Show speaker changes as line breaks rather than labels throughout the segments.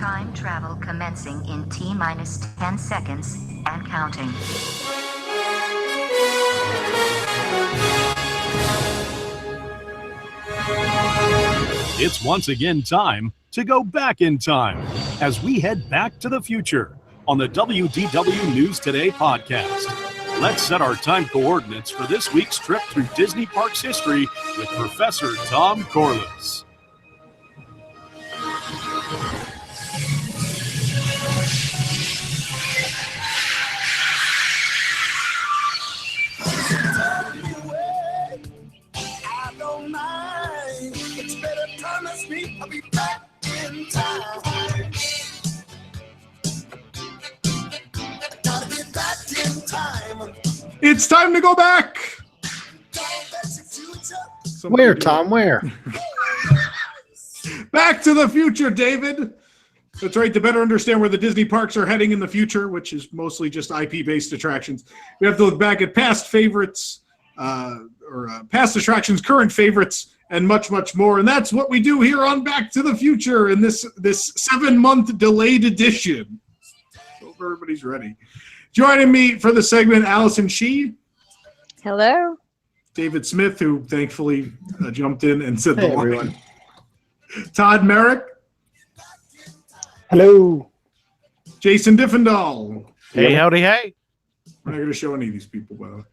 Time travel commencing in T-minus 10 seconds and counting.
It's once again time to go back in time as we head back to the future on the WDW News Today podcast. Let's set our time coordinates for this week's trip through Disney Parks history with Professor Tom Corliss.
I'll be back in time. Gotta be back in time. It's time to go back.
Where, Tom? Where?
Back to the future, David. That's right. To better understand where the Disney parks are heading in the future, which is mostly just IP-based attractions, we have to look back at past favorites, past attractions, current favorites, and much, much more. And that's what we do here on Back to the Future in this 7-month delayed edition. Hope everybody's ready. Joining me for the segment, Allison Shee.
Hello.
David Smith, who thankfully jumped in and said
Hey,
the
everyone.
line. Todd Merrick.
Hello.
Jason Diffendahl.
Hey, howdy, hey.
We're not going to show any of these people, by the way.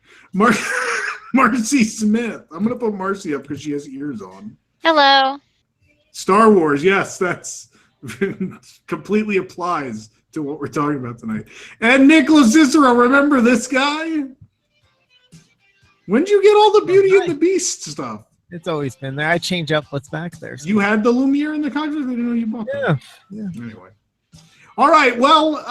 Marcy Smith. I'm going to put Marcy up because she has ears on.
Hello.
Star Wars, yes, that's completely applies to what we're talking about tonight. And Nicholas Cicero, remember this guy? When did you get all the Beauty and the Beast stuff?
It's always been there. I change up what's back there. So.
You had the Lumiere in the contract? I didn't know you bought that.
Yeah.
Anyway. All right, well,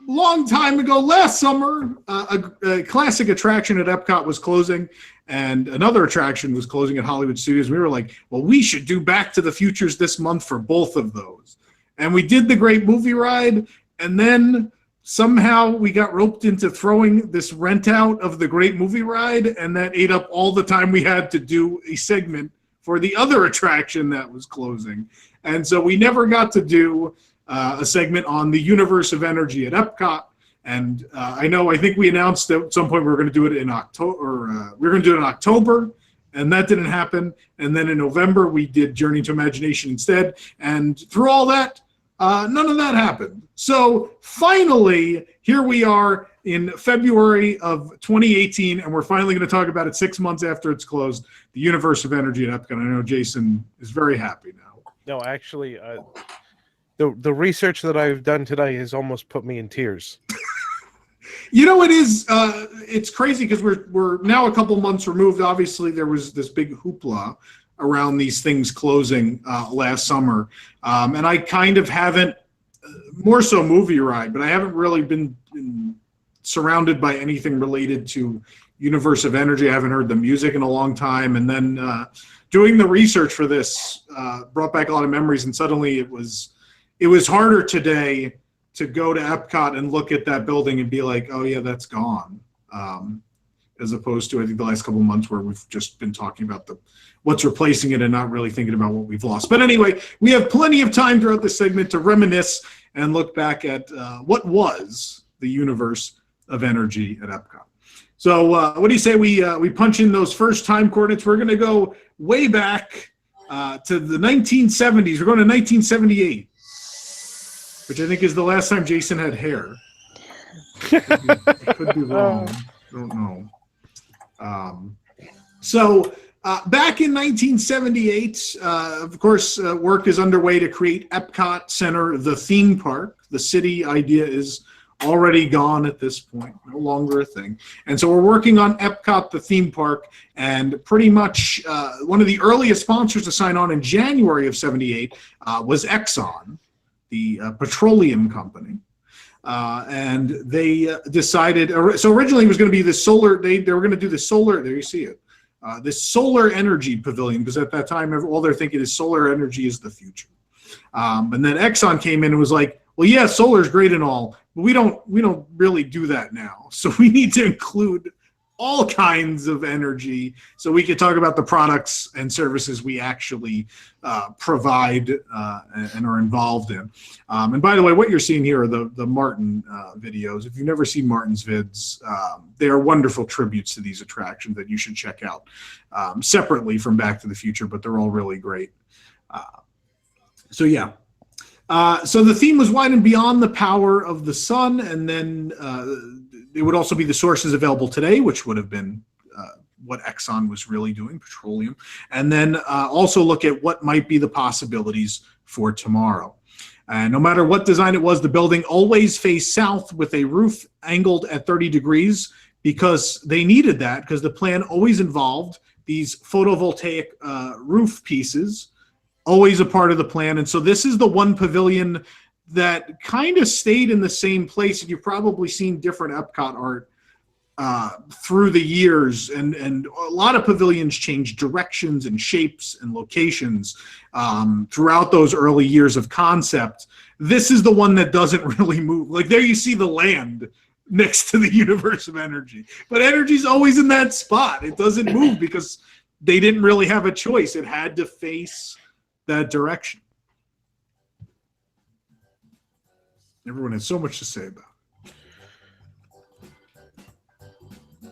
long time ago, last summer, a classic attraction at Epcot was closing, and another attraction was closing at Hollywood Studios. We were like, well, we should do Back to the Futures this month for both of those. And we did the Great Movie Ride, and then somehow we got roped into throwing this rent out of the Great Movie Ride, and that ate up all the time we had to do a segment for the other attraction that was closing. And so we never got to do a segment on the Universe of Energy at Epcot. And I think we announced that at some point we were going to do it in October, and that didn't happen. And then in November, we did Journey to Imagination instead. And through all that, none of that happened. So finally, here we are in February of 2018, and we're finally going to talk about it 6 months after it's closed, the Universe of Energy at Epcot. I know Jason is very happy now.
No, actually, the research that I've done today has almost put me in tears.
You know, it's crazy because we're now a couple months removed. Obviously, there was this big hoopla around these things closing last summer. And I kind of haven't, more so Movie Ride, but I haven't really been surrounded by anything related to Universe of Energy. I haven't heard the music in a long time. And then doing the research for this brought back a lot of memories. And suddenly it was harder today to go to Epcot and look at that building and be like, oh, yeah, that's gone. As opposed to, I think, the last couple of months where we've just been talking about what's replacing it and not really thinking about what we've lost. But anyway, we have plenty of time throughout this segment to reminisce and look back at what was the Universe of Energy at Epcot. So what do you say we punch in those first time coordinates? We're going to go way back to the 1970s. We're going to 1978. Which I think is the last time Jason had hair. Could be wrong. Don't know. So back in 1978, of course, work is underway to create Epcot Center, the theme park. The city idea is already gone at this point, no longer a thing. And so we're working on Epcot, the theme park, and pretty much one of the earliest sponsors to sign on in January of 78 was Exxon, the petroleum company. And they decided, so originally it was going to be the solar, they were going to do the solar, there you see it, this solar energy pavilion, because at that time, all they're thinking is solar energy is the future. And then Exxon came in and was like, well, yeah, solar is great and all, but we don't really do that now. So we need to include all kinds of energy, so we could talk about the products and services we actually provide and are involved in. And by the way, what you're seeing here are the Martin videos. If you've never seen Martin's vids, they are wonderful tributes to these attractions that you should check out separately from Back to the Future, but they're all really great. So yeah. So the theme was widened beyond the power of the sun, and then it would also be the sources available today, which would have been what Exxon was really doing, petroleum, and then also look at what might be the possibilities for tomorrow. And no matter what design it was, the building always faced south with a roof angled at 30 degrees because they needed that, because the plan always involved these photovoltaic roof pieces, always a part of the plan. And so this is the one pavilion that kind of stayed in the same place. And you've probably seen different Epcot art through the years, and a lot of pavilions changed directions and shapes and locations throughout those early years of concept. This is the one that doesn't really move. Like there you see the land next to the universe of energy, but energy's always in that spot. It doesn't move because they didn't really have a choice. It had to face that direction. Everyone has so much to say about it.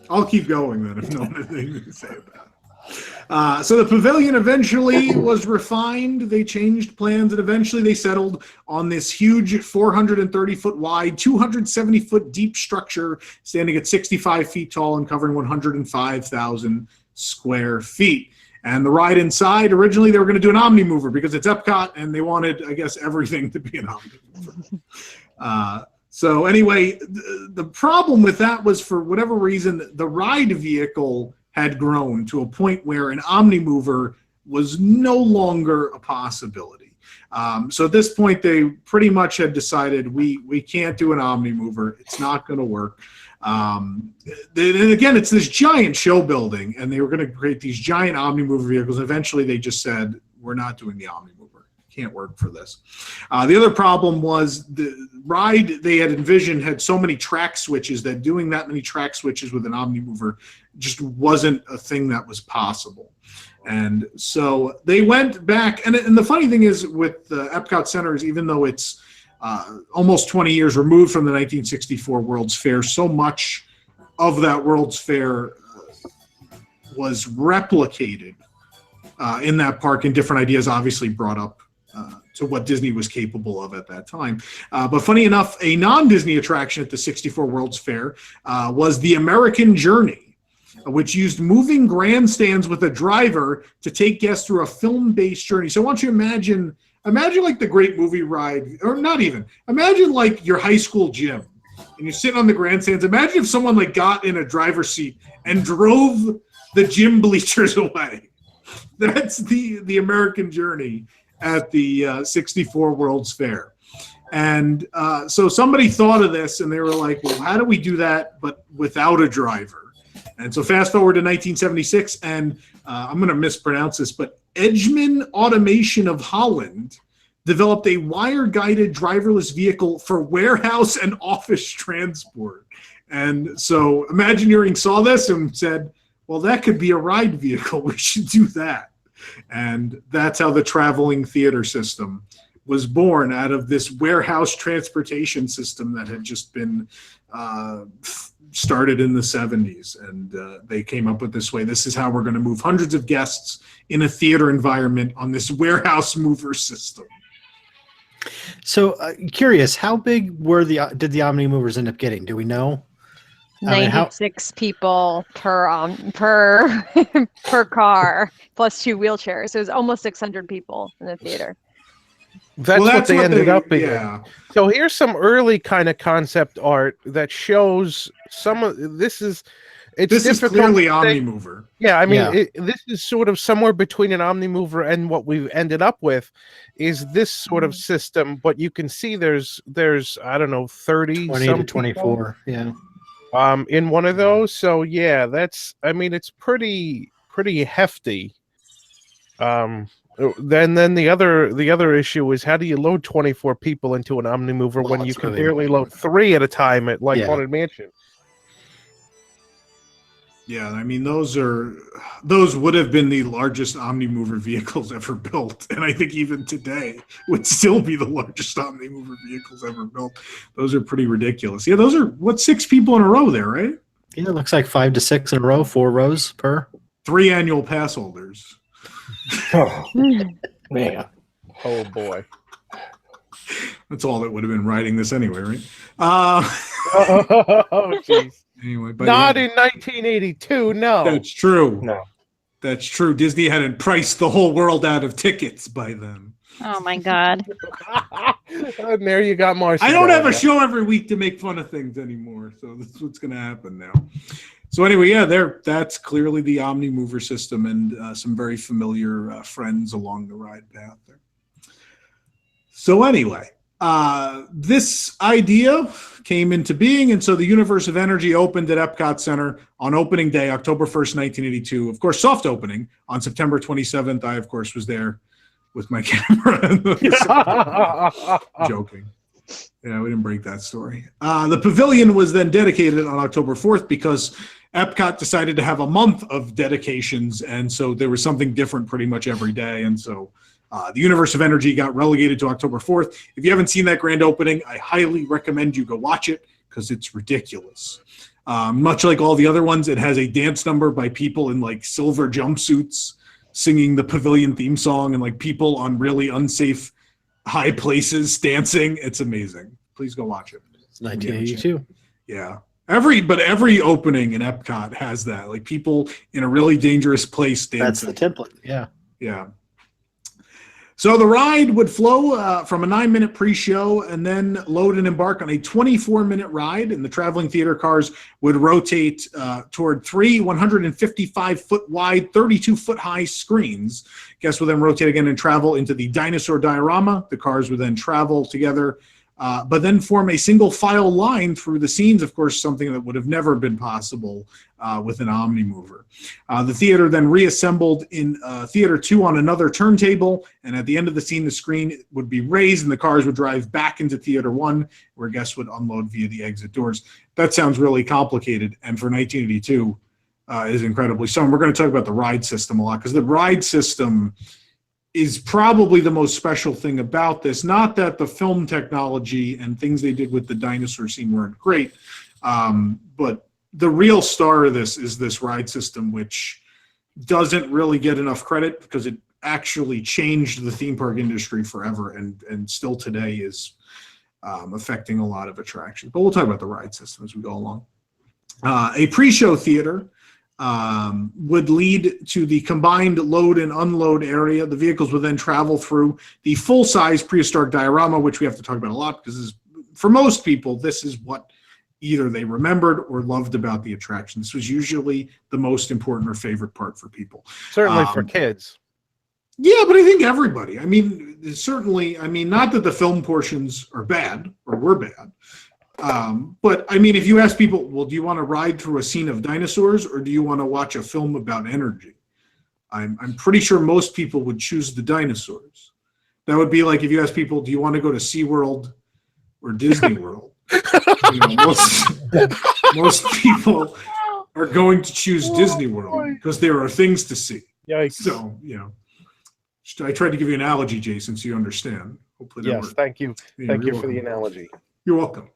I'll keep going then if no one has anything to say about it. So the pavilion eventually was refined. They changed plans, and eventually they settled on this huge 430-foot wide, 270-foot deep structure standing at 65 feet tall and covering 105,000 square feet. And the ride inside, originally they were going to do an Omni Mover because it's Epcot, and they wanted, I guess, everything to be an Omni Mover. So anyway, the problem with that was, for whatever reason, the ride vehicle had grown to a point where an Omni Mover was no longer a possibility. So at this point, they pretty much had decided we can't do an Omni Mover. It's not going to work. And again, it's this giant show building, and they were going to create these giant Omni Mover vehicles. Eventually, they just said, we're not doing the Omni Mover. Can't work for this. The other problem was the ride they had envisioned had so many track switches that doing that many track switches with an Omni Mover just wasn't a thing that was possible. And so they went back, and the funny thing is with the Epcot Center is, even though it's almost 20 years removed from the 1964 World's Fair, so much of that World's Fair was replicated in that park, and different ideas obviously brought up to what Disney was capable of at that time. But funny enough, a non-Disney attraction at the 64 World's Fair was the American Journey, which used moving grandstands with a driver to take guests through a film-based journey. So I want you to imagine like the Great Movie Ride, or not even. Imagine like your high school gym, and you're sitting on the grandstands. Imagine if someone like got in a driver's seat and drove the gym bleachers away. That's the American Journey at the 64 World's Fair. And so somebody thought of this, and they were like, well, how do we do that but without a driver? And so fast forward to 1976, and I'm going to mispronounce this, but Edgeman Automation of Holland developed a wire-guided driverless vehicle for warehouse and office transport. And so Imagineering saw this and said, well, that could be a ride vehicle. We should do that. And that's how the traveling theater system was born, out of this warehouse transportation system that had just been started in the 70s. And they came up with this way. This is how we're going to move hundreds of guests in a theater environment on this warehouse mover system.
So curious, how big did the Omni Movers end up getting? Do we know?
96 people per per car, plus 2 wheelchairs. So it was almost 600 people in the theater.
That's what they ended up being.
Yeah.
So here's some early kind of concept art that shows some of this is.
This is clearly Omni Mover.
Yeah, I mean, this is sort of somewhere between an Omni Mover and what we've ended up with is this sort of system. But you can see there's I don't know, 20 to
24. Yeah.
In one of those. So yeah, it's pretty hefty. Then the other issue is, how do you load 24 people into an Omni Mover when you can barely load 3 at a time at Haunted Mansion?
Yeah, I mean those would have been the largest OmniMover vehicles ever built, and I think even today would still be the largest OmniMover vehicles ever built. Those are pretty ridiculous. Yeah, those are 6 people in a row there, right?
Yeah, it looks like 5 to 6 in a row, 4 rows per.
3 annual pass holders.
Oh, man.
Oh boy.
That's all that would have been riding this anyway, right?
Oh jeez.
Anyway, but
Not in 1982. No.
That's true.
No.
That's true. Disney hadn't priced the whole world out of tickets by then.
Oh my God.
And there you got Marcy.
I don't have a show every week to make fun of things anymore, so this is what's going to happen now. So anyway, yeah, that's clearly the OmniMover system and some very familiar friends along the ride path there. So anyway, this idea came into being, and so the Universe of Energy opened at Epcot Center on opening day, October 1st, 1982. Of course, soft opening on September 27th. I, of course, was there with my camera. Joking. Yeah, we didn't break that story. The pavilion was then dedicated on October 4th because Epcot decided to have a month of dedications, and so there was something different pretty much every day, and so the Universe of Energy got relegated to October 4th. If you haven't seen that grand opening, I highly recommend you go watch it because it's ridiculous. Much like all the other ones, it has a dance number by people in like silver jumpsuits singing the pavilion theme song and like people on really unsafe high places dancing. It's amazing. Please go watch it.
It's 1982.
Yeah. Every opening in Epcot has that. Like people in a really dangerous place dancing.
That's the template. Yeah.
Yeah. So the ride would flow from a 9-minute pre-show and then load and embark on a 24-minute ride, and the traveling theater cars would rotate toward 3 155-foot wide, 32-foot high screens. Guests would then rotate again and travel into the Dinosaur Diorama. The cars would then travel together, but then form a single file line through the scenes, of course, something that would have never been possible with an OmniMover. The theater then reassembled in Theater 2 on another turntable, and at the end of the scene, the screen would be raised and the cars would drive back into Theater 1, where guests would unload via the exit doors. That sounds really complicated, and for 1982 is incredibly so. And we're going to talk about the ride system a lot, because the ride system is probably the most special thing about this. Not that the film technology and things they did with the dinosaur scene weren't great, but the real star of this is this ride system, which doesn't really get enough credit because it actually changed the theme park industry forever and still today is affecting a lot of attractions. But we'll talk about the ride system as we go along. A pre-show theater would lead to the combined load and unload area. The vehicles would then travel through the full-size prehistoric diorama, which we have to talk about a lot because for most people, this is what either they remembered or loved about the attraction. This was usually the most important or favorite part for people.
Certainly for kids.
Yeah, but I think everybody. I mean, certainly, not that the film portions are bad or were bad. But I mean, if you ask people, well, do you want to ride through a scene of dinosaurs or do you want to watch a film about energy? I'm pretty sure most people would choose the dinosaurs. That would be like if you ask people, do you want to go to SeaWorld or Disney World? Most people are going to choose Disney World because there are things to see.
Yikes.
So, I tried to give you an analogy, Jason, so you understand. Hopefully that worked.
Thank you. Thank you for the analogy.
You're welcome.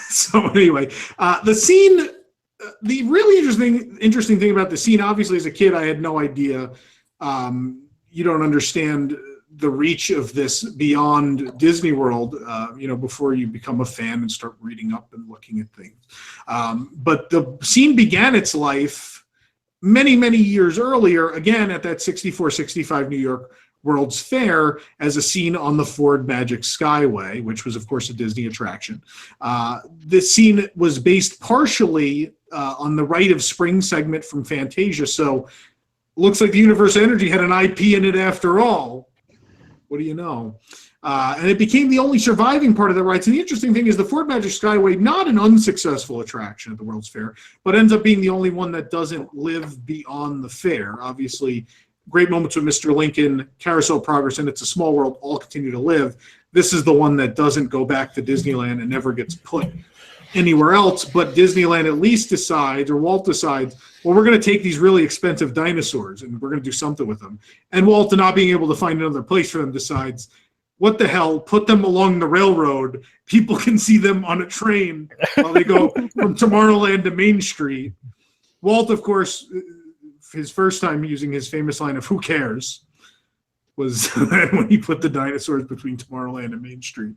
So anyway, the scene, the really interesting thing about the scene, obviously as a kid, I had no idea. You don't understand the reach of this beyond Disney World, before you become a fan and start reading up and looking at things. But the scene began its life many, many years earlier, again, at that 64-65 New York World's Fair as a scene on the Ford Magic Skyway, which was, of course, a Disney attraction. This scene was based partially on the Rite of Spring segment from Fantasia, so looks like the Universe of Energy had an IP in it after all. What do you know? And it became the only surviving part of the rides. And the interesting thing is the Ford Magic Skyway, not an unsuccessful attraction at the World's Fair, but ends up being the only one that doesn't live beyond the fair. Obviously, Great Moments with Mr. Lincoln, Carousel Progress, and It's a Small World all continue to live. This is the one that doesn't go back to Disneyland and never gets put anywhere else, but Disneyland at least decides, or Walt decides, well, we're going to take these really expensive dinosaurs and we're going to do something with them. And Walt, not being able to find another place for them, decides, what the hell, put them along the railroad. People can see them on a train while they go from Tomorrowland to Main Street. Walt, of course, his first time using his famous line of "Who cares?" was when he put the dinosaurs between Tomorrowland and Main Street.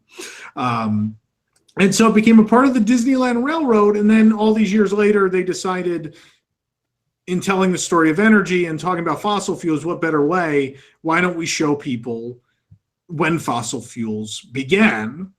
And so it became a part of the Disneyland Railroad. And then all these years later, they decided, in telling the story of energy and talking about fossil fuels, what better way? Why don't we show people when fossil fuels began?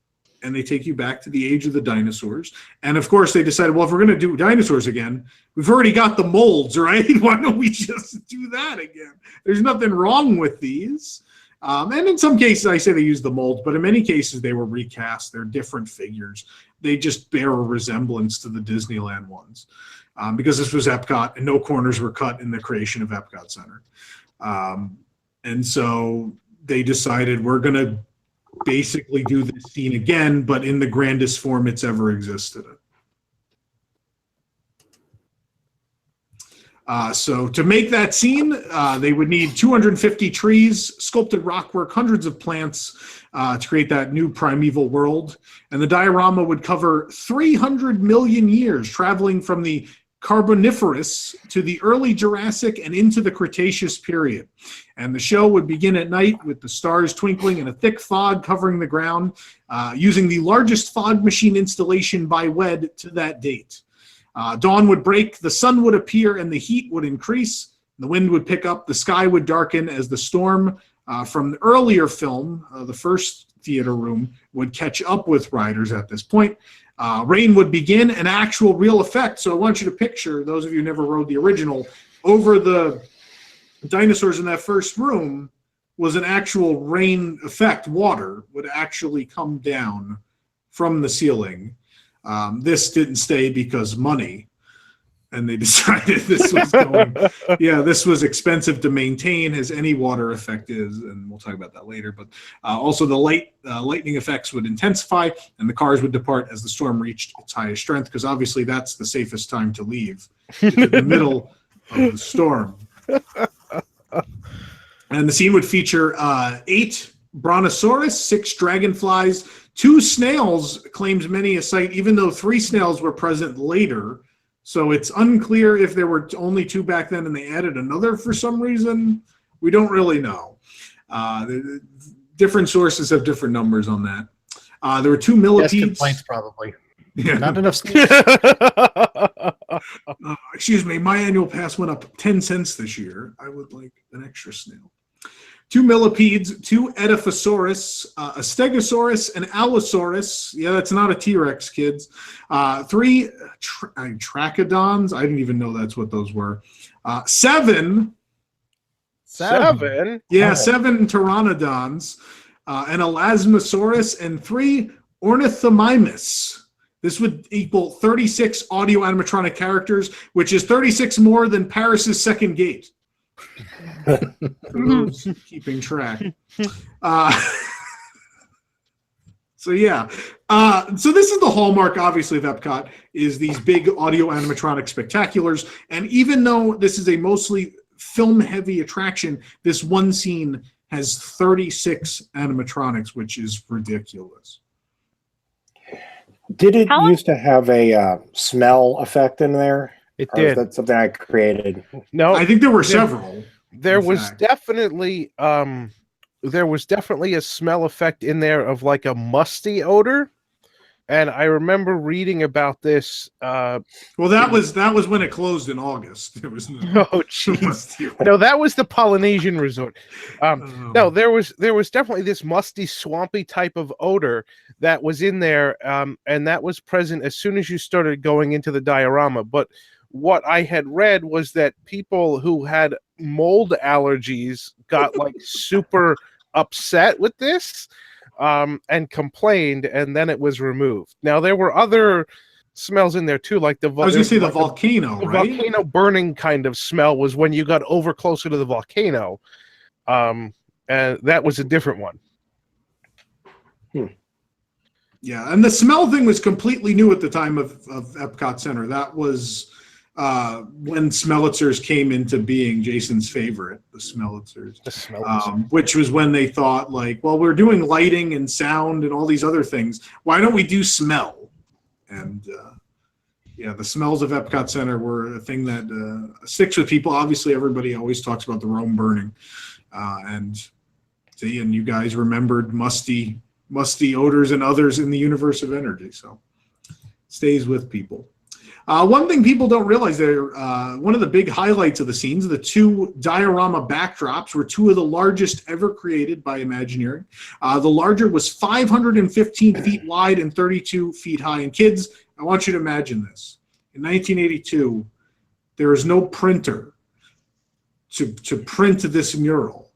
And they take you back to the age of the dinosaurs. And of course, they decided, well, if we're going to do dinosaurs again, we've already got the molds, right? Why don't we just do that again? There's nothing wrong with these. And in some cases, I say they use the molds, but in many cases, they were recast. They're different figures. They just bear a resemblance to the Disneyland ones, because this was Epcot and no corners were cut in the creation of Epcot Center. And so they decided, we're going to basically do this scene again, but in the grandest form it's ever existed. So to make that scene, they would need 250 trees, sculpted rockwork, hundreds of plants to create that new primeval world. And the diorama would cover 300 million years, traveling from the Carboniferous to the early Jurassic and into the Cretaceous period. And the show would begin at night with the stars twinkling and a thick fog covering the ground, using the largest fog machine installation by WED to that date. Dawn would break, the sun would appear, and the heat would increase. The wind would pick up, the sky would darken as the storm from the earlier film, the first theater room, would catch up with riders at this point. Rain would begin, an actual real effect. So I want you to picture, those of you who never rode the original, over the dinosaurs in that first room was an actual rain effect. Water would actually come down from the ceiling. This didn't stay because money. And they decided this was going, this was expensive to maintain, as any water effect is, and we'll talk about that later. But also the lightning effects would intensify, and the cars would depart as the storm reached its highest strength, because obviously that's the safest time to leave, in the middle of the storm. And the scene would feature 8 brontosaurus, 6 dragonflies, 2 snails, claims many a site, even though 3 snails were present later. So it's unclear if there were only 2 back then and they added another for some reason. We don't really know. Different sources have different numbers on that. There were 2 millipedes.
Yes, complaints probably.
Yeah.
Not enough snails.
Excuse me, my annual pass went up 10 cents this year. I would like an extra snail. 2 millipedes, 2 Edaphosaurus, a Stegosaurus, an Allosaurus. Yeah, that's not a T-Rex, kids. 3 Trachodons. I didn't even know that's what those were. 7.
7?
Yeah, 7 Pteranodons, an Elasmosaurus, and 3 Ornithomimus. This would equal 36 audio animatronic characters, which is 36 more than Paris's second gate. For those keeping track. So this is the hallmark, obviously, of Epcot, is these big audio animatronic spectaculars. And even though this is a mostly film-heavy attraction, this one scene has 36 animatronics, which is ridiculous.
Did it used to have a smell effect in there?
It
Or
did.
is that something I created?
No,
I think there were several.
There was definitely a smell effect in there of like a musty odor, and I remember reading about this.
Well, that was when it closed in August. There was no.
Oh, jeez. No, that was the Polynesian resort. No, there was definitely this musty, swampy type of odor that was in there, and that was present as soon as you started going into the diorama. But what I had read was that people who had mold allergies got like super upset with this and complained, and then it was removed. Now there were other smells in there too, like the
volcano, right?
Volcano burning kind of smell was when you got over closer to the volcano, and that was a different one.
Yeah, and the smell thing was completely new at the time of Epcot Center. That was when Smellitzers came into being, Jason's favorite, the Smellitzers.
The Smellitzers.
Which was when they thought, like, well, we're doing lighting and sound and all these other things. Why don't we do smell? And yeah, the smells of Epcot Center were a thing that sticks with people. Obviously, everybody always talks about the Rome burning. And you guys remembered musty odors and others in the universe of energy. So stays with people. One thing people don't realize there, one of the big highlights of the scenes, the two diorama backdrops were two of the largest ever created by Imagineering. The larger was 515 feet wide and 32 feet high. And kids, I want you to imagine this. In 1982, there was no printer to print this mural.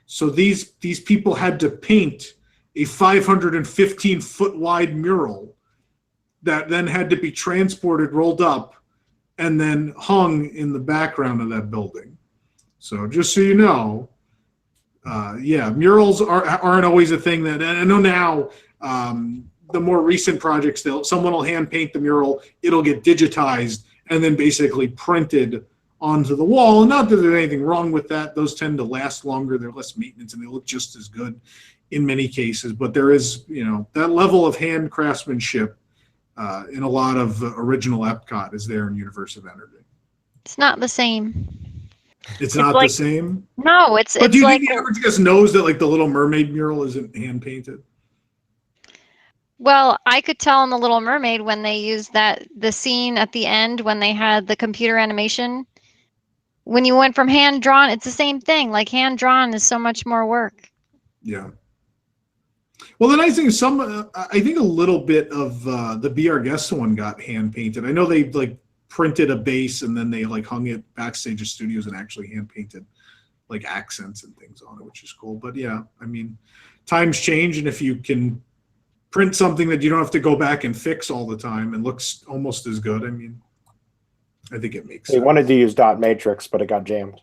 So these people had to paint a 515-foot wide mural that then had to be transported, rolled up, and then hung in the background of that building. So just so you know, yeah, murals aren't always a thing that, and I know now, the more recent projects, someone will hand paint the mural, it'll get digitized, and then basically printed onto the wall. And not that there's anything wrong with that. Those tend to last longer, they're less maintenance, and they look just as good in many cases. But there is, that level of hand craftsmanship in a lot of original Epcot is there in Universe of Energy.
It's not the same.
It's not the same?
No, it's
But do you
like...
think the average guest knows that, like, the Little Mermaid mural isn't hand-painted?
Well, I could tell in The Little Mermaid when they used the scene at the end when they had the computer animation. When you went from hand-drawn, it's the same thing. Like, hand-drawn is so much more work.
Yeah. Well, the nice thing is I think a little bit of the Be Our Guest one got hand painted. I know they like printed a base and then they like hung it backstage at studios and actually hand painted like accents and things on it, which is cool. But yeah, I mean, times change, and if you can print something that you don't have to go back and fix all the time and looks almost as good, I mean, I think it makes sense.
They wanted to use dot matrix, but it got jammed.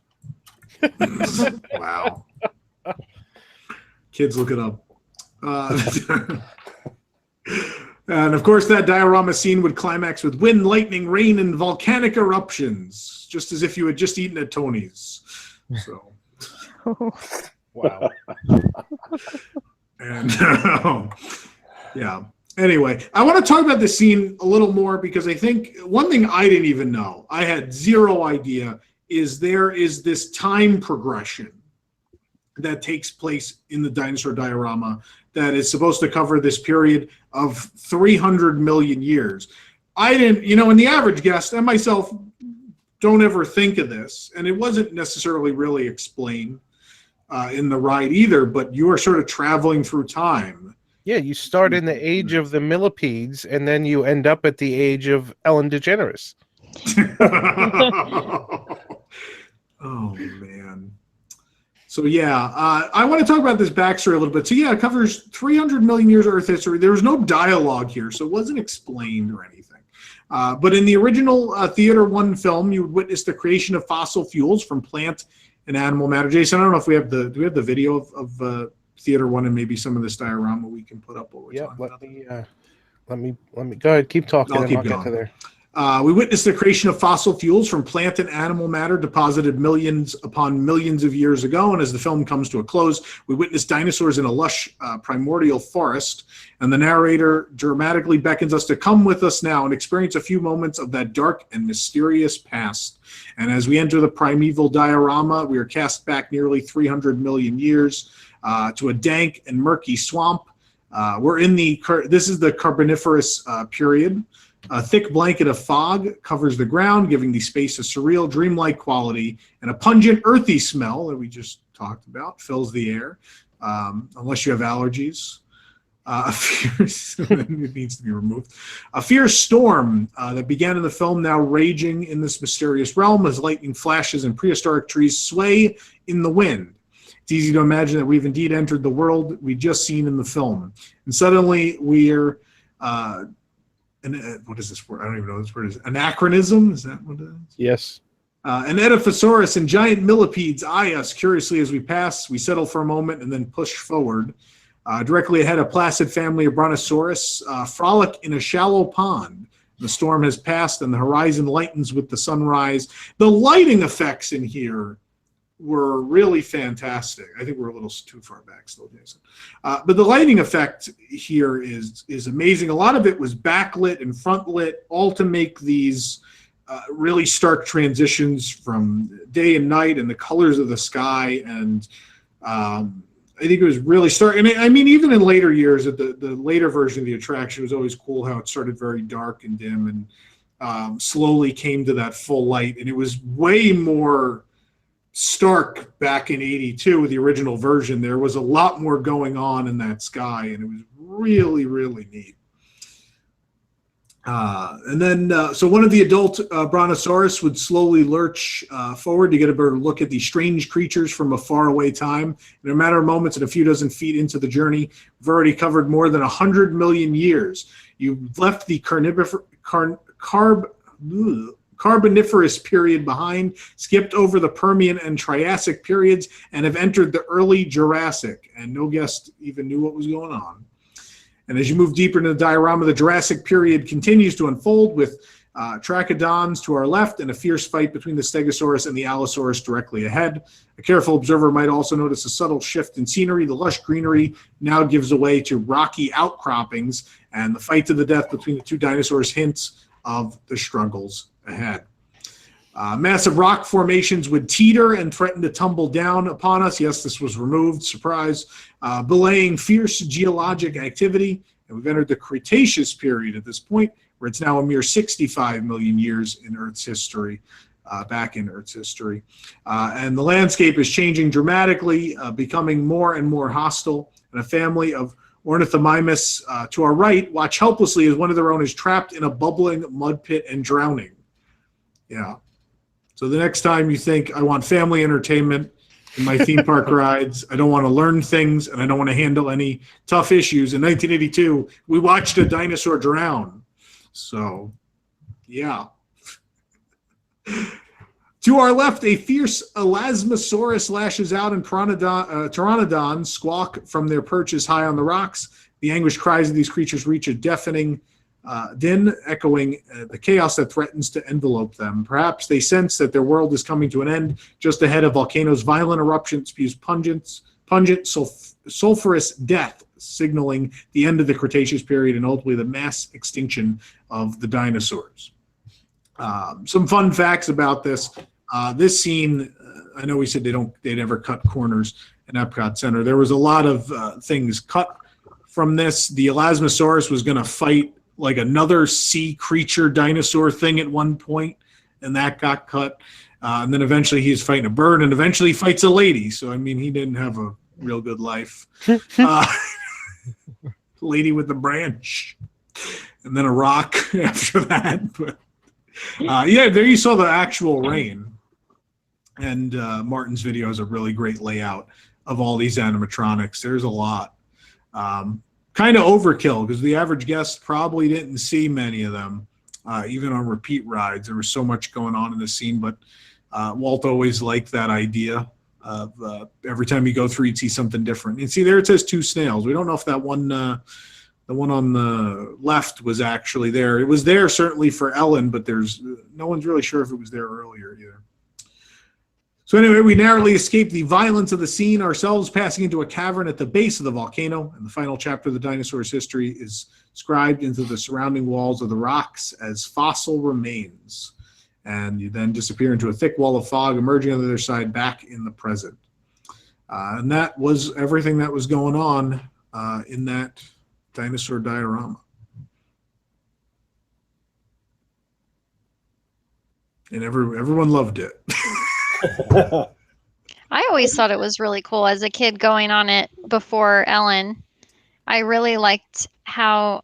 Wow. Kids, look it up. And of course, that diorama scene would climax with wind, lightning, rain, and volcanic eruptions, just as if you had just eaten at Tony's. So,
Wow.
And yeah. Anyway, I want to talk about this scene a little more because I think one thing I didn't even know, I had zero idea, is there is this time progression that takes place in the Dinosaur diorama that is supposed to cover this period of 300 million years. I didn't, and the average guest and myself don't ever think of this, and it wasn't necessarily really explained in the ride either, but you are sort of traveling through time.
Yeah, you start in the age of the millipedes, and then you end up at the age of Ellen DeGeneres.
Oh, man. So, yeah, I want to talk about this backstory a little bit. So, yeah, it covers 300 million years of Earth history. There was no dialogue here, so it wasn't explained or anything. But in the original Theater 1 film, you would witness the creation of fossil fuels from plant and animal matter. Jason, I don't know if we have do we have the video of Theater 1 and maybe some of this diorama we can put up?
Yeah, let me go ahead. Keep talking.
I'll keep
get to there.
We witnessed the creation of fossil fuels from plant and animal matter deposited millions upon millions of years ago. And as the film comes to a close, we witness dinosaurs in a lush primordial forest. And the narrator dramatically beckons us to come with us now and experience a few moments of that dark and mysterious past. And as we enter the primeval diorama, we are cast back nearly 300 million years to a dank and murky swamp. We're in this is the Carboniferous period. A thick blanket of fog covers the ground, giving the space a surreal, dreamlike quality, and a pungent, earthy smell that we just talked about fills the air, unless you have allergies. It needs to be removed. A fierce storm that began in the film now raging in this mysterious realm as lightning flashes and prehistoric trees sway in the wind. It's easy to imagine that we've indeed entered the world we just seen in the film. And suddenly we're... what is this word? I don't even know what this word is. Anachronism? Is that what it is?
Yes.
An Edaphosaurus and giant millipedes eye us curiously as we pass. We settle for a moment and then push forward. Directly ahead, a placid family of brontosaurus frolic in a shallow pond. The storm has passed and the horizon lightens with the sunrise. The lighting effects in here were really fantastic. I think we're a little too far back still, Jason. But the lighting effect here is amazing. A lot of it was backlit and front lit, all to make these really stark transitions from day and night and the colors of the sky. And I think it was really stark. And I mean, even in later years, the later version of the attraction was always cool how it started very dark and dim and slowly came to that full light. And it was way more stark back in 82 with the original version. There was a lot more going on in that sky, and it was really, really neat. And then, so one of the adult brontosaurus would slowly lurch forward to get a better look at these strange creatures from a faraway time. In a matter of moments and a few dozen feet into the journey, we've already covered more than 100 million years. You've left the Carboniferous period behind, skipped over the Permian and Triassic periods, and have entered the early Jurassic. And no guest even knew what was going on. And as you move deeper into the diorama, the Jurassic period continues to unfold with trachodons to our left and a fierce fight between the Stegosaurus and the Allosaurus directly ahead. A careful observer might also notice a subtle shift in scenery. The lush greenery now gives way to rocky outcroppings, and the fight to the death between the two dinosaurs hints of the struggles ahead. Massive rock formations would teeter and threaten to tumble down upon us. Yes, this was removed, surprise, belaying fierce geologic activity. And we've entered the Cretaceous period at this point, where it's now a mere 65 million years in Earth's history, back in Earth's history. And the landscape is changing dramatically, becoming more and more hostile. And a family of Ornithomimus to our right watch helplessly as one of their own is trapped in a bubbling mud pit and drowning. Yeah. So the next time you think, I want family entertainment in my theme park rides, I don't want to learn things, and I don't want to handle any tough issues. In 1982, we watched a dinosaur drown. So, yeah. To our left, a fierce Elasmosaurus lashes out, and pteranodons squawk from their perches high on the rocks. The anguished cries of these creatures reach a deafening din, echoing the chaos that threatens to envelope them. Perhaps they sense that their world is coming to an end. Just ahead, a volcano's violent eruption spews pungent sulfurous death, signaling the end of the Cretaceous period and ultimately the mass extinction of the dinosaurs. Some fun facts about this. This scene, I know we said they never cut corners in Epcot Center. There was a lot of things cut from this. The Elasmosaurus was going to fight like another sea creature dinosaur thing at one point, and that got cut. And then eventually he's fighting a bird, and eventually he fights a lady. So, I mean, he didn't have a real good life. Lady with the branch. And then a rock after that. But yeah, there you saw the actual rain. And Martin's video has a really great layout of all these animatronics. There's a lot. Kind of overkill because the average guest probably didn't see many of them, even on repeat rides. There was so much going on in the scene, but Walt always liked that idea of every time you go through, you'd see something different. And see, there it says 2 snails. We don't know if that one, the one on the left was actually there. It was there certainly for Ellen, but there's no one's really sure if it was there earlier either. So anyway, we narrowly escaped the violence of the scene, ourselves passing into a cavern at the base of the volcano, and the final chapter of the dinosaur's history is scribed into the surrounding walls of the rocks as fossil remains. And you then disappear into a thick wall of fog, emerging on the other side back in the present. And that was everything that was going on in that dinosaur diorama. And everyone loved it.
I always thought it was really cool as a kid going on it before Ellen. I really liked how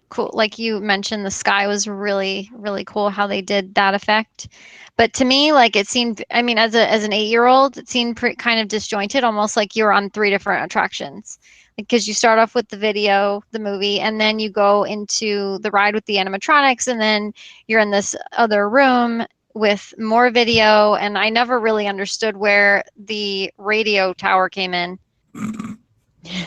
cool, like you mentioned, the sky was really, really cool how they did that effect. But to me, like it seemed, I mean, as an 8-year-old, it seemed kind of disjointed, almost like you were on 3 different attractions. Because you start off with the video, the movie, and then you go into the ride with the animatronics, and then you're in this other room with more video, and I never really understood where the radio tower came in.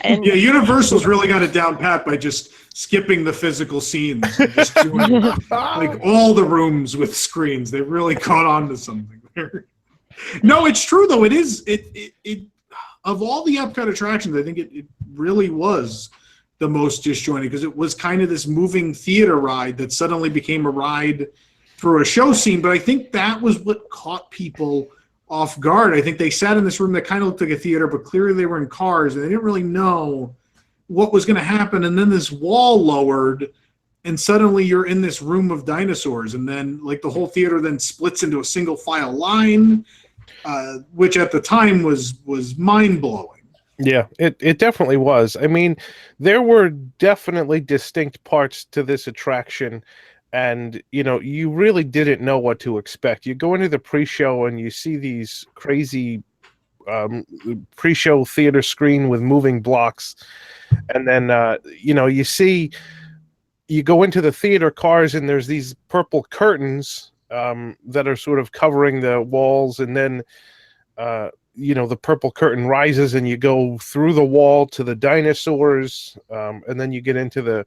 And
Yeah, Universal's really got it down pat by just skipping the physical scenes and just doing like all the rooms with screens. They really caught on to something there. No, it's true though. It is it of all the Epcot attractions, I think it really was the most disjointed because it was kind of this moving theater ride that suddenly became a ride through a show scene. But I think that was what caught people off guard. I think they sat in this room that kind of looked like a theater, but clearly they were in cars and they didn't really know what was going to happen. And then this wall lowered and suddenly you're in this room of dinosaurs. And then like the whole theater then splits into a single file line, which at the time was mind blowing.
Yeah, it definitely was. I mean, there were definitely distinct parts to this attraction. And, you really didn't know what to expect. You go into the pre-show and you see these crazy pre-show theater screen with moving blocks. And then, you go into the theater cars and there's these purple curtains that are sort of covering the walls. And then, the purple curtain rises and you go through the wall to the dinosaurs. And then you get into the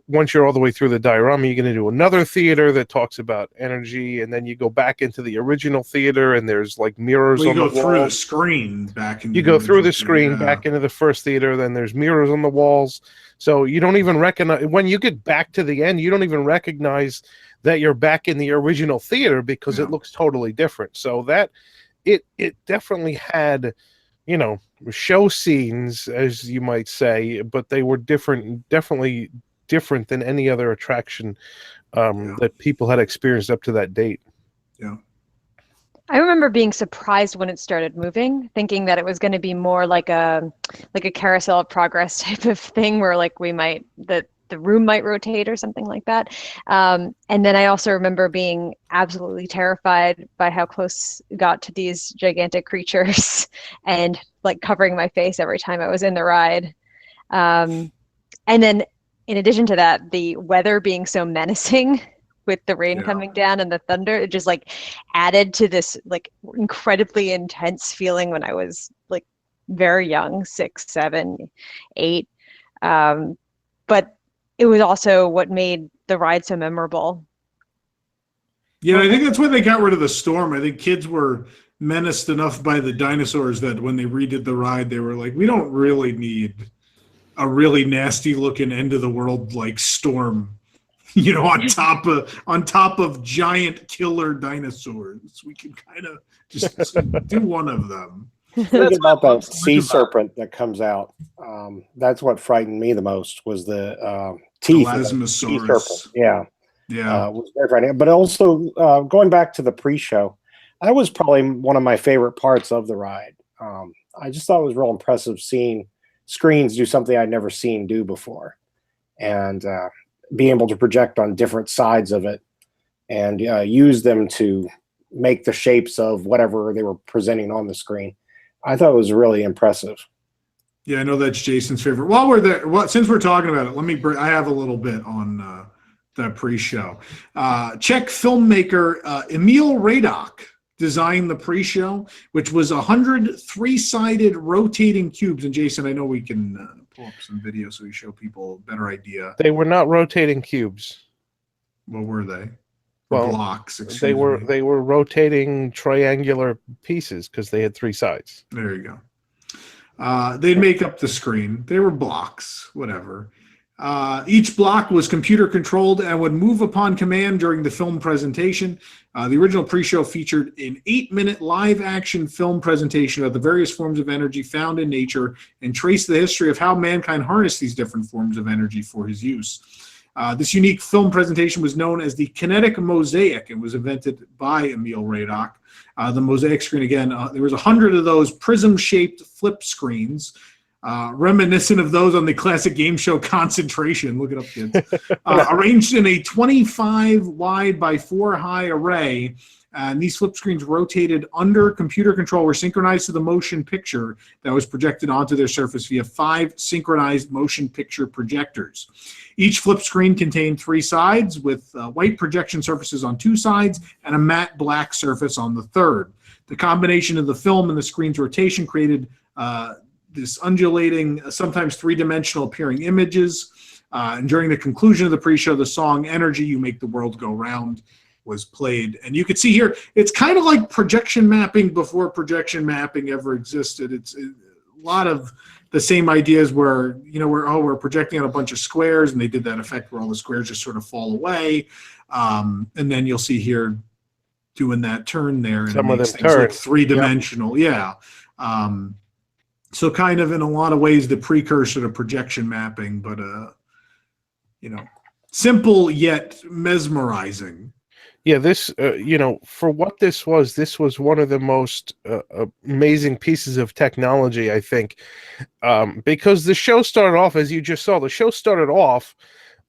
once you're all the way through the diorama, you're going to do another theater that talks about energy, and then you go back into the original theater, and there's like mirrors on the wall.
You go through the screen back into.
You go through the screen back into the first theater, then there's mirrors on the walls. So you don't even recognize when you get back to the end. You don't even recognize that you're back in the original theater because it looks totally different. So that it definitely had, show scenes, as you might say, but they were definitely different than any other attraction that people had experienced up to that date.
Yeah.
I remember being surprised when it started moving, thinking that it was going to be more like a carousel of progress type of thing where like the room might rotate or something like that. And then I also remember being absolutely terrified by how close it got to these gigantic creatures and like covering my face every time I was in the ride. And then in addition to that, the weather being so menacing with the rain coming down and the thunder, it just like added to this like incredibly intense feeling when I was like very young, 6, 7, 8. But it was also what made the ride so memorable.
Yeah, I think that's why they got rid of the storm. I think kids were menaced enough by the dinosaurs that when they redid the ride, they were like, we don't really need a really nasty looking end of the world like storm, on top of giant killer dinosaurs. We can kind of just do one of them.
Think about that sea serpent that comes out. That's what frightened me the most was the teeth of the sea serpent. Yeah. Was very frightening. But also going back to the pre-show, that was probably one of my favorite parts of the ride. I just thought it was real impressive seeing screens do something I'd never seen do before, and being able to project on different sides of it and use them to make the shapes of whatever they were presenting on the screen. I thought it was really impressive.
Yeah, I know that's Jason's favorite. While we're there, since we're talking about it, I have a little bit on that pre-show. Czech filmmaker Emil Radok designed the pre-show, which was 100 three-sided rotating cubes. And Jason, I know we can pull up some video so we show people a better idea.
They were not rotating cubes.
What were they?
Well,
blocks.
They were rotating triangular pieces because they had 3 sides.
There you go. They'd make up the screen. They were blocks, whatever. Each block was computer controlled and would move upon command during the film presentation. The original pre-show featured an 8-minute live action film presentation of the various forms of energy found in nature and traced the history of how mankind harnessed these different forms of energy for his use. This unique film presentation was known as the kinetic mosaic and was invented by Emil Radok. The mosaic screen, again, there was 100 of those prism-shaped flip screens, reminiscent of those on the classic game show Concentration. Look it up, kids. Arranged in a 25 wide by 4 high array. And these flip screens rotated under computer control, were synchronized to the motion picture that was projected onto their surface via 5 synchronized motion picture projectors. Each flip screen contained 3 sides with white projection surfaces on 2 sides and a matte black surface on the third. The combination of the film and the screen's rotation created this undulating, sometimes three-dimensional appearing images. And during the conclusion of the pre-show, the song "Energy, You Make the World Go Round" was played. And you can see here, it's kind of like projection mapping before projection mapping ever existed. It's a lot of the same ideas where, we're projecting on a bunch of squares, and they did that effect where all the squares just sort of fall away. And then you'll see here doing that turn there, and
some
it
of
makes
them
things
turn.
look three-dimensional. Yep. Yeah. So kind of in a lot of ways the precursor to projection mapping, but simple yet mesmerizing.
Yeah, this, for what this was one of the most amazing pieces of technology, I think, because the show started off, as you just saw, the show started off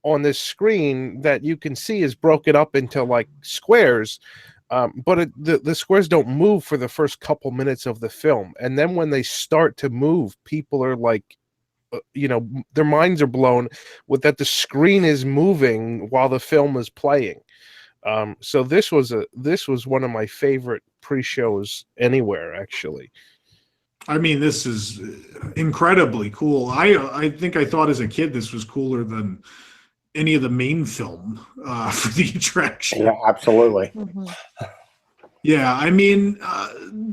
on this screen that you can see is broken up into like squares, but the squares don't move for the first couple minutes of the film. And then when they start to move, people are like, their minds are blown with that the screen is moving while the film is playing. So this was one of my favorite pre-shows anywhere, actually.
I mean, this is incredibly cool. I think I thought as a kid this was cooler than any of the main film for the attraction.
Yeah, absolutely.
Mm-hmm.
Yeah, I mean,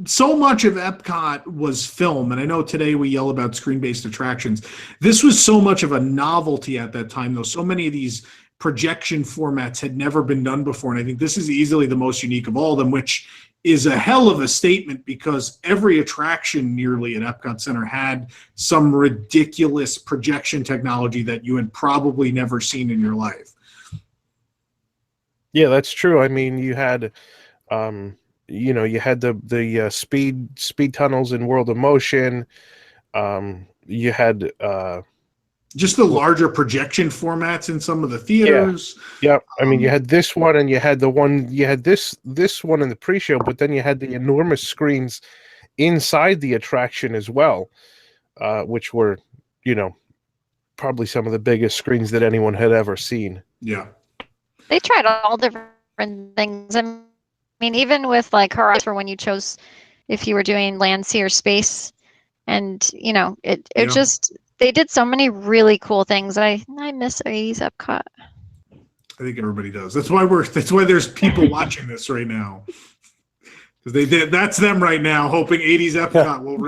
so much of Epcot was film, and I know today we yell about screen-based attractions. This was so much of a novelty at that time, though. So many of these projection formats had never been done before, and I think this is easily the most unique of all of them, which is a hell of a statement because every attraction nearly at Epcot Center had some ridiculous projection technology that you had probably never seen in your life.
Yeah, that's true. I mean, you had you had the speed tunnels in World of Motion. You had
just the larger projection formats in some of the theaters.
Yeah. I mean, you had this one, and you had this one in the pre-show, but then you had the enormous screens inside the attraction as well, which were, probably some of the biggest screens that anyone had ever seen.
Yeah.
They tried all different things. I mean, even with like Horizon, for when you chose if you were doing land, sea, or space, and they did so many really cool things. I miss 80s Epcot.
I think everybody does. That's why there's people watching this right now. Because that's them right now, hoping 80s Epcot will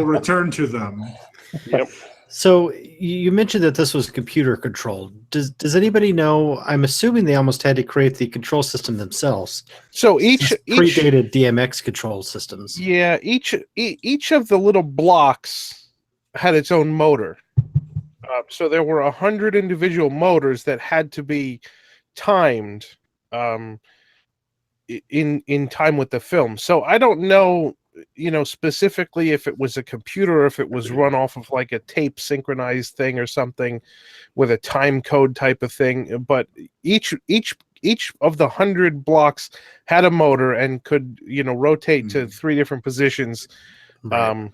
return to them.
Yep.
So you mentioned that this was computer controlled. Does anybody know? I'm assuming they almost had to create the control system themselves.
So each
predated DMX control systems.
Yeah, each of the little blocks had its own motor. So there were 100 individual motors that had to be timed in time with the film. So I don't know, specifically if it was a computer or if it was run off of like a tape synchronized thing or something with a time code type of thing. But each of the 100 blocks had a motor and could, rotate to 3 different positions. Right.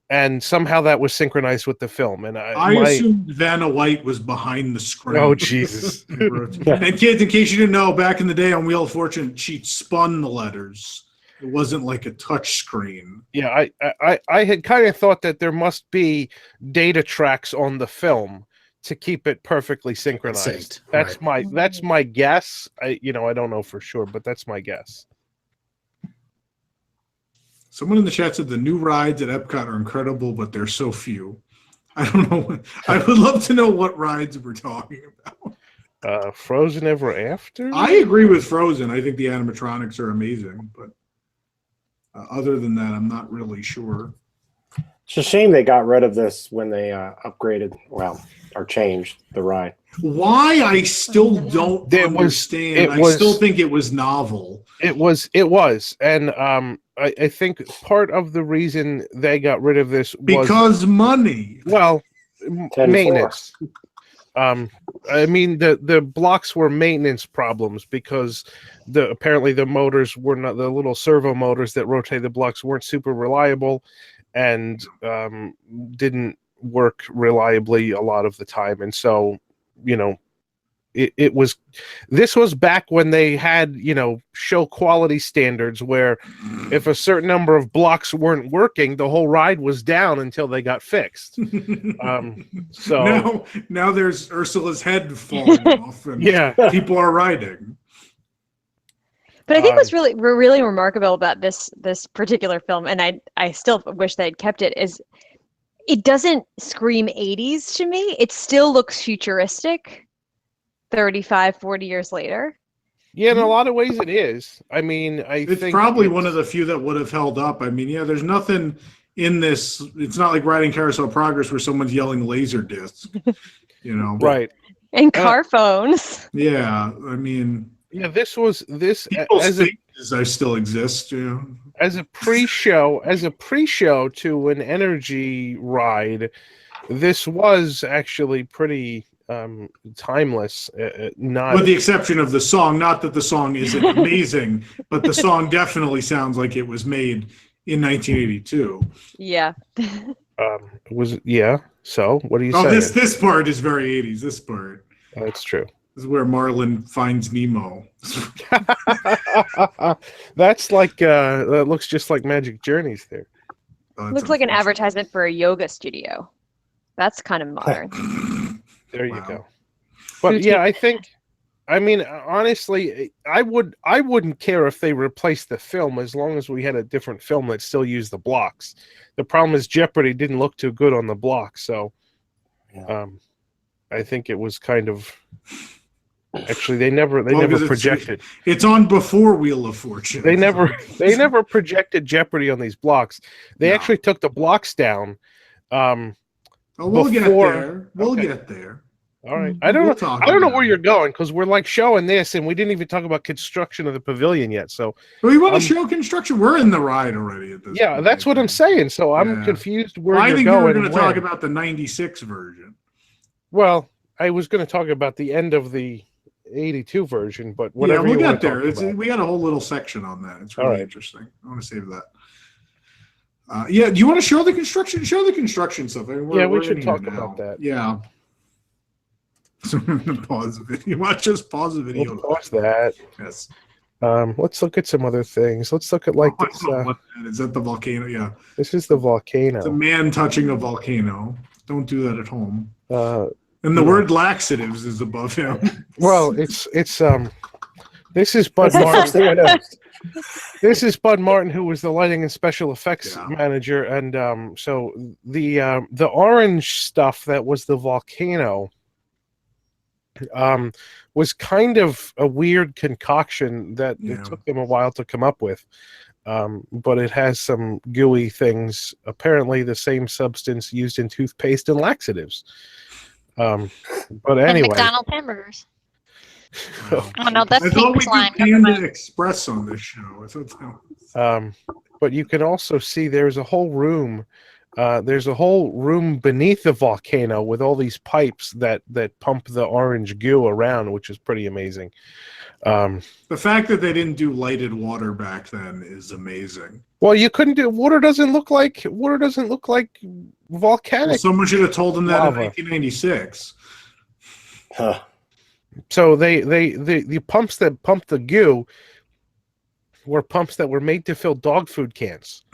And somehow that was synchronized with the film. And I
assumed Vanna White was behind the screen.
Oh, Jesus.
And kids, in case you didn't know, back in the day on Wheel of Fortune, she spun the letters. It wasn't like a touch screen.
Yeah, I had kind of thought that there must be data tracks on the film to keep it perfectly synchronized. That's my guess. I don't know for sure, but that's my guess.
Someone in the chat said the new rides at Epcot are incredible, but they're so few. I don't know. I would love to know what rides we're talking about.
Frozen Ever After?
I agree with Frozen. I think the animatronics are amazing, but other than that, I'm not really sure.
It's a shame they got rid of this when they upgraded, or changed the ride.
Why? I still don't understand. I still think it was novel.
It was. And I think part of the reason they got rid of this was
because money.
Well, maintenance. I mean, the blocks were maintenance problems because apparently the motors were not, the little servo motors that rotate the blocks weren't super reliable and didn't work reliably a lot of the time. And so, this was back when they had, show quality standards where if a certain number of blocks weren't working, the whole ride was down until they got fixed. So
now there's Ursula's head falling off, and people are riding.
But I think what's really remarkable about this particular film, and I still wish they had kept it, is it doesn't scream 80s to me. It still looks futuristic 35, 40 years later.
Yeah, in a lot of ways it is. I mean,
it's probably one of the few that would have held up. I mean, there's nothing in this. It's not like riding Carousel Progress where someone's yelling laser disc,
Right.
And car phones.
Yeah, I mean.
Yeah, this
I still exist.
As a pre-show to an energy ride, this was actually pretty timeless. Not
with the exception of the song. Not that the song isn't amazing, but the song definitely sounds like it was made in 1982.
Yeah.
So what do you say?
This part is very 80s. This part.
That's true.
This is where Marlin finds Nemo.
That's like that looks just like Magic Journeys there.
Looks like an advertisement for a yoga studio. That's kind of modern.
There you go. But yeah, I mean, honestly, I wouldn't care if they replaced the film as long as we had a different film that still used the blocks. The problem is Jeopardy didn't look too good on the blocks, so I think it was kind of. Actually, they never projected.
It's on before Wheel of Fortune.
They never projected Jeopardy on these blocks. They actually took the blocks down.
We'll get there. We'll get there.
All right. I don't know where you're going because we're like showing this, and we didn't even talk about construction of the pavilion yet. So
we want to show construction. We're in the ride already at this.
Yeah, that's what I'm saying. So I'm confused where
I
you're
think
going.
you were going to talk about the '96 version.
Well, I was going to talk about the end of the 82 version, but whatever.
Yeah, we'll get there. We got a whole little section on that. It's really interesting. I want to save that. Do you want to show the construction? Show the construction stuff. I mean,
we should talk about that.
Yeah. So I'm going to pause the video. Watch just pause the video.
We'll pause that.
Yes.
Let's look at some other things. Let's look at this.
Is that the volcano? Yeah.
This is the volcano.
It's a man touching a volcano. Don't do that at home. And the word laxatives is above him.
Well, it's this is Bud Martin. This is Bud Martin, who was the lighting and special effects manager, and so the orange stuff that was the volcano was kind of a weird concoction that it took them a while to come up with. But it has some gooey things, apparently the same substance used in toothpaste and laxatives. But anyway,
and McDonald's hamburgers. Oh no, that's pink slime.
Panda Express on this show.
But you can also see there's a whole room. There's a whole room beneath the volcano with all these pipes that pump the orange goo around, which is pretty amazing.
The fact that they didn't do lighted water back then is amazing.
Well, you couldn't do water. Doesn't look like volcanic.
Well, someone should have told them that in 1996.
Huh.
So the pumps that pumped the goo were pumps that were made to fill dog food cans.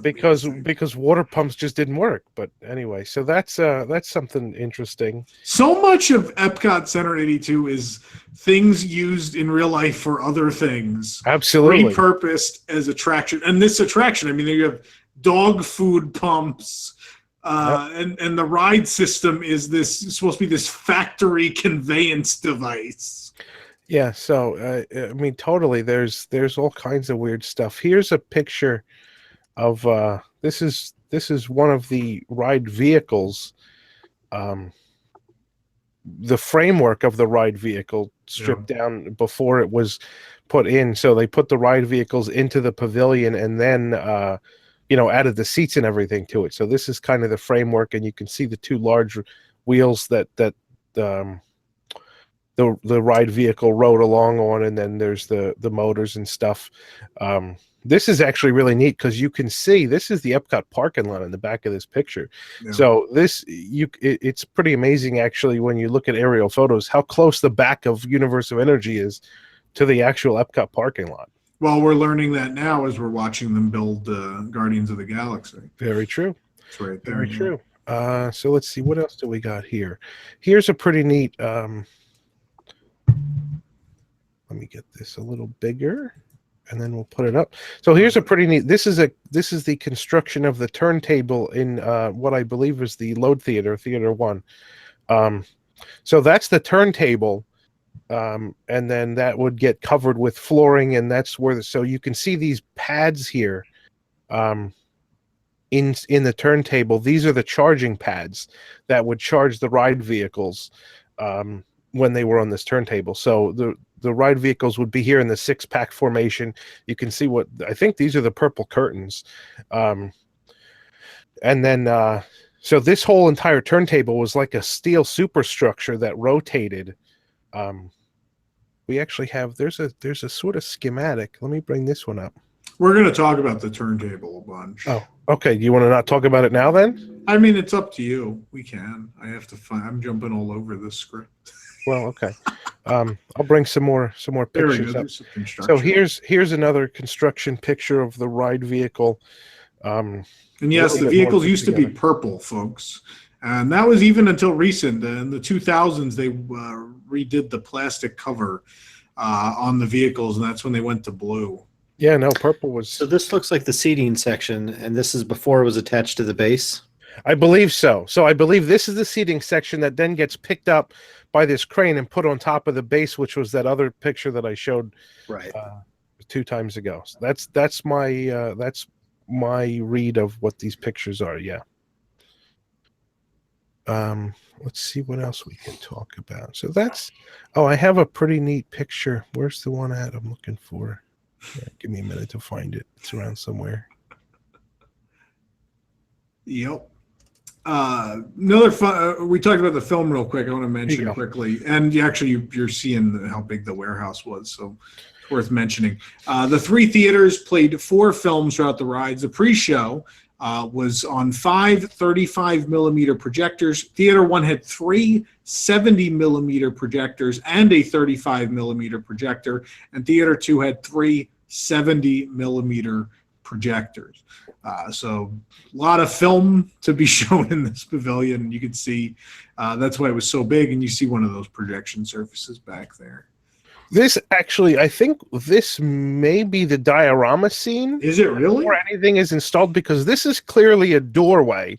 Because water pumps just didn't work. But anyway, so that's something interesting.
So much of Epcot Center 82 is things used in real life for other things.
Absolutely.
Repurposed as attraction. And this attraction, I mean, you have dog food pumps, and the ride system is supposed to be this factory conveyance device.
Yeah, so I mean, totally. There's all kinds of weird stuff. Here's a picture of this is one of the ride vehicles, the framework of the ride vehicle stripped down before it was put in. So they put the ride vehicles into the pavilion and then added the seats and everything to it. So this is kind of the framework, and you can see the two large wheels that the ride vehicle rode along on, and then there's the motors and stuff. This is actually really neat because you can see this is the Epcot parking lot in the back of this picture.
Yeah.
So it's pretty amazing actually when you look at aerial photos how close the back of Universe of Energy is to the actual Epcot parking lot.
Well, we're learning that now as we're watching them build Guardians of the Galaxy.
Very true.
It's right there.
Very true. So let's see, what else do we got here? Here's a pretty neat. Let me get this a little bigger, and then we'll put it up. So here's a pretty neat. This is the construction of the turntable in what I believe is the Load Theater, Theater 1. So that's the turntable. And then that would get covered with flooring, and that's where so you can see these pads here in the turntable. These are the charging pads that would charge the ride vehicles when they were on this turntable. So the ride vehicles would be here in the 6-pack formation. You can see what I think these are the purple curtains. And then so this whole entire turntable was like a steel superstructure that rotated. We actually have there's a sort of schematic. Let me bring this one up.
We're going to talk about the turntable a bunch.
Oh, okay. You want to not talk about it now then?
I mean, it's up to you. We can. I have to find. I'm jumping all over this script.
Well, okay. I'll bring some more pictures up. So here's another construction picture of the ride vehicle.
And yes, the vehicles used to be purple, folks. And that was even until recent. In the 2000s, they redid the plastic cover on the vehicles, and that's when they went to blue.
Yeah, no, purple was...
So this looks like the seating section, and this is before it was attached to the base?
I believe so. So I believe this is the seating section that then gets picked up by this crane and put on top of the base, which was that other picture that I showed
right
2 times ago. So that's my read of what these pictures are, yeah. Let's see what else we can talk about. So that's... Oh, I have a pretty neat picture. Where's the one at I'm looking for? Yeah, give me a minute to find it. It's around somewhere.
Yep. Another fun. We talked about the film real quick. I want to mention quickly, and you're seeing how big the warehouse was, so it's worth mentioning. The 3 theaters played 4 films throughout the rides. The pre-show was on 5 35mm projectors. Theater 1 had 3 70mm projectors and a 35mm projector, and Theater 2 had 3 70mm projectors. So a lot of film to be shown in this pavilion. You can see that's why it was so big, and you see one of those projection surfaces back there.
This actually, I think this may be the diorama scene.
Is it really?
Before anything is installed, because this is clearly a doorway.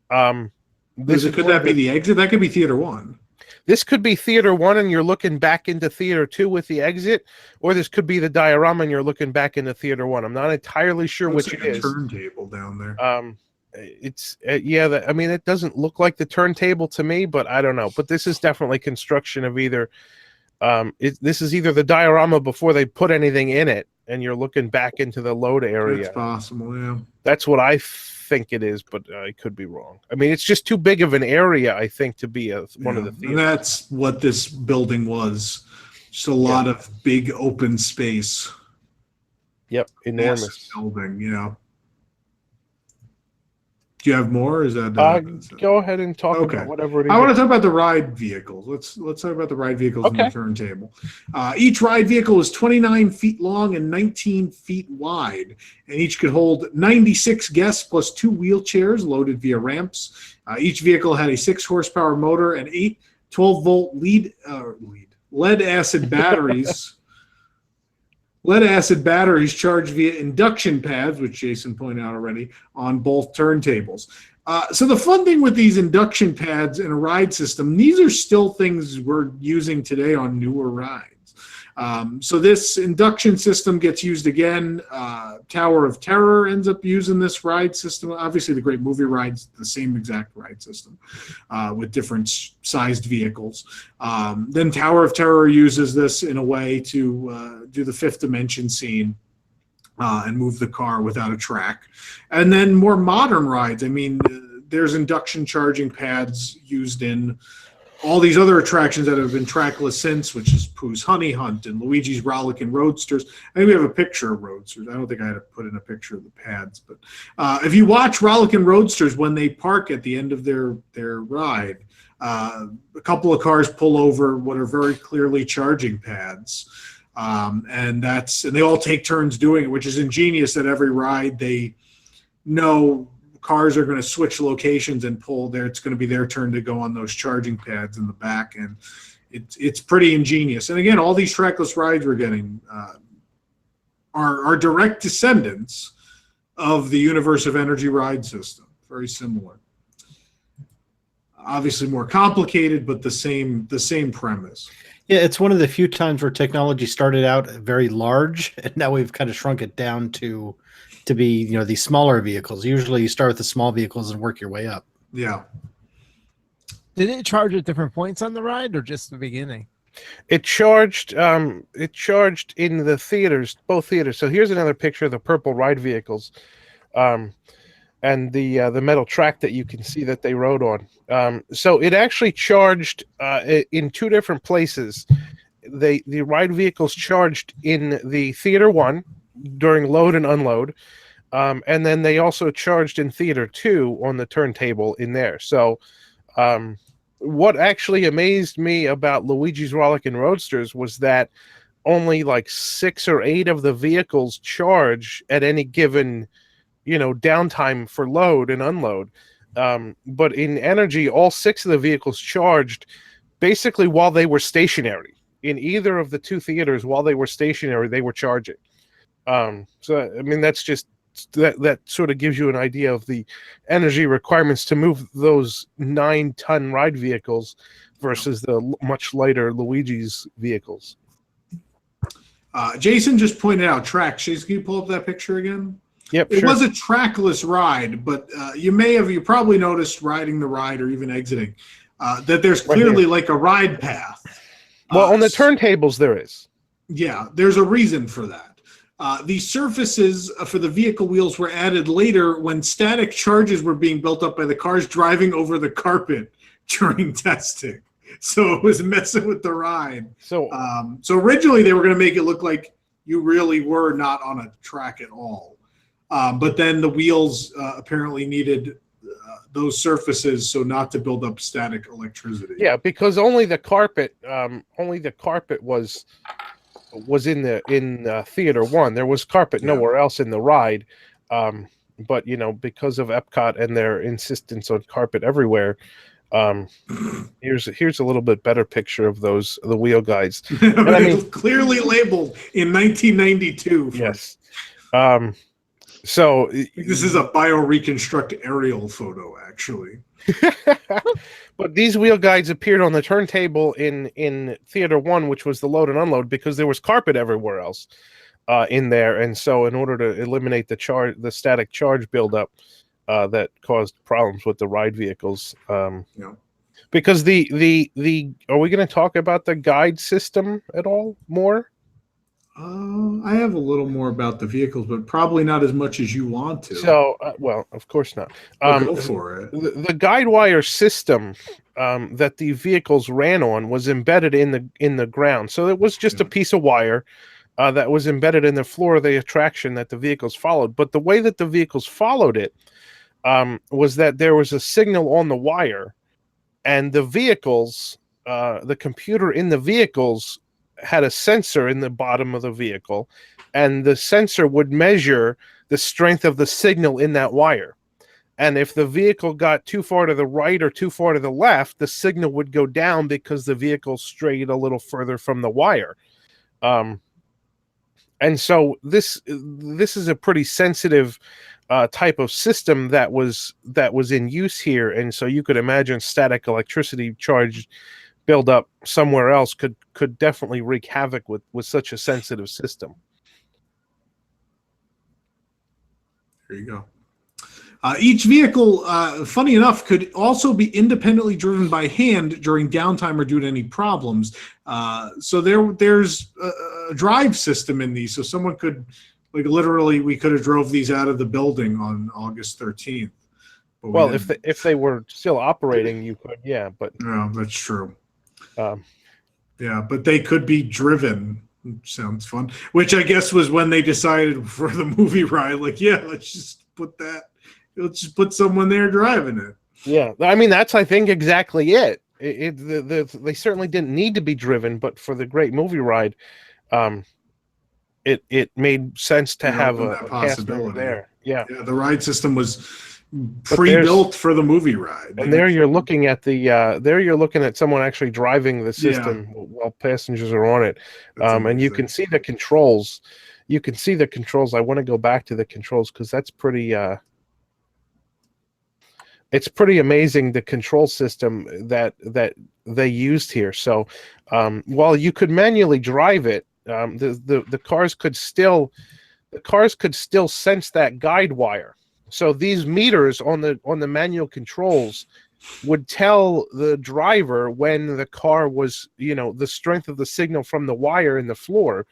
Could
that be the exit? That could be Theater 1.
This could be Theater 1 and you're looking back into Theater 2 with the exit, or this could be the diorama and you're looking back into Theater 1. I'm not entirely sure which it is.
Turntable down there.
I mean, it doesn't look like the turntable to me, but I don't know. But this is definitely construction of either... this is either the diorama before they put anything in it, and you're looking back into the load area.
That's possible, yeah.
That's what I think it is, but I could be wrong. I mean, it's just too big of an area, I think, to be one of the theaters.
And that's what this building was. Just a lot of big open space.
Yep, enormous.
Massive building, yeah. Do you have more? Is that
go ahead and talk about whatever it is.
I want to talk about the ride vehicles. Let's talk about the ride vehicles on the turntable. Each ride vehicle is 29 feet long and 19 feet wide, and each could hold 96 guests plus 2 wheelchairs loaded via ramps. Each vehicle had a 6 horsepower motor and 8 12-volt lead acid batteries. Lead acid batteries charged via induction pads, which Jason pointed out already, on both turntables. So the fun thing with these induction pads in a ride system, these are still things we're using today on newer rides. So this induction system gets used again. Tower of Terror ends up using this ride system. Obviously, the Great Movie Ride's the same exact ride system with different sized vehicles. Then Tower of Terror uses this in a way to do the Fifth Dimension scene and move the car without a track. And then more modern rides, I mean, there's induction charging pads used in all these other attractions that have been trackless since, which is Pooh's Honey Hunt and Luigi's Rollickin' Roadsters. I think we have a picture of Roadsters. I don't think I had to put in a picture of the pads, but if you watch Rollickin' Roadsters, when they park at the end of their ride, a couple of cars pull over what are very clearly charging pads, and they all take turns doing it, which is ingenious. That every ride they know cars are going to switch locations and pull there. It's going to be their turn to go on those charging pads in the back, and it's pretty ingenious. And again, all these trackless rides we're getting are direct descendants of the Universe of Energy ride system. Very similar. Obviously more complicated, but the same premise.
Yeah, it's one of the few times where technology started out very large, and now we've kind of shrunk it down to be, these smaller vehicles. Usually you start with the small vehicles and work your way up.
Yeah.
Did it charge at different points on the ride or just the beginning?
It charged in the theaters, both theaters. So here's another picture of the purple ride vehicles. And the metal track that you can see that they rode on. So it actually charged in two different places. The ride vehicles charged in the Theater 1 during load and unload, and then they also charged in Theater 2 on the turntable in there. So what actually amazed me about Luigi's Rollickin' Roadsters was that only like 6 or 8 of the vehicles charge at any given downtime for load and unload. But in Energy, all 6 of the vehicles charged basically while they were stationary. In either of the 2 theaters, while they were stationary, they were charging. So, I mean, that's just, that sort of gives you an idea of the energy requirements to move those 9-ton ride vehicles versus the much lighter Luigi's vehicles.
Jason just pointed out tracks. Jason, can you pull up that picture again?
Yep,
it was a trackless ride, but you probably noticed riding the ride or even exiting that there's clearly like a ride path.
Well, on the turntables there is.
Yeah, there's a reason for that. The surfaces for the vehicle wheels were added later when static charges were being built up by the cars driving over the carpet during testing. So it was messing with the ride. So originally they were going to make it look like you really were not on a track at all. But then the wheels apparently needed those surfaces so not to build up static electricity.
Yeah, because only the carpet was in Theater 1. There was carpet nowhere else in the ride. But because of Epcot and their insistence on carpet everywhere, here's a little bit better picture of the wheel guides. And I mean,
clearly labeled in 1992.
Yes. So
this is a bioreconstruct aerial photo, actually.
But these wheel guides appeared on the turntable in Theater 1, which was the load and unload, because there was carpet everywhere else in there, and so in order to eliminate the static charge buildup that caused problems with the ride vehicles. Because the are we going to talk about the guide system at all more?
I have a little more about the vehicles, but probably not as much as you want to.
So, well, of course not.
Go for it.
The Guidewire system that the vehicles ran on was embedded in the ground. So it was just a piece of wire that was embedded in the floor of the attraction that the vehicles followed. But the way that the vehicles followed it was that there was a signal on the wire, and the vehicles, the computer in the vehicles had a sensor in the bottom of the vehicle, and the sensor would measure the strength of the signal in that wire. And if the vehicle got too far to the right or too far to the left, the signal would go down because the vehicle strayed a little further from the wire. And so this is a pretty sensitive type of system that was in use here. And so you could imagine static electricity charge build up somewhere else could definitely wreak havoc with such a sensitive system.
There you go. Each vehicle, funny enough, could also be independently driven by hand during downtime or due to any problems. So there's a drive system in these. So someone could, like, literally, we could have drove these out of the building on August 13th.
Well, if they were still operating, you could, yeah. But
no, that's true.
Um,
yeah, but they could be driven. Sounds fun. Which I guess was when they decided for the movie ride, like, yeah, let's just put someone there driving it.
Yeah, I mean that's I think exactly it. They certainly didn't need to be driven, but for the great movie ride, it made sense to have a possibility there. Yeah,
the ride system was pre-built for the movie ride.
And there you're looking at someone actually driving the system while passengers are on it. And you can see the controls. I want to go back to the controls because that's pretty it's pretty amazing, the control system that they used here. So while you could manually drive it, the cars could still sense that guide wire. So these meters on the manual controls would tell the driver when the car was, the strength of the signal from the wire in the floor.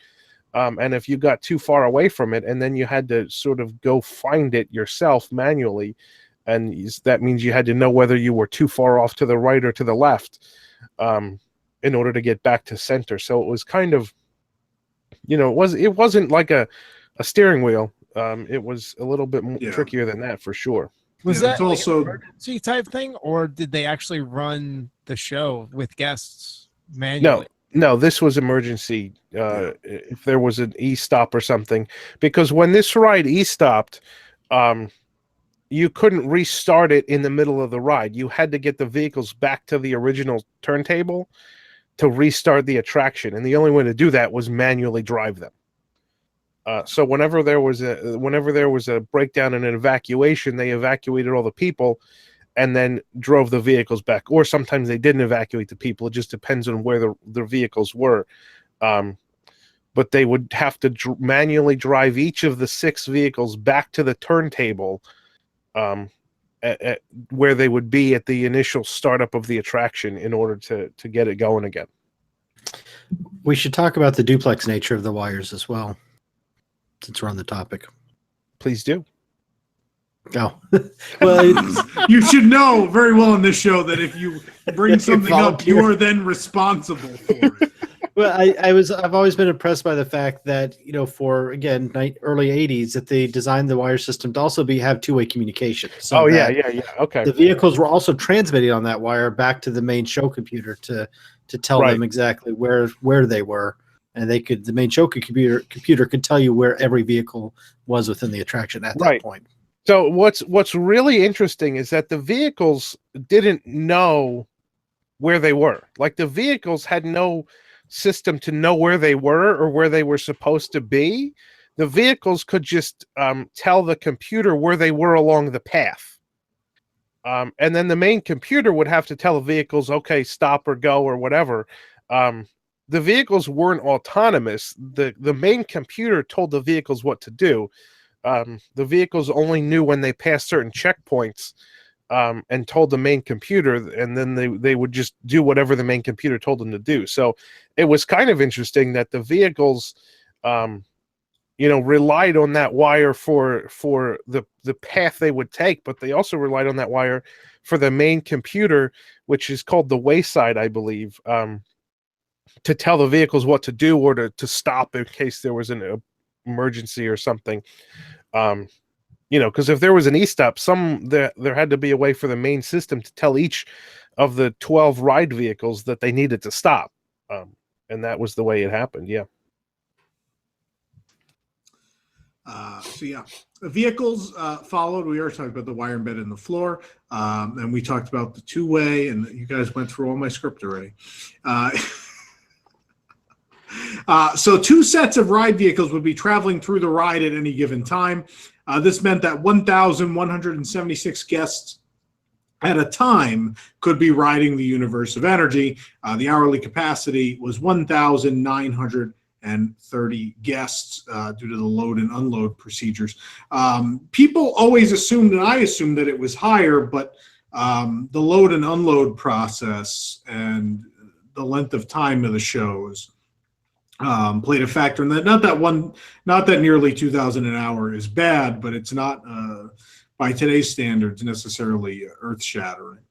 And if you got too far away from it, and then you had to sort of go find it yourself manually, and that means you had to know whether you were too far off to the right or to the left in order to get back to center. So it was kind of, it wasn't like a steering wheel. It was a little bit trickier than that for sure.
Was that
also
an emergency type thing, or did they actually run the show with guests manually?
No, this was emergency. If there was an e-stop or something, because when this ride e-stopped, you couldn't restart it in the middle of the ride. You had to get the vehicles back to the original turntable to restart the attraction, and the only way to do that was manually drive them. So whenever there was a breakdown and an evacuation, they evacuated all the people and then drove the vehicles back. Or sometimes they didn't evacuate the people. It just depends on where the vehicles were. But they would have to manually drive each of the 6 vehicles back to the turntable at where they would be at the initial startup of the attraction in order to get it going again.
We should talk about the duplex nature of the wires as well, since we're on the topic.
Please do.
Oh, well,
you should know very well in this show that if you bring something up, you are then responsible for it.
Well, I've always been impressed by the fact that, for again early 80s, that they designed the wire system to also have two-way communication. So
yeah. Okay.
The vehicles were also transmitting on that wire back to the main show computer to tell them exactly where they were. And the main show computer could tell you where every vehicle was within the attraction at that point.
So what's really interesting is that the vehicles didn't know where they were. Like the vehicles had no system to know where they were or where they were supposed to be. The vehicles could just tell the computer where they were along the path. And then the main computer would have to tell the vehicles, okay, stop or go or whatever. The vehicles weren't autonomous. The main computer told the vehicles what to do. The vehicles only knew when they passed certain checkpoints and told the main computer, and then they would just do whatever the main computer told them to do. So it was kind of interesting that the vehicles, relied on that wire for the path they would take, but they also relied on that wire for the main computer, which is called the wayside, I believe, to tell the vehicles what to do or to stop in case there was an emergency or something. Because if there was an e-stop, there had to be a way for the main system to tell each of the 12 ride vehicles that they needed to stop. And that was the way it happened. Yeah.
The vehicles followed. We already talked about the wire embedded in the floor, and we talked about the two-way, and you guys went through all my script already. So 2 sets of ride vehicles would be traveling through the ride at any given time. This meant that 1,176 guests at a time could be riding the Universe of Energy. The hourly capacity was 1,930 guests due to the load and unload procedures. People always assumed, and I assumed, that it was higher, but the load and unload process and the length of time of the shows played a factor in that. Not that nearly 2,000 an hour is bad, but it's not by today's standards, necessarily earth-shattering.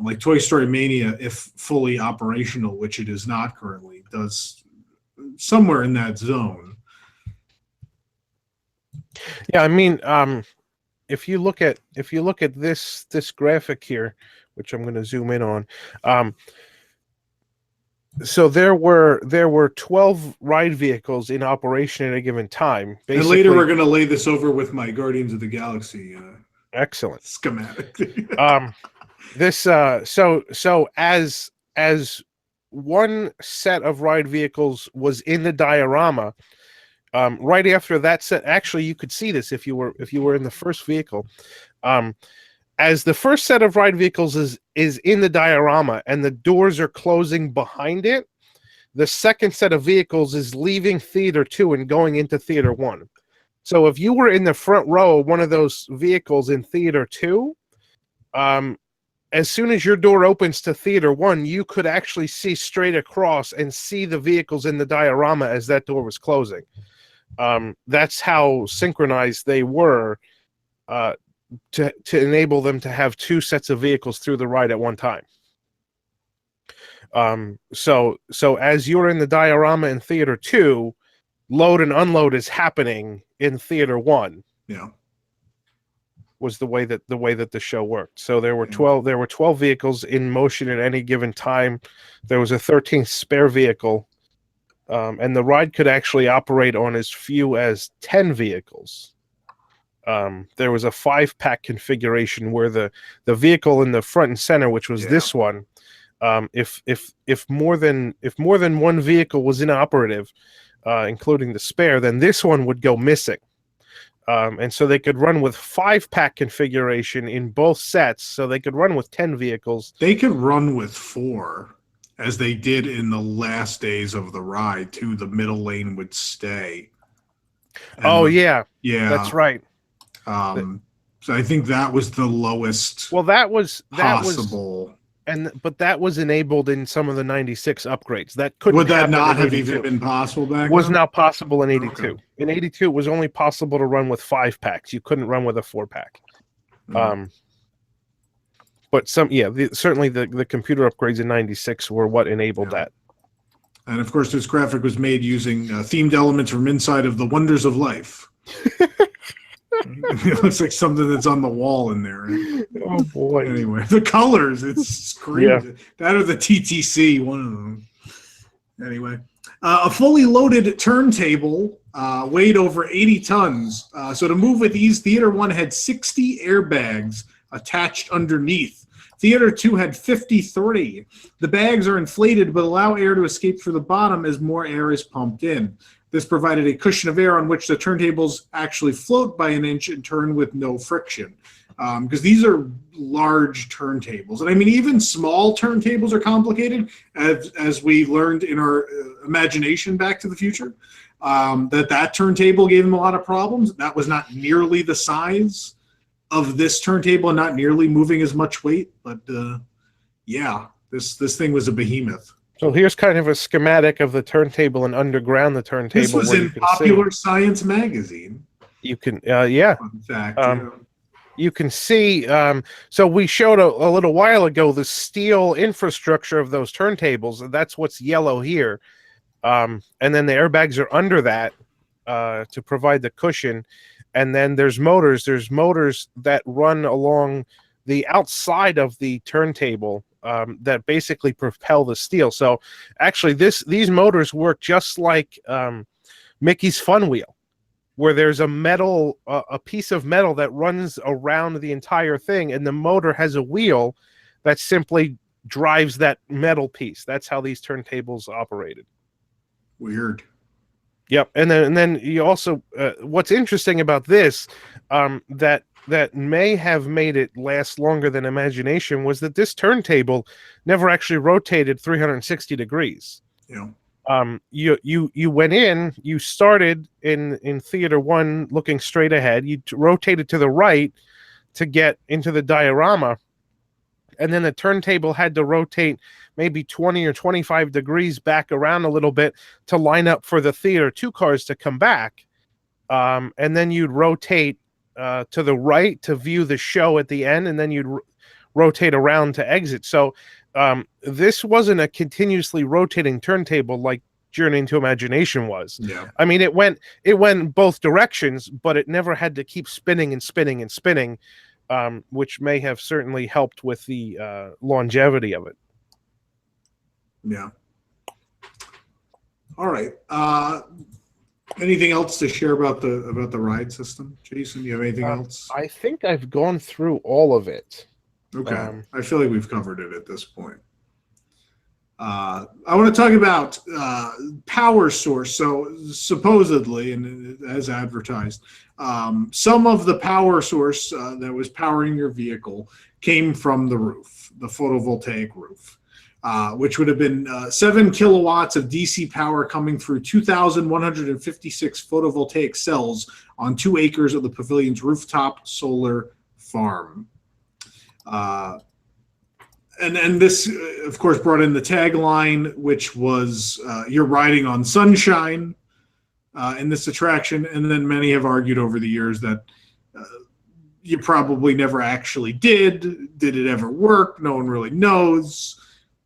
Like Toy Story Mania, if fully operational, which it is not currently, does somewhere in that zone.
Yeah, I mean, if you look at this graphic here, which I'm going to zoom in on, so there were 12 ride vehicles in operation at a given time. Basically,
and later we're going to lay this over with my Guardians of the Galaxy
excellent
schematic.
This so as one set of ride vehicles was in the diorama, right after that set, actually you could see this if you were in the first vehicle. As the first set of ride vehicles is in the diorama and the doors are closing behind it, the second set of vehicles is leaving Theater 2 and going into Theater 1. So if you were in the front row of one of those vehicles in Theater 2, as soon as your door opens to Theater 1, you could actually see straight across and see the vehicles in the diorama as that door was closing. That's how synchronized they were to enable them to have two sets of vehicles through the ride at one time. So as you're in the diorama in Theater 2, load and unload is happening in Theater 1.
Yeah.
Was the way that the show worked. So there were 12 vehicles in motion at any given time. There was a 13th spare vehicle, and the ride could actually operate on as few as 10 vehicles. There was a 5-pack configuration where the vehicle in the front and center, which was this one, if more than one vehicle was inoperative, including the spare, then this one would go missing. And so they could run with 5-pack configuration in both sets, so they could run with 10 vehicles.
They could run with 4, as they did in the last days of the ride, too. The middle lane would stay. And
yeah, that's right.
So I think that was the lowest.
Well, that was
possible.
But that was enabled in some of the 96 upgrades. That couldn't
would that not have even been possible back then?
Was not possible in 82.
Okay.
In 82, it was only possible to run with 5-packs. You couldn't run with a 4-pack. But certainly the computer upgrades in 96 were what enabled that.
And of course, this graphic was made using themed elements from inside of The Wonders of Life. It looks like something that's on the wall in there.
Oh boy!
Anyway, the colors, it's screamed. That or the TTC, one of them. Anyway, a fully loaded turntable weighed over 80 tons. So to move with ease, Theater 1 had 60 airbags attached underneath. Theater 2 had 53. The bags are inflated but allow air to escape through the bottom as more air is pumped in. This provided a cushion of air on which the turntables actually float by an inch and turn with no friction. Because these are large turntables. And I mean, even small turntables are complicated, as we learned in our imagination Back to the Future. That turntable gave them a lot of problems. That was not nearly the size of this turntable and not nearly moving as much weight. But this thing was a behemoth.
So here's kind of a schematic of the turntable and underground the turntable.
This was in Popular Science magazine.
You can, in
fact,
you can see. So we showed a little while ago the steel infrastructure of those turntables, and that's what's yellow here. And then the airbags are under that to provide the cushion. And then there's motors. There's motors that run along the outside of the turntable. That basically propel the steel. So actually these motors work just like Mickey's Fun Wheel, where there's a piece of metal that runs around the entire thing, and the motor has a wheel that simply drives that metal piece. That's how these turntables operated.
Weird.
Yep. And then you also what's interesting about this that may have made it last longer than imagination was that this turntable never actually rotated 360 degrees.
Yeah.
You went in, you started in Theater 1 looking straight ahead, you rotated to the right to get into the diorama, and then the turntable had to rotate maybe 20 or 25 degrees back around a little bit to line up for the Theater 2 cars to come back. And then you'd rotate to the right to view the show at the end, and then you'd rotate around to exit. So this wasn't a continuously rotating turntable like Journey into Imagination was.
Yeah.
I mean, it went both directions, but it never had to keep spinning and spinning and spinning, which may have certainly helped with the longevity of it.
Yeah. All right. Anything else to share about the ride system, Jason? Do you have anything else?
I think I've gone through all of it.
Okay. I feel like we've covered it at this point. I want to talk about power source. So supposedly, and as advertised, some of the power source that was powering your vehicle came from the roof, the photovoltaic roof, which would have been 7 kilowatts of DC power coming through 2,156 photovoltaic cells on 2 acres of the pavilion's rooftop solar farm. And this, of course, brought in the tagline, which was "You're riding on sunshine" in this attraction. And then many have argued over the years that you probably never actually did. Did it ever work? No one really knows.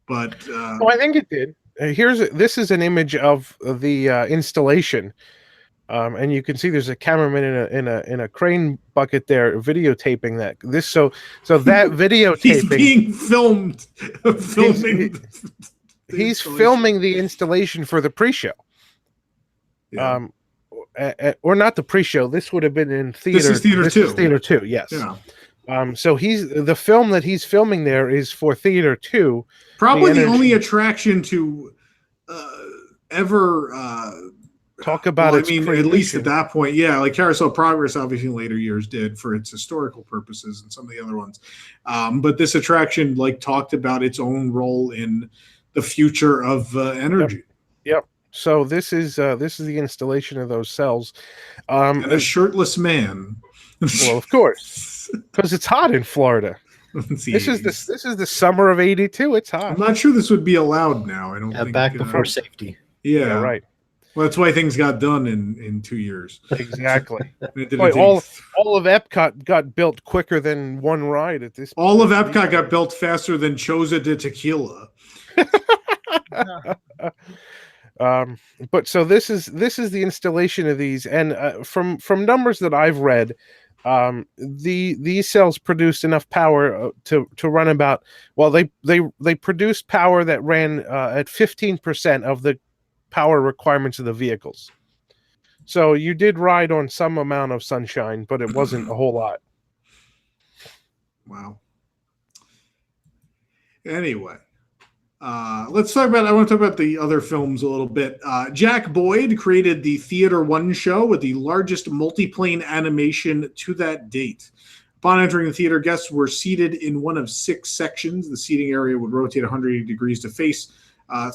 But
I think it did. This is an image of the installation. And you can see there's a cameraman in a crane bucket there videotaping that. So that videotaping.
He's being filmed.
He's filming the installation for the pre-show.
Yeah.
Or not the pre-show. This would have been in theater.
This is theater 2.
Is theater 2. Yes.
Yeah.
So the film that he's filming there is for theater 2.
Probably the only attraction to ever.
Talk about
well,
it.
I mean, at least at that point, yeah, like Carousel Progress, obviously, in later years did for its historical purposes, and some of the other ones. But this attraction, like, talked about its own role in the future of energy.
Yep. So this is the installation of those cells.
And a shirtless man.
Well, of course, because it's hot in Florida. This is the summer of '82. It's hot.
I'm not sure this would be allowed now. I don't think.
Back before safety.
Yeah,
right.
Well, that's why things got done in 2 years.
Exactly. Boy, all of Epcot got built quicker than one ride at this point.
All of Epcot got built faster than Choza de Tequila.
But so this is the installation of these, and from numbers that I've read, these cells produced enough power to run about. Well, they produced power that ran at 15% of the power requirements of the vehicles. So you did ride on some amount of sunshine, but it wasn't a whole lot.
Wow. Anyway, let's talk about. I want to talk about the other films a little bit. Jack Boyd created the Theater 1 show with the largest multiplane animation to that date. Upon entering the theater, guests were seated in one of 6 sections. The seating area would rotate 180 degrees to face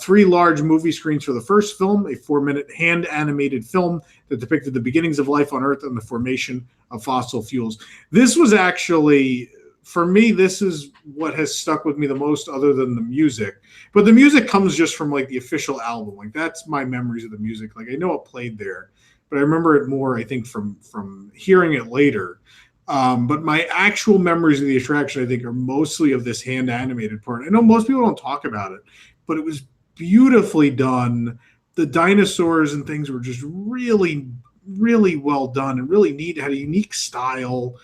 3 large movie screens for the first film, a 4-minute hand-animated film that depicted the beginnings of life on Earth and the formation of fossil fuels. This was actually, for me, this is what has stuck with me the most other than the music. But the music comes just from, like, the official album. Like, that's my memories of the music. Like, I know it played there, but I remember it more, I think, from hearing it later. But my actual memories of the attraction, I think, are mostly of this hand-animated part. I know most people don't talk about it, but it was beautifully done. The dinosaurs and things were just really, really well done and really neat. It had a unique style.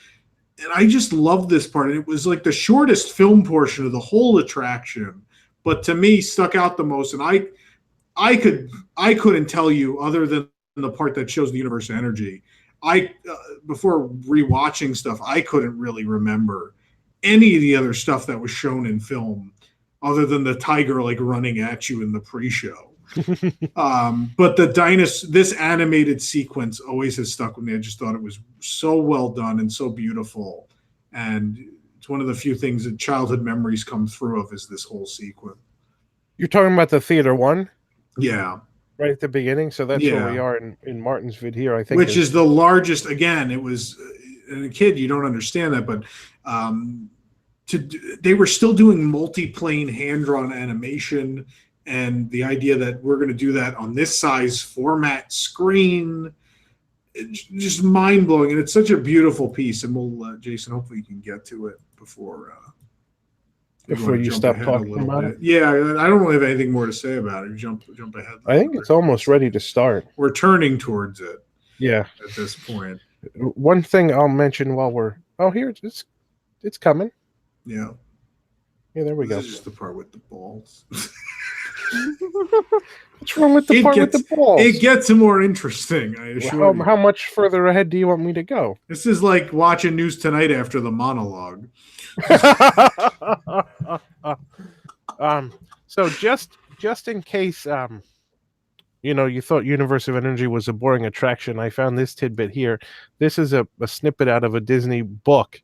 And I just loved this part. And it was like the shortest film portion of the whole attraction, but to me stuck out the most. And I couldn't tell you, other than the part that shows the universe energy. Before rewatching stuff, I couldn't really remember any of the other stuff that was shown in film, other than the tiger like running at you in the pre-show. But this animated sequence always has stuck with me. I just thought it was so well done and so beautiful. And it's one of the few things that childhood memories come through of, is this whole sequence.
You're talking about the Theater 1?
Yeah.
Right at the beginning. So that's where we are in Martinsville here, I think.
Which is the largest. Again, it was, and a kid, you don't understand that, but they were still doing multiplane hand-drawn animation, and the idea that we're going to do that on this size format screen, just mind blowing, and it's such a beautiful piece. And we'll, Jason, hopefully you can get to it before
you stop talking about it.
Yeah, I don't really have anything more to say about it. Jump ahead.
I think it's almost ready to start.
We're turning towards it.
Yeah.
At this point.
One thing I'll mention while we're here it's coming.
Yeah.
Yeah, there we go.
This is just the part with the balls.
What's wrong with the part with the balls?
It gets more interesting, I assure you.
How much further ahead do you want me to go?
This is like watching News Tonight after the monologue.
So just in case you thought Universe of Energy was a boring attraction, I found this tidbit here. This is a snippet out of a Disney book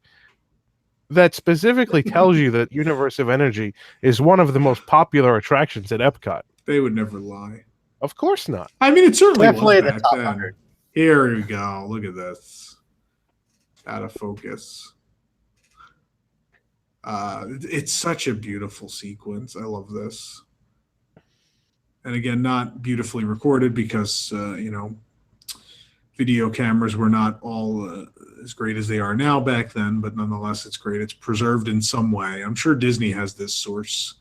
that specifically tells you that Universe of Energy is one of the most popular attractions at Epcot.
They would never lie.
Of course not.
I mean, it certainly
Definitely
was
the
back
top
then.
100.
Here we go. Look at this. Out of focus. It's such a beautiful sequence. I love this. And again, not beautifully recorded because, video cameras were not all as great as they are now back then, but nonetheless, it's great. It's preserved in some way. I'm sure Disney has this source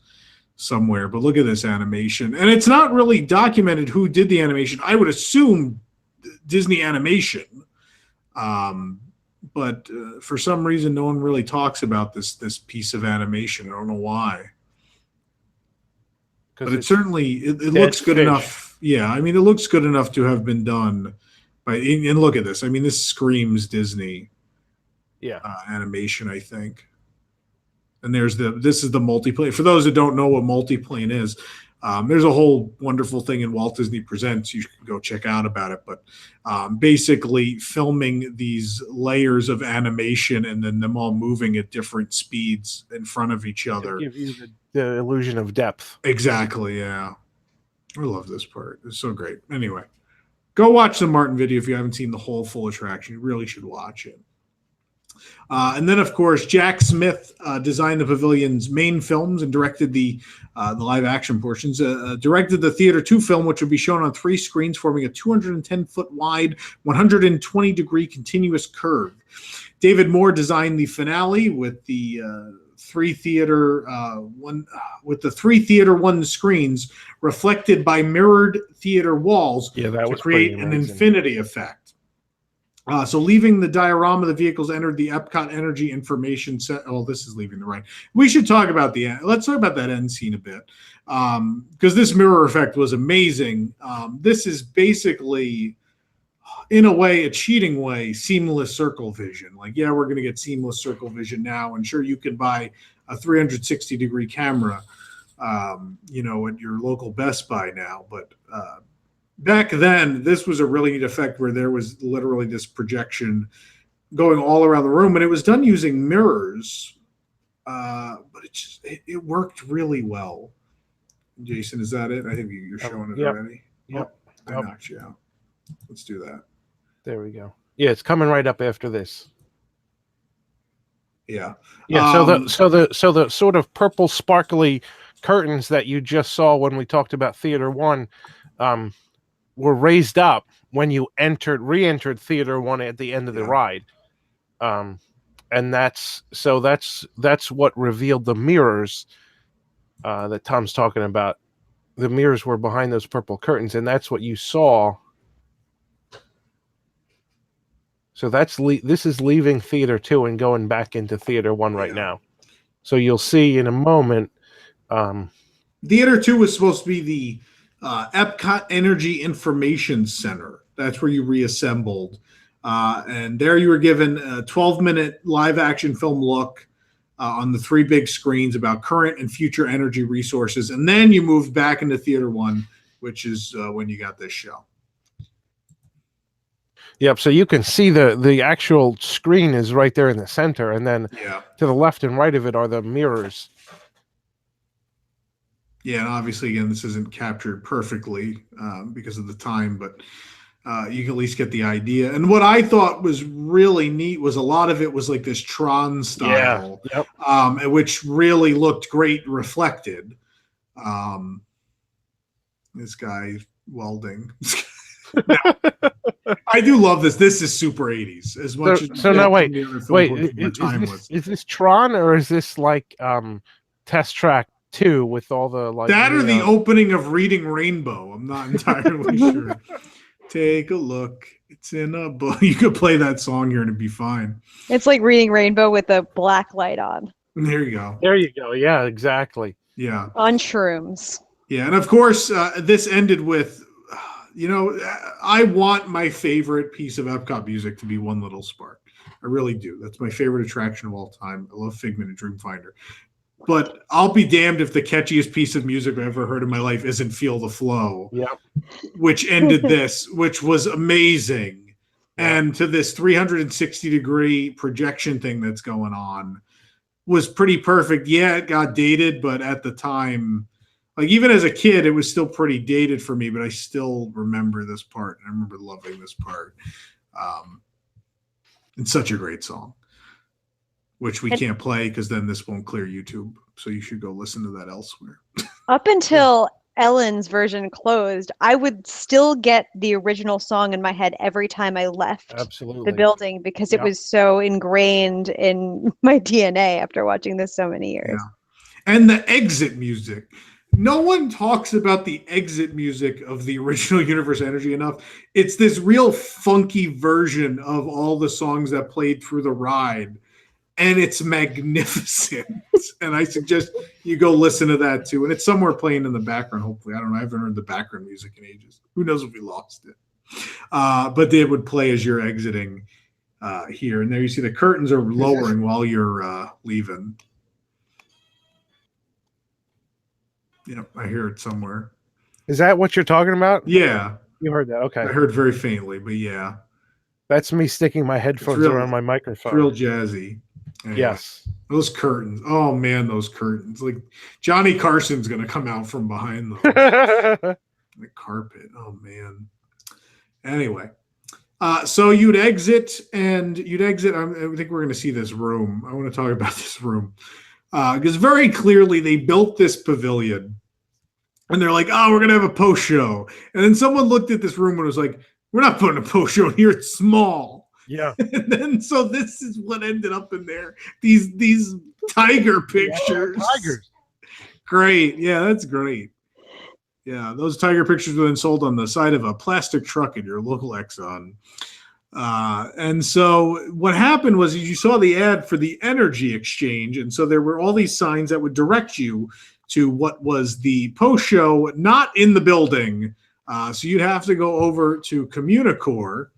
somewhere, but look at this animation. And it's not really documented who did the animation. I would assume Disney Animation. But for some reason, no one really talks about this piece of animation. I don't know why. But it certainly it looks good enough. Yeah, I mean, it looks good enough to have been done. And look at this. I mean, this screams Disney.
Yeah,
animation, I think. And this is the multiplane. For those that don't know what multiplane is, there's a whole wonderful thing in Walt Disney Presents you can go check out about it. But basically filming these layers of animation and then them all moving at different speeds in front of each other.
To give you the illusion of depth.
Exactly, yeah. I love this part. It's so great. Anyway, go watch the Martin video if you haven't seen the whole full attraction. You really should watch it. And then, of course, Jack Smith designed the pavilion's main films and directed the live action portions. Directed the Theater 2 film, which will be shown on 3 screens, forming a 210-foot wide, 120-degree continuous curve. David Moore designed the finale with the 3 theater 1 screens reflected by mirrored theater walls to create an infinity effect. So leaving the diorama, the vehicles entered the Epcot Energy Information Set. Oh, this is leaving the right. We should talk about let's talk about that end scene a bit. Because this mirror effect was amazing. This is basically, in a way, a cheating way, seamless circle vision. Like, yeah, we're going to get seamless circle vision now. And sure, you can buy a 360-degree camera, at your local Best Buy now. But back then, this was a really neat effect where there was literally this projection going all around the room, and it was done using mirrors, but it worked really well. Jason, is that it? I think you're showing it already.
Yep.
I knocked you out. Let's do that.
There we go. Yeah, it's coming right up after this.
Yeah.
Yeah. So the sort of purple sparkly curtains that you just saw when we talked about Theater 1, were raised up when you re-entered Theater 1 at the end of the ride. And that's what revealed the mirrors that Tom's talking about. The mirrors were behind those purple curtains, and that's what you saw. So this is leaving Theater 2 and going back into Theater 1 right now. So you'll see in a moment.
Theater 2 was supposed to be the Epcot Energy Information Center. That's where you reassembled. And there you were given a 12-minute live action film look on the 3 big screens about current and future energy resources. And then you moved back into Theater 1, which is when you got this show.
Yep. So you can see the actual screen is right there in the center. And then to the left and right of it are the mirrors.
Yeah, and obviously, again, this isn't captured perfectly because of the time, but you can at least get the idea. And what I thought was really neat was a lot of it was like this Tron style, which really looked great reflected. This guy welding. I do love this. This is super 80s. As much as
now wait.
Is
this Tron or is this like Test Track 2 with all the like
that or the opening of Reading Rainbow? I'm not entirely sure. Take a look. It's in a book. You could play that song here and it'd be fine.
It's like Reading Rainbow with a black light on.
There you go.
There you go. Yeah, exactly.
Yeah.
On shrooms.
Yeah, and of course, this ended with, I want my favorite piece of Epcot music to be One Little Spark. I really do. That's my favorite attraction of all time. I love Figment and Dreamfinder. But I'll be damned if the catchiest piece of music I've ever heard in my life isn't Feel the Flow.
Yeah.
Which ended this, which was amazing. And to this 360-degree projection thing that's going on was pretty perfect. Yeah, it got dated, but at the time, like even as a kid, it was still pretty dated for me, but I still remember this part. I remember loving this part. It's such a great song. Which we can't play because then this won't clear YouTube. So you should go listen to that elsewhere.
Up until Ellen's version closed, I would still get the original song in my head every time I left the building because it was so ingrained in my DNA after watching this so many years.
Yeah. And the exit music. No one talks about the exit music of the original Universe Energy enough. It's this real funky version of all the songs that played through the ride. And it's magnificent. And I suggest you go listen to that too. And it's somewhere playing in the background, hopefully. I don't know. I haven't heard the background music in ages. Who knows if we lost it. But they would play as you're exiting here. And there you see the curtains are lowering while you're leaving. Yep, I hear it somewhere.
Is that what you're talking about?
Yeah.
You heard that? Okay.
I heard very faintly, but yeah.
That's me sticking my headphones around my microphone.
Real jazzy. Anyway,
yes.
Those curtains. Oh, man, those curtains. Like Johnny Carson's going to come out from behind them. The carpet. Oh, man. Anyway. So you'd exit. I think we're going to see this room. I want to talk about this room. Because very clearly they built this pavilion. And they're like, oh, we're going to have a post show. And then someone looked at this room and was like, we're not putting a post show in here. It's small.
Yeah.
And then so this is what ended up in there. These tiger pictures.
Yeah, tigers.
Great. Yeah, that's great. Yeah, those tiger pictures were then sold on the side of a plastic truck in your local Exxon. And so what happened was you saw the ad for the energy exchange. And so there were all these signs that would direct you to what was the post show, not in the building. So you'd have to go over to Communicore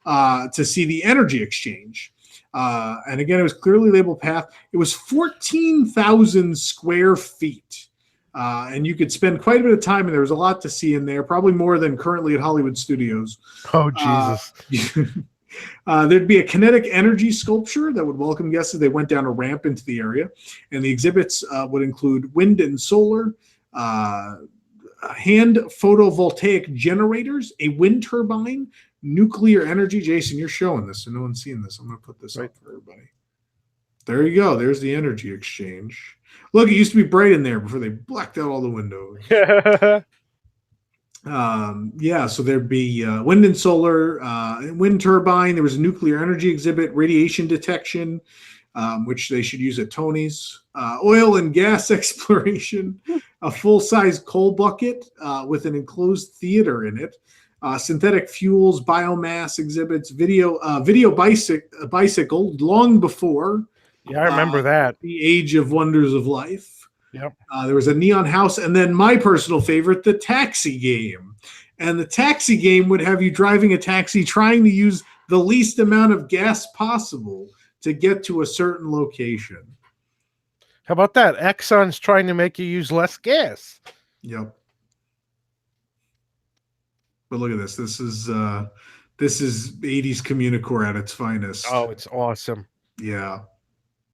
to see the energy exchange. And again, it was clearly labeled path. It was 14,000 square feet. And you could spend quite a bit of time, and there was a lot to see in there, probably more than currently at Hollywood Studios.
Oh, Jesus.
There'd be a kinetic energy sculpture that would welcome guests as they went down a ramp into the area. And the exhibits would include wind and solar, hand photovoltaic generators, a wind turbine, nuclear energy. Jason, you're showing this, so no one's seeing this. I'm going to put this up for everybody. There you go. There's the energy exchange. Look, it used to be bright in there before they blacked out all the windows. So there'd be wind and solar, wind turbine. There was a nuclear energy exhibit, radiation detection, which they should use at Tony's, oil and gas exploration, a full-size coal bucket with an enclosed theater in it, synthetic fuels, biomass exhibits, video bicycle long before.
Yeah, I remember that.
The Age of Wonders of Life.
Yep.
There was a neon house, and then my personal favorite, the taxi game. And the taxi game would have you driving a taxi, trying to use the least amount of gas possible to get to a certain location.
How about that? Exxon's trying to make you use less gas.
Yep. But look at this. This is 80s Communicore at its finest.
Oh, it's awesome.
Yeah.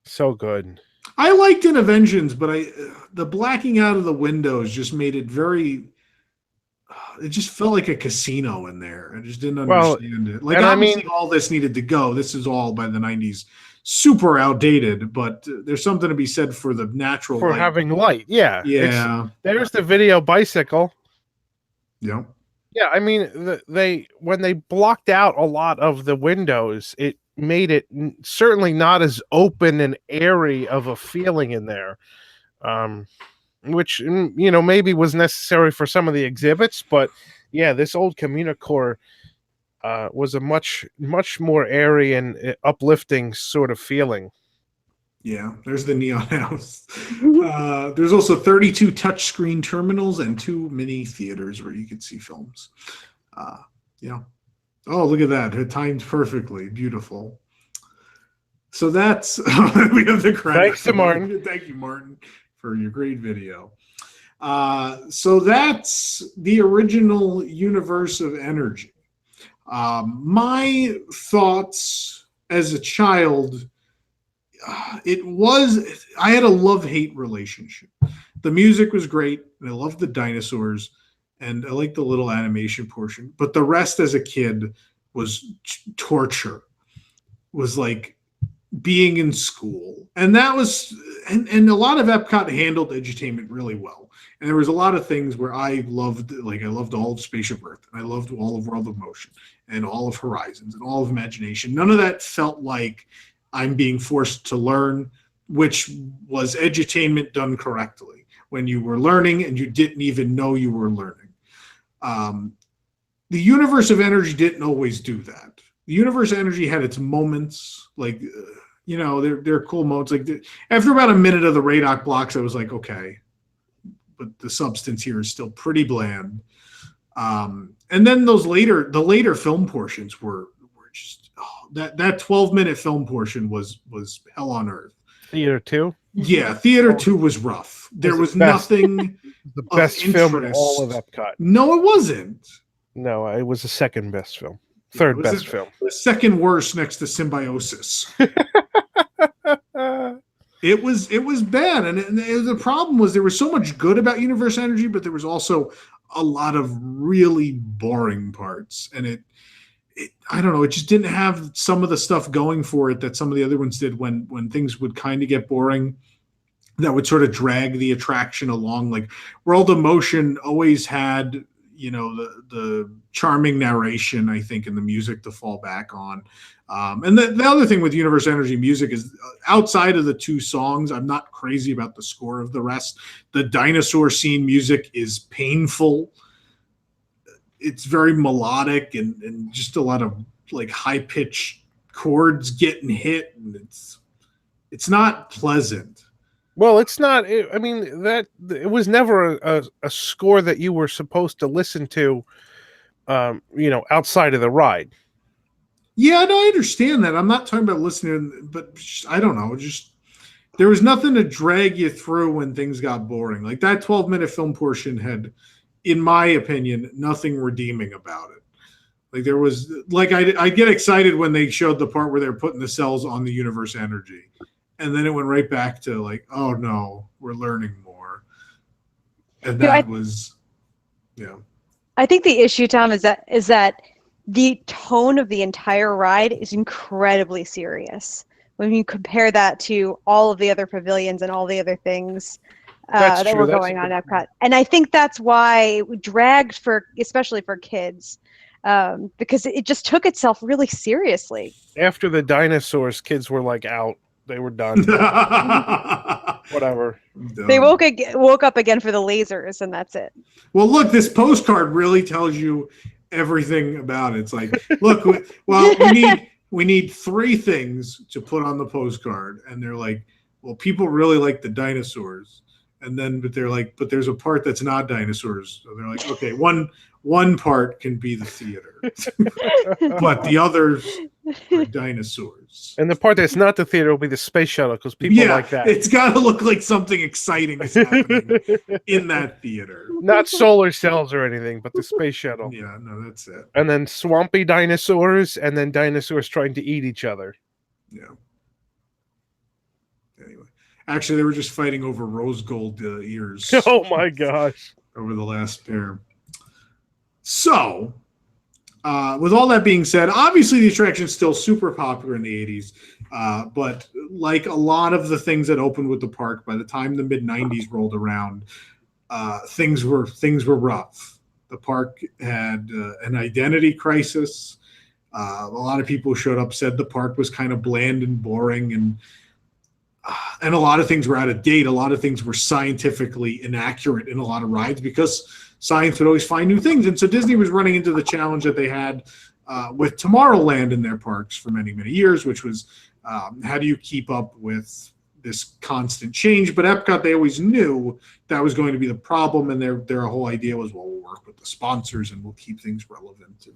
So good.
I liked Interventions, but the blacking out of the windows just made it very. It just felt like a casino in there. I just didn't understand it. Like, obviously, all this needed to go. This is all by the 90s, super outdated. But there's something to be said for the natural
for
light.
Having light. Yeah.
Yeah.
There's the video bicycle.
Yep.
Yeah, I mean, when they blocked out a lot of the windows, it made it certainly not as open and airy of a feeling in there, which maybe was necessary for some of the exhibits. But yeah, this old Communicore was a much more airy and uplifting sort of feeling.
Yeah, there's the neon house. There's also 32 touchscreen terminals and 2 mini theaters where you could see films. Yeah. Oh, look at that. It timed perfectly. Beautiful. So that's, we have the credit.
Thanks to Martin.
Thank you, Martin, for your great video. So that's the original universe of energy. My thoughts as a child, I had a love-hate relationship. The music was great, and I loved the dinosaurs, and I liked the little animation portion. But the rest as a kid was torture. Was like being in school. And that was, and a lot of Epcot handled edutainment really well. And there was a lot of things where I loved all of Spaceship Earth, and I loved all of World of Motion, and all of Horizons, and all of Imagination. None of that felt like I'm being forced to learn, which was edutainment done correctly, when you were learning and you didn't even know you were learning. The universe of energy didn't always do that. The universe of energy had its moments, like, they're cool moments. Like after about a minute of the Radok blocks, I was like, okay, but the substance here is still pretty bland. And then the later film portions were just, that 12-minute film portion was hell on earth.
Theater 2?
Yeah, Theater 2 was rough. There was nothing.
The best film in all of Epcot.
No, it wasn't.
No, it was the second best film. Third best film.
The second worst next to Symbiosis. It was bad, and the problem was there was so much good about Universe Energy, but there was also a lot of really boring parts, and it I don't know, it just didn't have some of the stuff going for it that some of the other ones did when things would kind of get boring, that would sort of drag the attraction along. Like World of Motion always had, the charming narration, I think, and the music to fall back on. And the other thing with Universe Energy music is, outside of the 2 songs, I'm not crazy about the score of the rest. The dinosaur scene music is painful. It's very melodic and just a lot of like high-pitched chords getting hit, and it's not pleasant.
Well, it's not. I mean, that it was never a score that you were supposed to listen to, outside of the ride.
Yeah, no, I understand that. I'm not talking about listening, but I don't know. Just there was nothing to drag you through when things got boring. Like that 12-minute film portion had, in my opinion, nothing redeeming about it. Like there was, like I get excited when they showed the part where they're putting the cells on the Universe Energy. And then it went right back to like, oh no, we're learning more. And that was, yeah.
I think the issue, Tom, is that the tone of the entire ride is incredibly serious when you compare that to all of the other pavilions and all the other things that were going on at Epcot. And I think that's why it dragged especially for kids, because it just took itself really seriously.
After the dinosaurs, kids were like out. They were done. Whatever.
They woke up again for the lasers, and that's it.
Well, look, this postcard really tells you everything about it. It's like, look, we need 3 things to put on the postcard, and they're like, well, people really like the dinosaurs, and then but they're like, but there's a part that's not dinosaurs, so they're like, okay, one part can be the theater, but the others are dinosaurs.
And the part that's not the theater will be the space shuttle, because people like that.
It's got to look like something exciting is happening in that theater.
Not solar cells or anything, but the space shuttle.
Yeah, no, that's it.
And then swampy dinosaurs, and then dinosaurs trying to eat each other.
Yeah. Anyway, actually, they were just fighting over rose gold ears.
Oh my gosh!
Over the last pair. So, with all that being said, obviously the attraction is still super popular in the 80s, but like a lot of the things that opened with the park, by the time the mid-90s rolled around, things were rough. The park had an identity crisis. A lot of people who showed up said the park was kind of bland and boring, and a lot of things were out of date. A lot of things were scientifically inaccurate in a lot of rides because science would always find new things. And so Disney was running into the challenge that they had with Tomorrowland in their parks for many, many years, which was how do you keep up with this constant change? But Epcot, they always knew that was going to be the problem, and their whole idea was, well, we'll work with the sponsors and we'll keep things relevant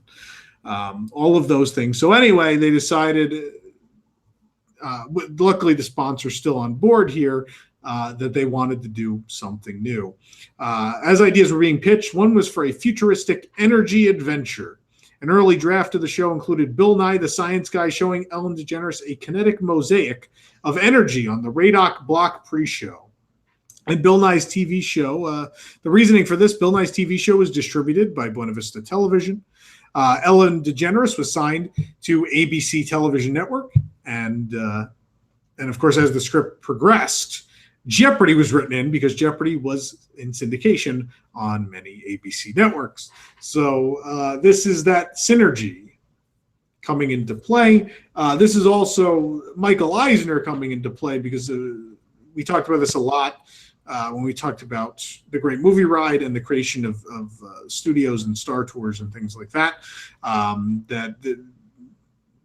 and all of those things. So anyway, they decided, luckily the sponsor's still on board here, that they wanted to do something new. As ideas were being pitched, one was for a futuristic energy adventure. An early draft of the show included Bill Nye the Science Guy showing Ellen DeGeneres a kinetic mosaic of energy on the Radok block pre-show. And Bill Nye's TV show, the reasoning for this, Bill Nye's TV show was distributed by Buena Vista Television. Ellen DeGeneres was signed to ABC Television Network. And of course, as the script progressed, Jeopardy was written in because Jeopardy was in syndication on many ABC networks. So this is that synergy coming into play. This is also Michael Eisner coming into play because we talked about this a lot when we talked about the Great Movie Ride and the creation of studios and Star Tours and things like that.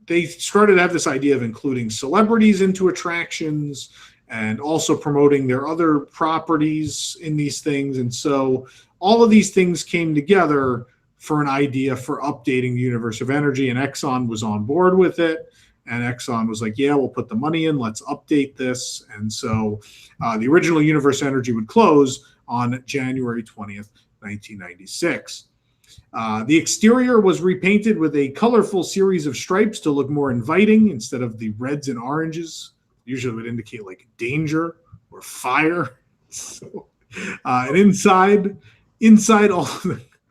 They started to have this idea of including celebrities into attractions and also promoting their other properties in these things. And so all of these things came together for an idea for updating the universe of energy, and Exxon was on board with it. And Exxon was like, yeah, we'll put the money in, let's update this. And so the original universe energy would close on January 20th, 1996. The exterior was repainted with a colorful series of stripes to look more inviting instead of the reds and oranges. Usually would indicate like danger or fire. So, and inside all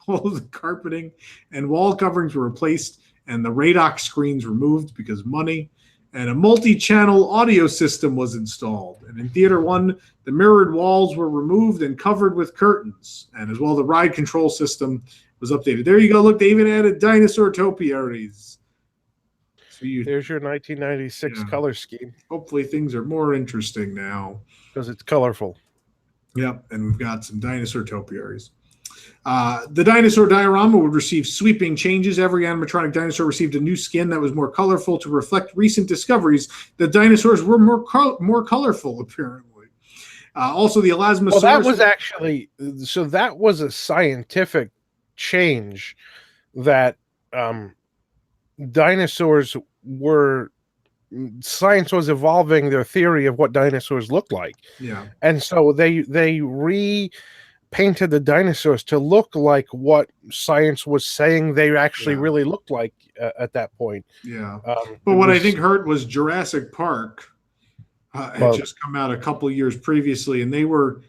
of the carpeting and wall coverings were replaced, and the Radok screens removed because money. And a multi-channel audio system was installed. And in Theater 1, the mirrored walls were removed and covered with curtains. And as well, the ride control system was updated. There you go. Look, they even added dinosaur topiaries. So
there's your 1996 color scheme.
Hopefully things are more interesting now.
Because it's colorful.
Yep, and we've got some dinosaur topiaries. The dinosaur diorama would receive sweeping changes. Every animatronic dinosaur received a new skin that was more colorful to reflect recent discoveries that dinosaurs were more colorful, apparently. Also, the Elasmosaurus...
Well, that was actually... So that was a scientific change that dinosaurs were... Science was evolving their theory of what dinosaurs looked like.
Yeah.
And so they repainted the dinosaurs to look like what science was saying they actually really looked like at that point.
Yeah. But what I think hurt was Jurassic Park had just come out a couple years previously, and they were,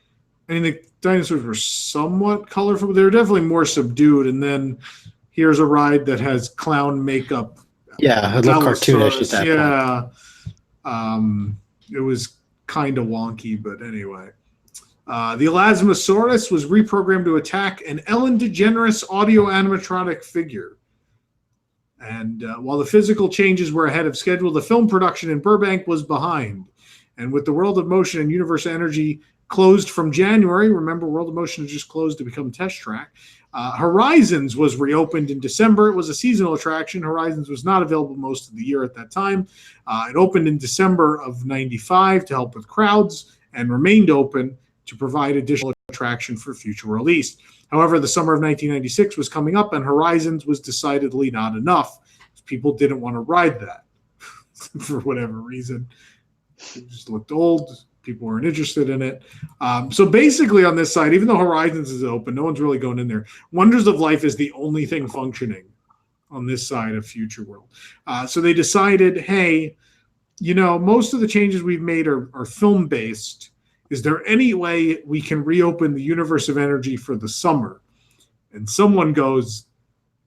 I mean, the dinosaurs were somewhat colorful, but they were definitely more subdued. And then here's a ride that has clown makeup.
Yeah, it looked cartoonish at that
point. It was kind of wonky, but anyway. The Elasmosaurus was reprogrammed to attack an Ellen DeGeneres audio animatronic figure. And while the physical changes were ahead of schedule, the film production in Burbank was behind. And with the World of Motion and Universe Energy closed from January, remember World of Motion had just closed to become Test Track, Horizons was reopened in December. It was a seasonal attraction. Horizons was not available most of the year at that time. It opened in December of 95 to help with crowds and remained open to provide additional attraction for future release. However, the summer of 1996 was coming up, and Horizons was decidedly not enough. People didn't want to ride that for whatever reason. It just looked old. People weren't interested in it. So basically on this side, even though Horizons is open, no one's really going in there. Wonders of Life is the only thing functioning on this side of Future World. So they decided, hey, you know, most of the changes we've made are film-based. Is there any way we can reopen the Universe of Energy for the summer? And someone goes,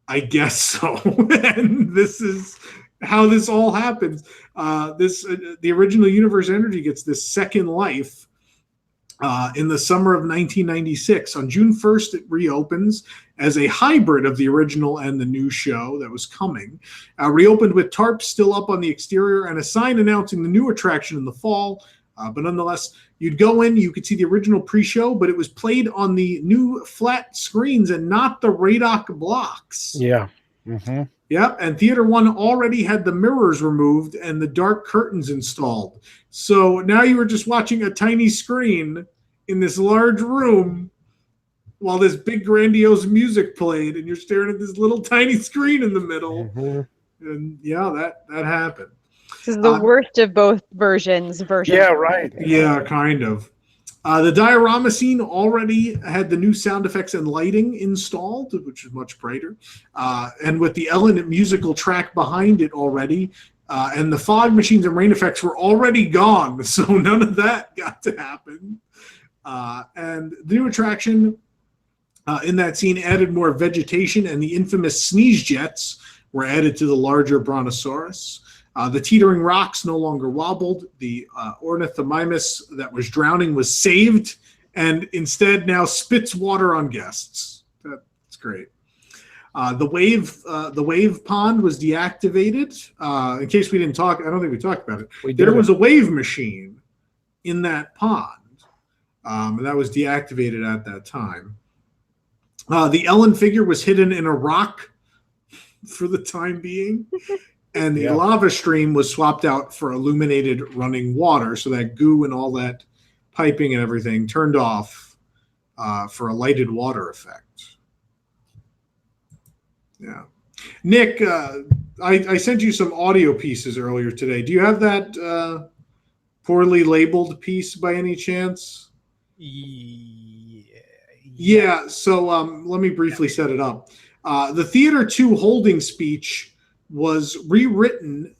I guess so. And this is how this all happens. The original Universe Energy gets this second life in the summer of 1996. On June 1st, it reopens as a hybrid of the original and the new show that was coming. Reopened with tarps still up on the exterior and a sign announcing the new attraction in the fall. But nonetheless, you'd go in, you could see the original pre-show, but it was played on the new flat screens and not the Radoc blocks.
Yeah. Mm-hmm.
Yep, and Theater 1 already had the mirrors removed and the dark curtains installed. So now you were just watching a tiny screen in this large room while this big grandiose music played, and you're staring at this little tiny screen in the middle. Mm-hmm. And yeah, that happened.
This is the worst of both versions.
Yeah, right.
Yeah, kind of. The diorama scene already had the new sound effects and lighting installed, which is much brighter. And with the Ellen musical track behind it already, and the fog machines and rain effects were already gone, so none of that got to happen. And the new attraction in that scene added more vegetation, and the infamous sneeze jets were added to the larger brontosaurus. The teetering rocks no longer wobbled. The ornithomimus that was drowning was saved and instead now spits water on guests. That's great. The wave pond was deactivated. In case we didn't talk, I don't think we talked about it. There was a wave machine in that pond, and that was deactivated at that time. The Ellen figure was hidden in a rock for the time being. And the lava stream was swapped out for illuminated running water, so that goo and all that piping and everything turned off for a lighted water effect. Yeah. Nick, I sent you some audio pieces earlier today. Do you have that poorly labeled piece by any chance? Yeah, so let me briefly set it up. The Theater 2 holding speech was rewritten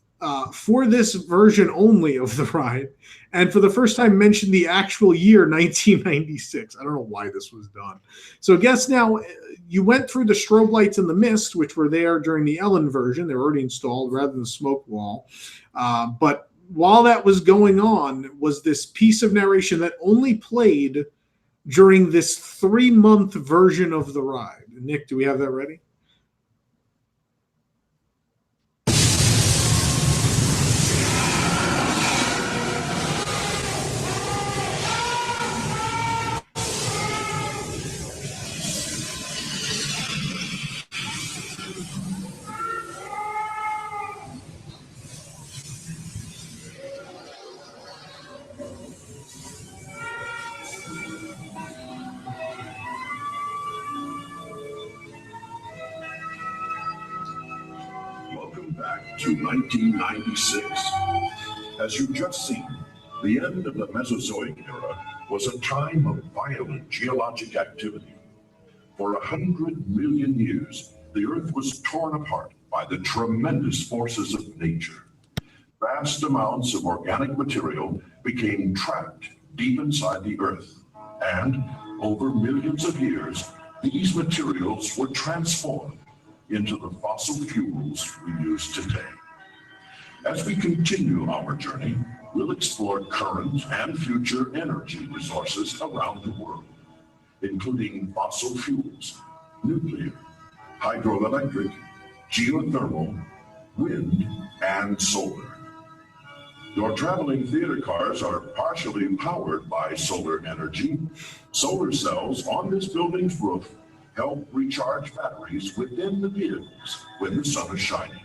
for this version only of the ride, and for the first time mentioned the actual year 1996. I don't know why this was done. So guess now, you went through the strobe lights and the mist, which were there during the Ellen version. They were already installed rather than the smoke wall. But while that was going on was this piece of narration that only played during this 3-month version of the ride. Nick, do we have that ready?
To 1996. As you've just seen, the end of the Mesozoic era was a time of violent geologic activity. For 100 million years, the Earth was torn apart by the tremendous forces of nature. Vast amounts of organic material became trapped deep inside the Earth, and over millions of years, these materials were transformed into the fossil fuels we use today. As we continue our journey, we'll explore current and future energy resources around the world, including fossil fuels, nuclear, hydroelectric, geothermal, wind, and solar. Your traveling theater cars are partially powered by solar energy. Solar cells on this building's roof help recharge batteries within the vehicles when the sun is shining.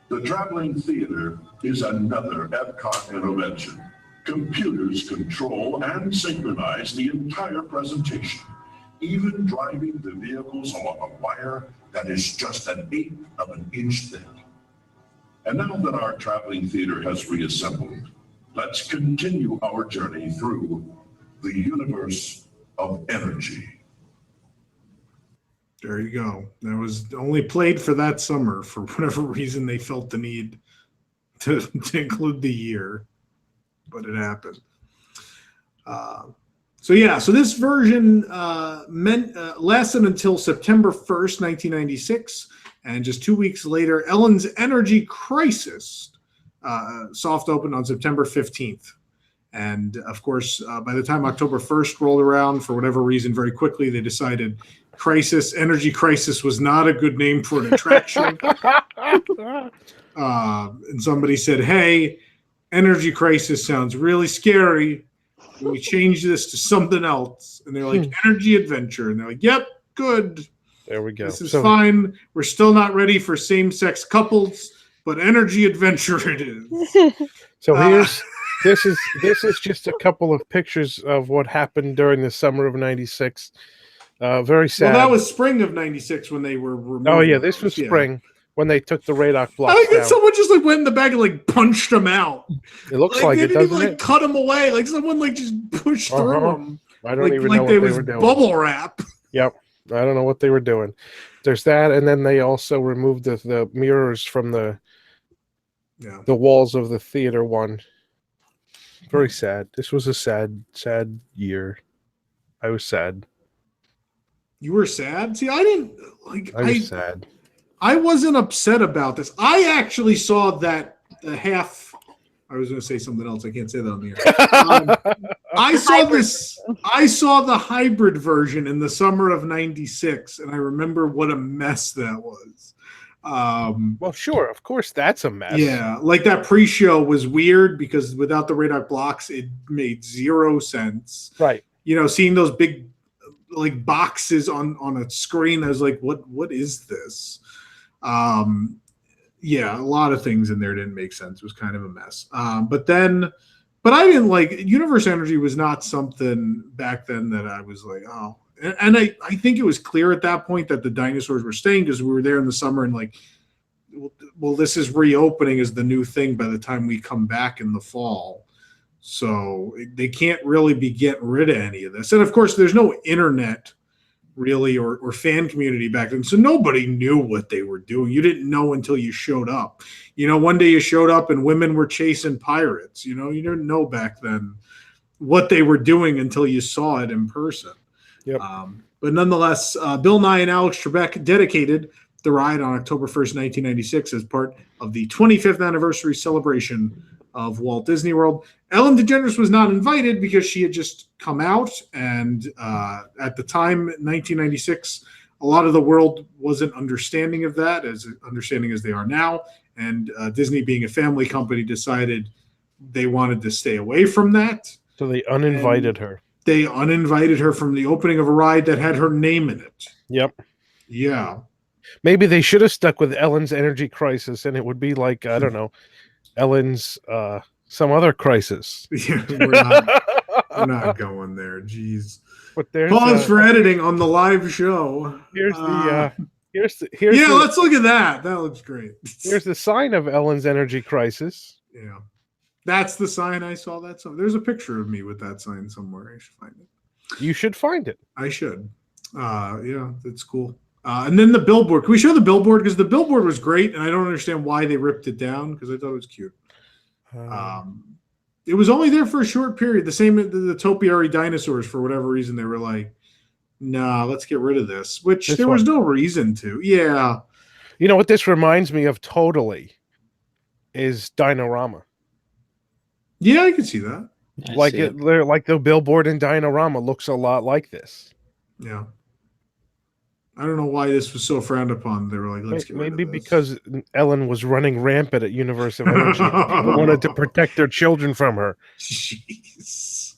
The traveling theater is another Epcot intervention. Computers control and synchronize the entire presentation, even driving the vehicles along a wire that is just 1/8 of an inch thick. And now that our traveling theater has reassembled, let's continue our journey through the universe of energy.
There you go. That was only played for that summer. For whatever reason, they felt the need to include the year, but it happened. So this version lasted until September 1st, 1996, and just 2 weeks later, Ellen's Energy Crisis soft opened on September 15th. And of course, by the time October 1st rolled around, for whatever reason, very quickly they decided Energy Crisis was not a good name for an attraction. And somebody said, hey, Energy Crisis sounds really scary. Can we change this to something else? And they're like, Energy Adventure. And they're like, yep, good.
There we go.
This is fine. We're still not ready for same-sex couples, but Energy Adventure it is.
So this is just a couple of pictures of what happened during the summer of '96. Very sad.
Well, that was spring of '96 when they were removed.
Oh yeah, this was spring when they took the radar blocks
I think
down.
someone just went in the bag and punched them out.
It looks like
they
it,
didn't
doesn't
even
it?
cut them away. Someone just pushed through them.
I don't even know what
they
were doing.
Bubble wrap.
Yep, I don't know what they were doing. There's that, and then they also removed the mirrors from the walls of the theater one. Very sad. This was a sad year. I was sad.
You were sad? See, I didn't
I was sad.
I wasn't upset about this. I actually saw that the half. I was going to say something else. I can't say that on the air. I saw the hybrid version in the summer of '96, and I remember what a mess that was.
Well, sure, of course, that's a mess.
Yeah, that pre-show was weird because without the radar blocks, it made zero sense.
Right.
Seeing those big boxes on a screen, I was like, what is this? Yeah, a lot of things in there didn't make sense. It was kind of a mess. But I didn't Universe Energy was not something back then that I was like, oh. And I think it was clear at that point that the dinosaurs were staying because we were there in the summer and well, this is reopening as the new thing by the time we come back in the fall. So they can't really be getting rid of any of this. And of course, there's no internet really or fan community back then. So nobody knew what they were doing. You didn't know until you showed up. One day you showed up and women were chasing pirates. You didn't know back then what they were doing until you saw it in person.
Yep.
But nonetheless, Bill Nye and Alex Trebek dedicated the ride on October 1st, 1996 as part of the 25th anniversary celebration of Walt Disney World. Ellen DeGeneres was not invited because she had just come out, and at the time, 1996, a lot of the world wasn't understanding of that, as understanding as they are now, and Disney, being a family company, decided they wanted to stay away from that.
So they uninvited her.
They uninvited her from the opening of a ride that had her name in it.
Yep.
Yeah.
Maybe they should have stuck with Ellen's Energy Crisis, and it would be I don't know, Ellen's some other crisis.
Yeah, we're not going there. Jeez.
But there's
pause for editing on the live show.
Here's
let's look at that. That looks great.
Here's the sign of Ellen's Energy Crisis.
Yeah. That's the sign I saw. There's a picture of me with that sign somewhere. I should find it.
You should find it.
I should. Yeah, that's cool. And then the billboard. Can we show the billboard? Because the billboard was great, and I don't understand why they ripped it down because I thought it was cute. It was only there for a short period. The same the topiary dinosaurs, for whatever reason, they were like, nah, let's get rid of this, which there was no reason to. Yeah.
You know what this reminds me of totally is Dinorama.
Yeah, I can see that.
Like the billboard in Dinorama looks a lot like this.
Yeah. I don't know why this was so frowned upon. They were like, let's get rid of this.
Maybe because Ellen was running rampant at Universe of Energy. People wanted to protect their children from her.
Jeez.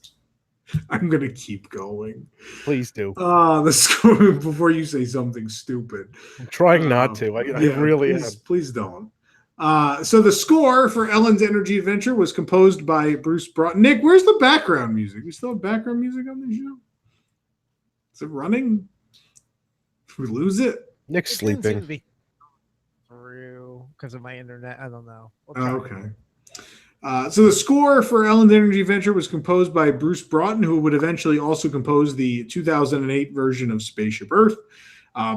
I'm going to keep going.
Please do.
The score before you say something stupid.
I'm trying not to. I really am.
Please don't. So the score for Ellen's Energy Adventure was composed by Bruce Broughton. Nick, where's the background music? We still have background music on the show? Is it running? Did we lose it?
Nick's sleeping.
Through because of my internet. I don't know.
Okay. So the score for Ellen's Energy Adventure was composed by Bruce Broughton, who would eventually also compose the 2008 version of Spaceship Earth.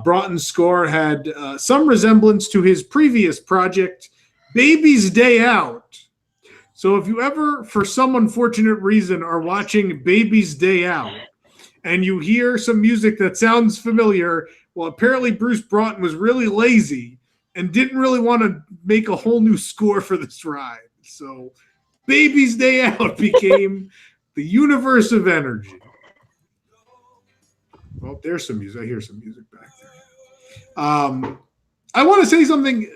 Broughton's score had some resemblance to his previous project, Baby's Day Out. So if you ever, for some unfortunate reason, are watching Baby's Day Out and you hear some music that sounds familiar, well, apparently Bruce Broughton was really lazy and didn't really want to make a whole new score for this ride. So Baby's Day Out became the universe of energy. Well, there's some music. I hear some music back there. I want to say something.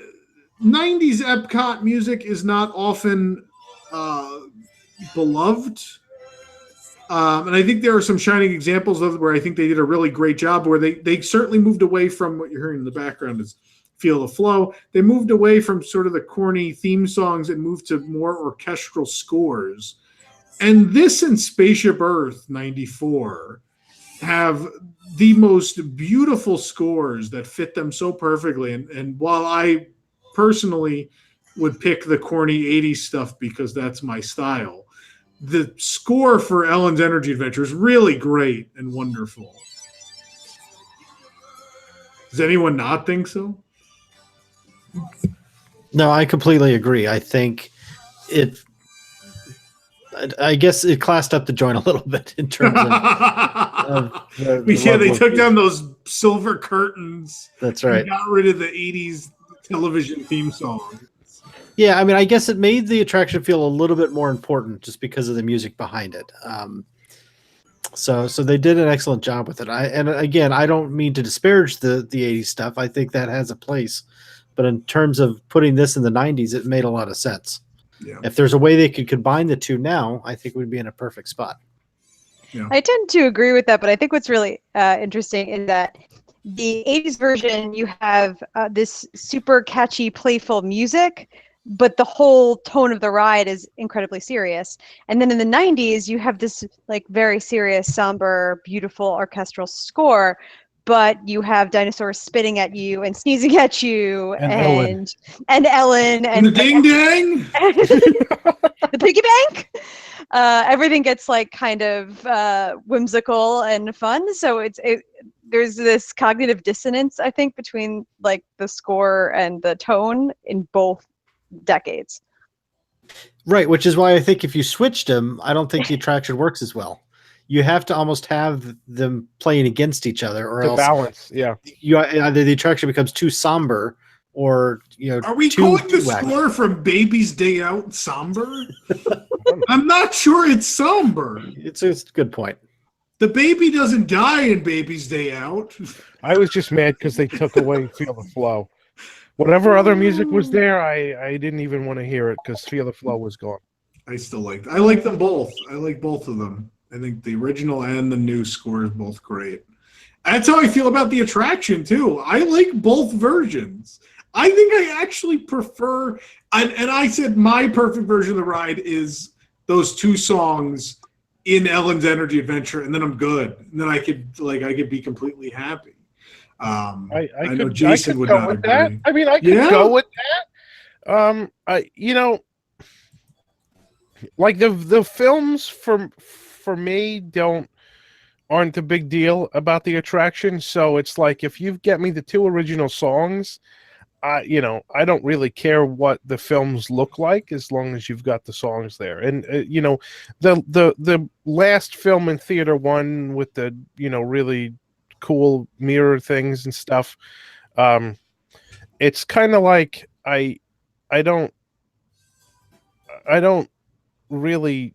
90s Epcot music is not often beloved. And I think there are some shining examples of where I think they did a really great job, where they certainly moved away from what you're hearing in the background is Feel the Flow. They moved away from sort of the corny theme songs and moved to more orchestral scores. And this and Spaceship Earth 94 have the most beautiful scores that fit them so perfectly. And while I personally would pick the corny 80s stuff because that's my style, the score for Ellen's Energy Adventure is really great and wonderful. Does anyone not think so?
No, I completely agree. I think I guess it classed up the joint a little bit in terms of
they took down those silver curtains.
That's right.
And got rid of the 80s television theme song.
Yeah, I mean, I guess it made the attraction feel a little bit more important just because of the music behind it. So they did an excellent job with it. And again, I don't mean to disparage the 80s stuff. I think that has a place. But in terms of putting this in the 90s, it made a lot of sense.
Yeah.
If there's a way they could combine the two now, I think we'd be in a perfect spot.
Yeah.
I tend to agree with that, but I think what's really interesting is that the 80s version, you have this super catchy, playful music, but the whole tone of the ride is incredibly serious. And then in the 90s, you have this like very serious, somber, beautiful orchestral score, but you have dinosaurs spitting at you and sneezing at you and Ellen and
the ding dang,
the piggy bank. Everything gets like kind of whimsical and fun. So there's this cognitive dissonance, I think, between like the score and the tone in both decades.
Right, which is why I think if you switched them, I don't think the attraction works as well. You have to almost have them playing against each other, or else
balance. Yeah,
either the attraction becomes too somber, or
Are we calling the score from Baby's Day Out somber? I'm not sure it's somber.
It's a good point.
The baby doesn't die in Baby's Day Out.
I was just mad because they took away Feel the Flow. Whatever other music was there, I didn't even want to hear it because Feel the Flow was gone.
I like them both. I like both of them. I think the original and the new score is both great. That's how I feel about the attraction too. I like both versions. I think I actually prefer, and I said my perfect version of the ride is those two songs in Ellen's Energy Adventure, and then I'm good. And then I could be completely happy. I know Jason would not agree.
That. I mean, I could go with that. Like the films for me aren't a big deal about the attraction. So it's like if you get me the two original songs, I don't really care what the films look like as long as you've got the songs there. And the last film in theater one with the really cool mirror things and stuff. It's kind of like I don't really.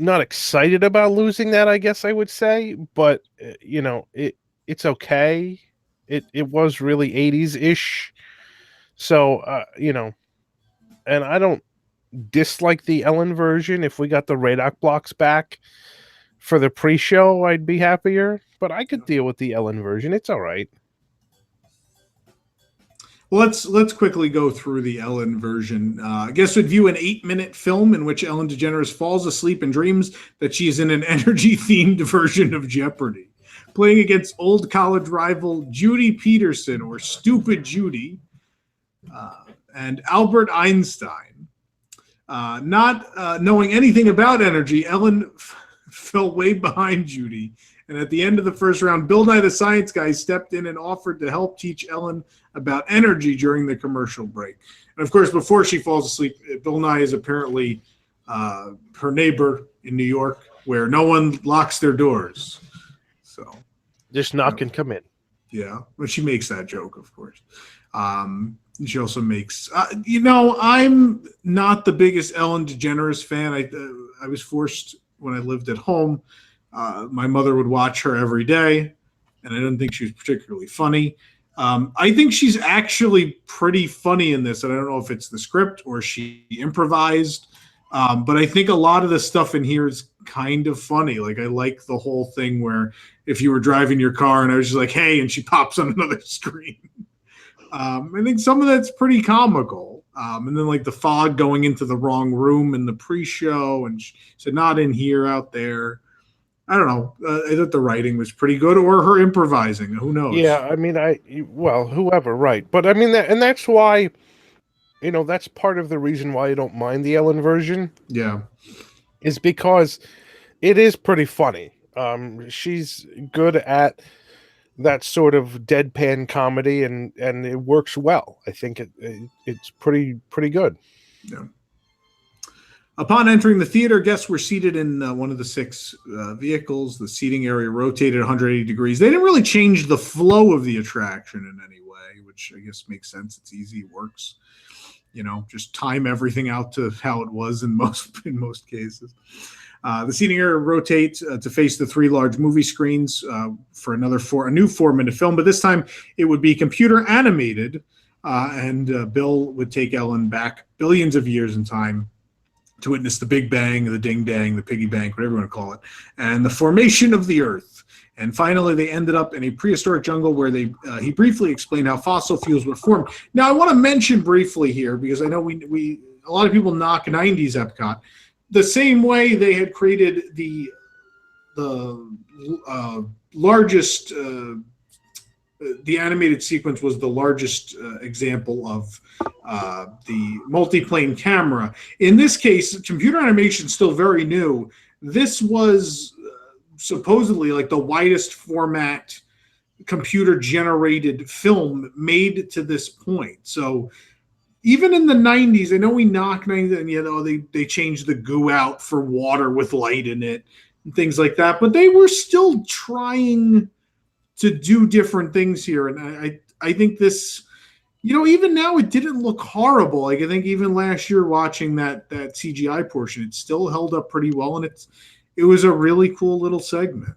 Not excited about losing that, I guess I would say, but it's okay. It was really 80s-ish. So, and I don't dislike the Ellen version. If we got the Radok blocks back for the pre-show, I'd be happier, but I could deal with the Ellen version. It's all right.
Well, let's quickly go through the Ellen version. Guests would view an 8-minute film in which Ellen DeGeneres falls asleep and dreams that she is in an energy-themed version of Jeopardy, playing against old college rival Judy Peterson, or Stupid Judy, and Albert Einstein. Not knowing anything about energy, Ellen fell way behind Judy. And at the end of the first round, Bill Nye the Science Guy stepped in and offered to help teach Ellen about energy during the commercial break. And of course, before she falls asleep, Bill Nye is apparently her neighbor in New York, where no one locks their doors. So
just knock and come in.
Yeah, but she makes that joke, of course. She also makes, I'm not the biggest Ellen DeGeneres fan. I was forced when I lived at home. My mother would watch her every day, and I didn't think she was particularly funny. I think she's actually pretty funny in this, and I don't know if it's the script or she improvised, but I think a lot of the stuff in here is kind of funny. Like, I like the whole thing where if you were driving your car and I was just like, hey, and she pops on another screen. I think some of that's pretty comical. And then like the fog going into the wrong room in the pre-show, and she said, not in here, out there. I don't know. I thought the writing was pretty good, or her improvising. Who knows?
Yeah, I mean, whoever, right. But I mean, that's why, that's part of the reason why I don't mind the Ellen version.
Yeah.
Is because it is pretty funny. She's good at that sort of deadpan comedy, and it works well. I think it's pretty good.
Yeah. Upon entering the theater, guests were seated in one of the 6 vehicles. The seating area rotated 180 degrees. They didn't really change the flow of the attraction in any way, which I guess makes sense. It's easy, it works. Just time everything out to how it was in most cases. The seating area rotates to face the 3 large movie screens for a new 4-minute film, but this time it would be computer animated, and Bill would take Ellen back billions of years in time to witness the Big Bang, the Ding Dang, the Piggy Bank, whatever you want to call it, and the formation of the Earth. And finally, they ended up in a prehistoric jungle where he briefly explained how fossil fuels were formed. Now, I want to mention briefly here, because I know a lot of people knock 90s Epcot. The same way they had created the largest, the animated sequence was the largest example of the multiplane camera. In this case, computer animation is still very new. This was supposedly like the widest format computer-generated film made to this point. So even in the 90s, I know we knock 90s, and they changed the goo out for water with light in it and things like that, but they were still trying to do different things here. And I think this, even now it didn't look horrible. Like, I think even last year watching that CGI portion, it still held up pretty well, and it was a really cool little segment.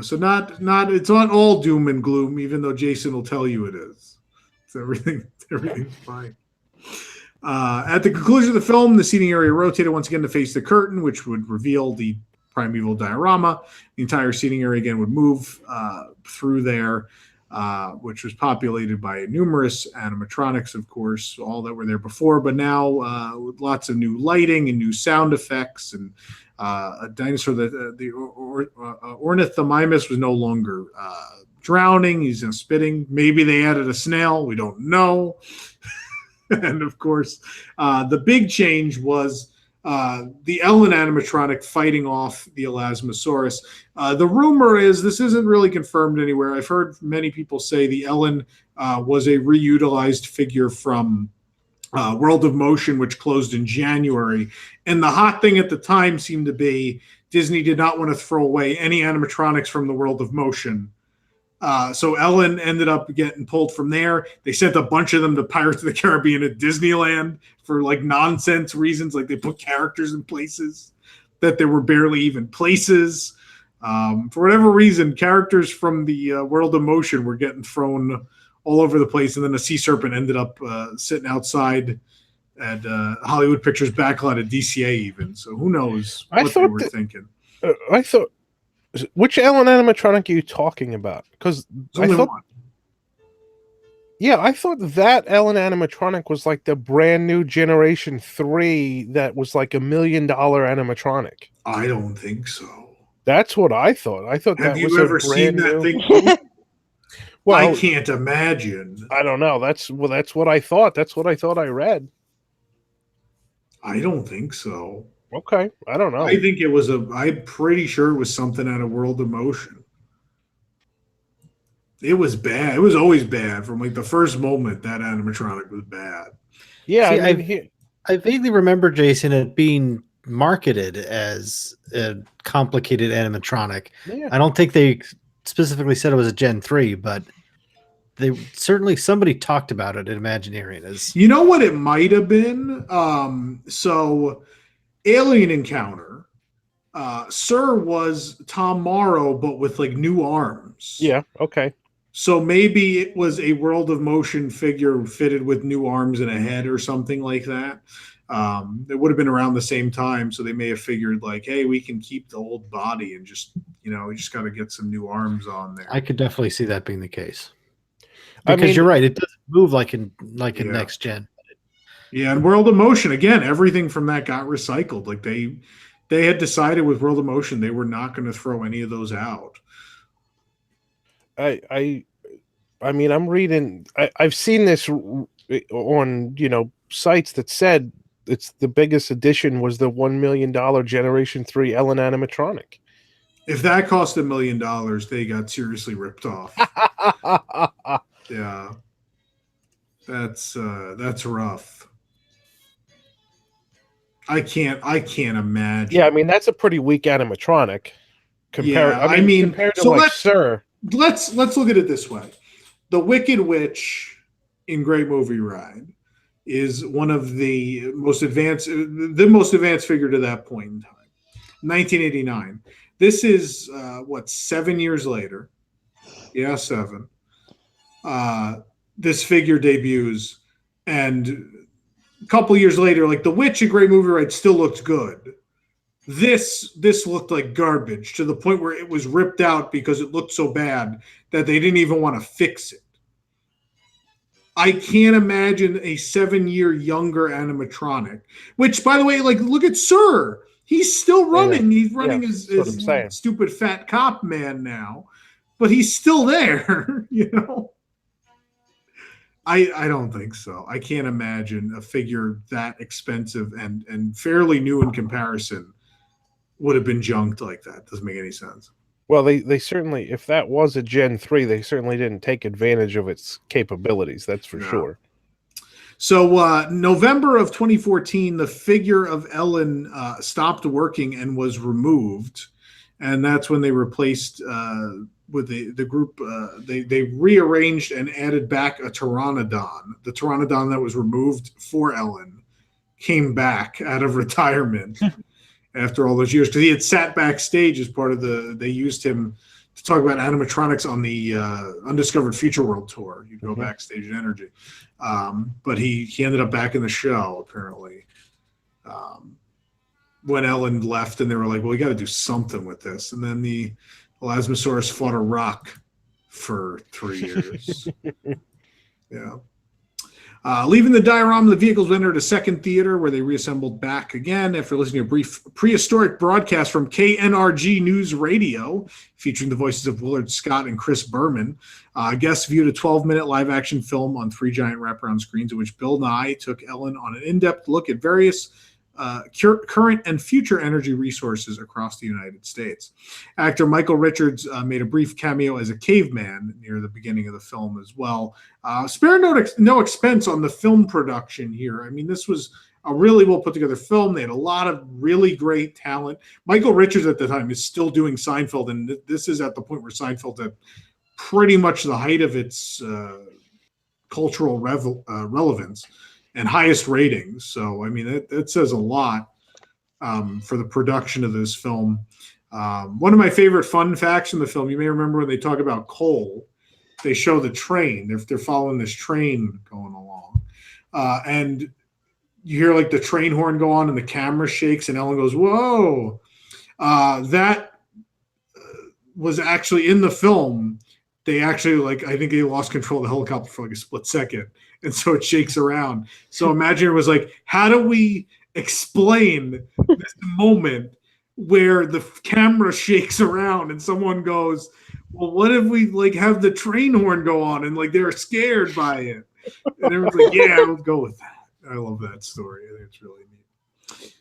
So not it's not all doom and gloom, even though Jason will tell you it is. So everything's fine. At the conclusion of the film, the seating area rotated once again to face the curtain, which would reveal the primeval diorama. The entire seating area again would move through there, which was populated by numerous animatronics, of course, all that were there before, but now with lots of new lighting and new sound effects, and a dinosaur, the ornithomimus was no longer drowning. He's spitting. Maybe they added a snail. We don't know. And of course, the big change was the Ellen animatronic fighting off the Elasmosaurus. The rumor is, this isn't really confirmed anywhere. I've heard many people say the Ellen was a reutilized figure from World of Motion, which closed in January. And the hot thing at the time seemed to be Disney did not want to throw away any animatronics from the World of Motion. So Ellen ended up getting pulled from there. They sent a bunch of them to Pirates of the Caribbean at Disneyland for like nonsense reasons. Like, they put characters in places that there were barely even places. For whatever reason, characters from the World of Motion were getting thrown all over the place. And then a sea serpent ended up sitting outside at Hollywood Pictures backlot at DCA even. So who knows what they were thinking.
I thought, which Ellen animatronic are you talking about? Because I thought, I thought that Ellen animatronic was like the brand new Generation 3 that was like $1 million animatronic.
I don't think so.
That's what I thought. I thought
Have
that
you
was
ever
a
seen
brand
that
new
thing?
Well,
I can't imagine.
I don't know. That's what I thought. That's what I thought I read.
I don't think so.
Okay, I don't know.
I think it was I'm pretty sure it was something out of World of Motion. It was bad. It was always bad from like the first moment. That animatronic was bad.
Yeah,
See, I vaguely remember, Jason, it being marketed as a complicated animatronic.
Yeah.
I don't think they specifically said it was a Gen 3, but they certainly somebody talked about it at Imagineering as
You know what it might have been? So Alien Encounter, Sir was Tom Morrow, but with like new arms.
Yeah, okay.
So maybe it was a World of Motion figure fitted with new arms and a head or something like that. It would have been around the same time, so they may have figured like, hey, we can keep the old body and just, we just got to get some new arms on there.
I could definitely see that being the case. Because you're right, it doesn't move like in next gen.
Yeah, and World of Motion, again, everything from that got recycled. Like they had decided with World of Motion they were not going to throw any of those out.
I mean, I'm reading. I've seen this on sites that said it's the biggest addition was the $1 million Generation 3 Ellen animatronic.
If that cost $1 million, they got seriously ripped off. Yeah, that's rough. I can't imagine.
Yeah, I mean that's a pretty weak animatronic. Compared to like Sir.
Let's look at it this way: the Wicked Witch in Great Movie Ride is one of the most advanced figure to that point in time. 1989. This is 7 years later? Yeah, 7. This figure debuts, and a couple years later, like the Witch in Great Movie Ride still looked good. This looked like garbage to the point where it was ripped out because it looked so bad that they didn't even want to fix it. I can't imagine a 7-year younger animatronic, which, by the way, like, look at Sir. He's still running. Yeah. He's running his stupid fat cop man now, but he's still there, I don't think so. I can't imagine a figure that expensive and fairly new in comparison would have been junked like that. Doesn't make any sense.
Well, they certainly, if that was a Gen 3, they certainly didn't take advantage of its capabilities. That's for sure.
So November of 2014, the figure of Ellen stopped working and was removed. And that's when they replaced with the group. They rearranged and added back a Pteranodon. The Pteranodon that was removed for Ellen came back out of retirement after all those years, because he had sat backstage as part of they used him to talk about animatronics on the Undiscovered Future World Tour. You go backstage at Energy. But he ended up back in the show, apparently. When Ellen left, and they were like, well, we got to do something with this. And then the Elasmosaurus fought a rock for 3 years. Yeah. Leaving the diorama, the vehicles entered a second theater where they reassembled back again after listening to a brief prehistoric broadcast from KNRG News Radio featuring the voices of Willard Scott and Chris Berman. Guests viewed a 12-minute live-action film on 3 giant wraparound screens in which Bill Nye took Ellen on an in-depth look at various current and future energy resources across the United States. Actor Michael Richards made a brief cameo as a caveman near the beginning of the film as well. Spare no expense on the film production here. I mean, this was a really well put together film. They had a lot of really great talent. Michael Richards at the time is still doing Seinfeld, and this is at the point where Seinfeld had pretty much the height of its cultural relevance and highest ratings. So, I mean, that says a lot for the production of this film. One of my favorite fun facts in the film, you may remember when they talk about coal, they show the train. They're following this train going along. And you hear like the train horn go on and the camera shakes and Ellen goes, whoa. That was actually in the film. They actually, I think they lost control of the helicopter for like a split second. And so it shakes around. So imagine it was like, how do we explain this moment where the camera shakes around and someone goes, well, what if we have the train horn go on and they're scared by it? And everyone's like, yeah, we'll go with that. I love that story. I think it's really neat.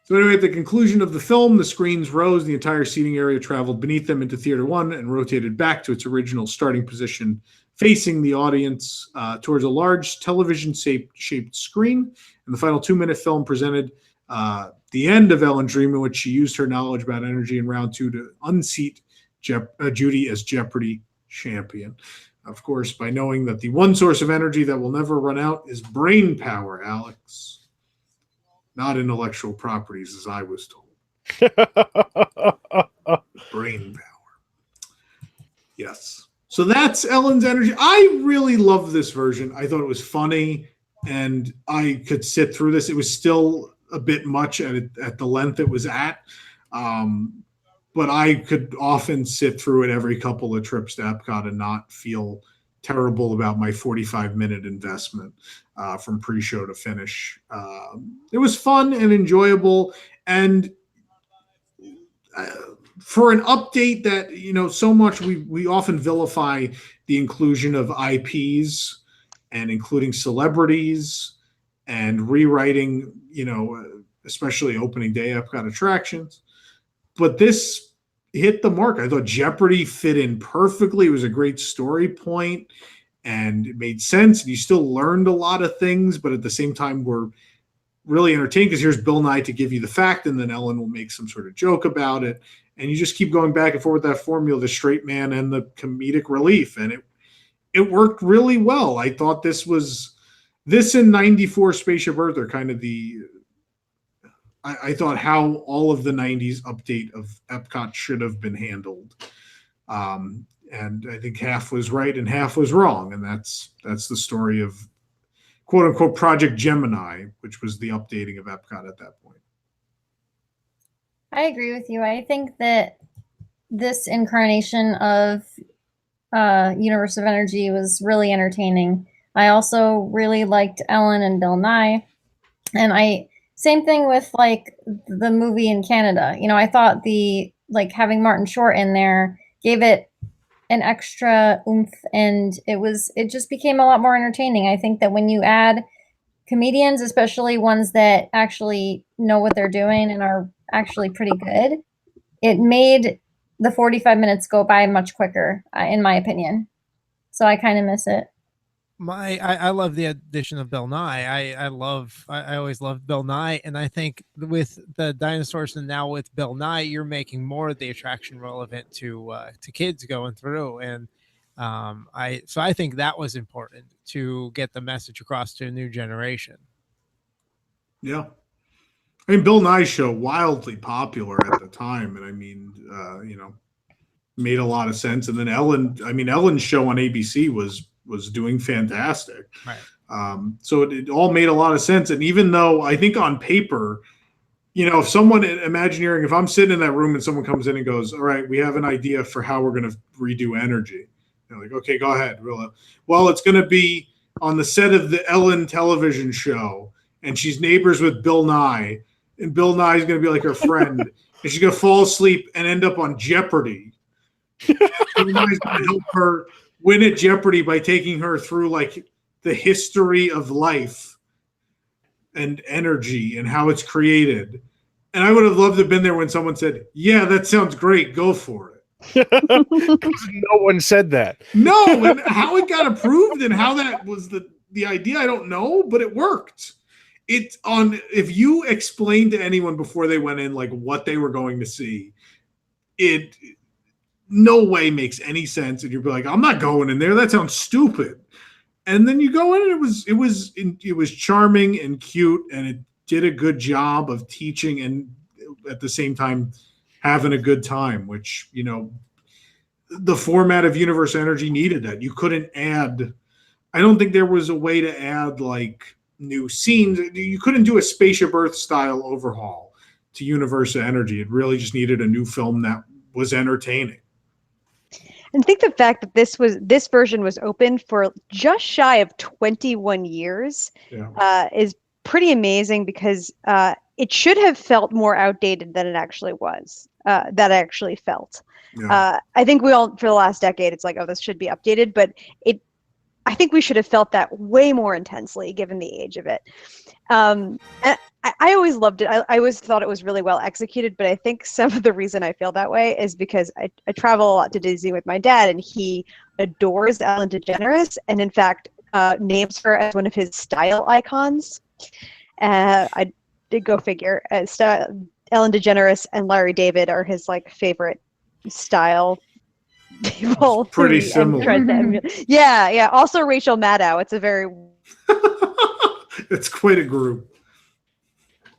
So anyway, at the conclusion of the film, the screens rose. The entire seating area traveled beneath them into Theater 1 and rotated back to its original starting position, facing the audience towards a large television-shaped screen. And the final 2-minute film presented the end of Ellen's dream, in which she used her knowledge about energy in round 2 to unseat Judy as Jeopardy champion. of course, by knowing that the one source of energy that will never run out is brain power, Alex, not intellectual properties, as I was told. Brain power. Yes. So that's Ellen's energy. I really loved this version. I thought it was funny, and I could sit through this. It was still a bit much at the length it was at. But I could often sit through it every couple of trips to Epcot and not feel terrible about my 45-minute investment from pre-show to finish. It was fun and enjoyable. And for an update that, so much we often vilify the inclusion of IPs and including celebrities and rewriting, especially opening day Epcot attractions. But this hit the mark. I thought Jeopardy fit in perfectly. It was a great story point, and it made sense. And you still learned a lot of things, but at the same time, were really entertained because here's Bill Nye to give you the fact, and then Ellen will make some sort of joke about it. And you just keep going back and forth with that formula, the straight man and the comedic relief. And it worked really well. I thought this and 94 Spaceship Earth are kind of I thought how all of the 90s update of Epcot should have been handled. And I think half was right and half was wrong. And that's the story of quote unquote Project Gemini, which was the updating of Epcot at that point.
I agree with you. I think that this incarnation of Universe of Energy was really entertaining. I also really liked Ellen and Bill Nye. And same thing with like the movie in Canada. I thought having Martin Short in there gave it an extra oomph, and it just became a lot more entertaining. I think that when you add comedians, especially ones that actually know what they're doing and are actually pretty good, it made the 45 minutes go by much quicker, in my opinion. So I kind of miss it.
I love the addition of Bill Nye. I always loved Bill Nye, and I think with the dinosaurs and now with Bill Nye, you're making more of the attraction relevant to kids going through. And I think that was important to get the message across to a new generation.
Yeah. I mean, Bill Nye's show, wildly popular at the time. And I mean, made a lot of sense. And then Ellen's show on ABC was doing fantastic.
Right.
So it all made a lot of sense. And even though I think on paper, if someone Imagineering, if I'm sitting in that room and someone comes in and goes, all right, we have an idea for how we're going to redo energy. They're like, okay, go ahead. Well, it's going to be on the set of the Ellen television show, and she's neighbors with Bill Nye, and Bill Nye is going to be like her friend, and she's going to fall asleep and end up on Jeopardy. Bill Nye's going to help her win at Jeopardy by taking her through like the history of life and energy and how it's created. And I would have loved to have been there when someone said, yeah, that sounds great. Go for it.
No one said that.
No, and how it got approved and how that was the idea, I don't know, but it worked. If you explained to anyone before they went in like what they were going to see, it no way makes any sense, and you'd be like, I'm not going in there. That sounds stupid. And then you go in, and it was charming and cute, and it did a good job of teaching and at the same time having a good time, which, the format of Universe Energy needed that. You couldn't add, I don't think there was a way to add like new scenes. You couldn't do a Spaceship Earth style overhaul to Universe Energy. It really just needed a new film that was entertaining.
And think the fact that this version was open for just shy of 21 years is pretty amazing, because it should have felt more outdated than it actually was. That actually felt. Yeah. I think we all, for the last decade, it's like, oh, this should be updated, but I think we should have felt that way more intensely given the age of it. And I always loved it. I always thought it was really well executed, but I think some of the reason I feel that way is because I travel a lot to Disney with my dad, and he adores Ellen DeGeneres, and in fact names her as one of his style icons. I did go figure. Ellen DeGeneres and Larry David are his like favorite style people.
Pretty
and
similar.
tried to emulate. Yeah. Also Rachel Maddow. It's a very.
It's quite a group.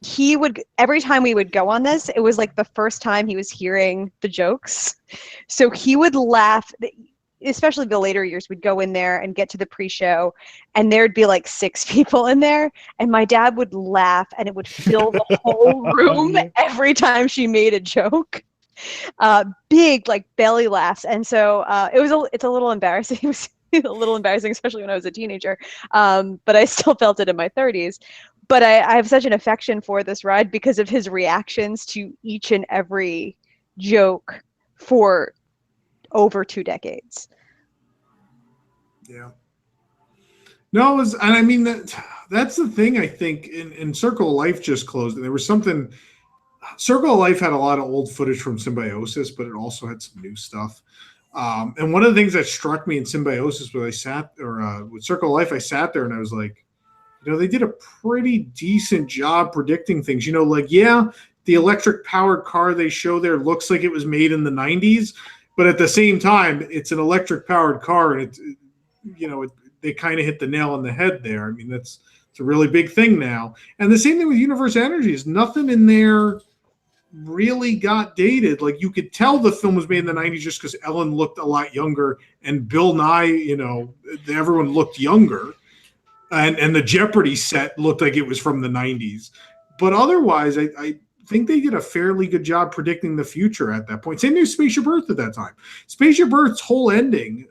He would, every time we would go on this, it was like the first time he was hearing the jokes. So he would laugh, especially the later years. We'd go in there and get to the pre-show, and there'd be like 6 people in there, and my dad would laugh, and it would fill the whole room every time she made a joke. Big like belly laughs, and so it's a little embarrassing. It was a little embarrassing, especially when I was a teenager. But I still felt it in my 30s. But I have such an affection for this ride because of his reactions to each and every joke for over 2 decades.
Yeah. No, it was, and I mean that's the thing. I think in Circle of Life just closed, and there was something. Circle of Life had a lot of old footage from Symbiosis, but it also had some new stuff. And one of the things that struck me in Symbiosis was with Circle of Life, I sat there and I was like, they did a pretty decent job predicting things. The electric powered car they show there looks like it was made in the 90s, but at the same time, it's an electric powered car, and they kind of hit the nail on the head there. I mean, it's a really big thing now. And the same thing with Universe Energies. Nothing in there really got dated. Like, you could tell the film was made in the 90s just because Ellen looked a lot younger, and Bill Nye, everyone looked younger. And the Jeopardy set looked like it was from the 90s. But otherwise, I think they did a fairly good job predicting the future at that point. Same thing with Spaceship Earth at that time. Spaceship Earth's whole ending,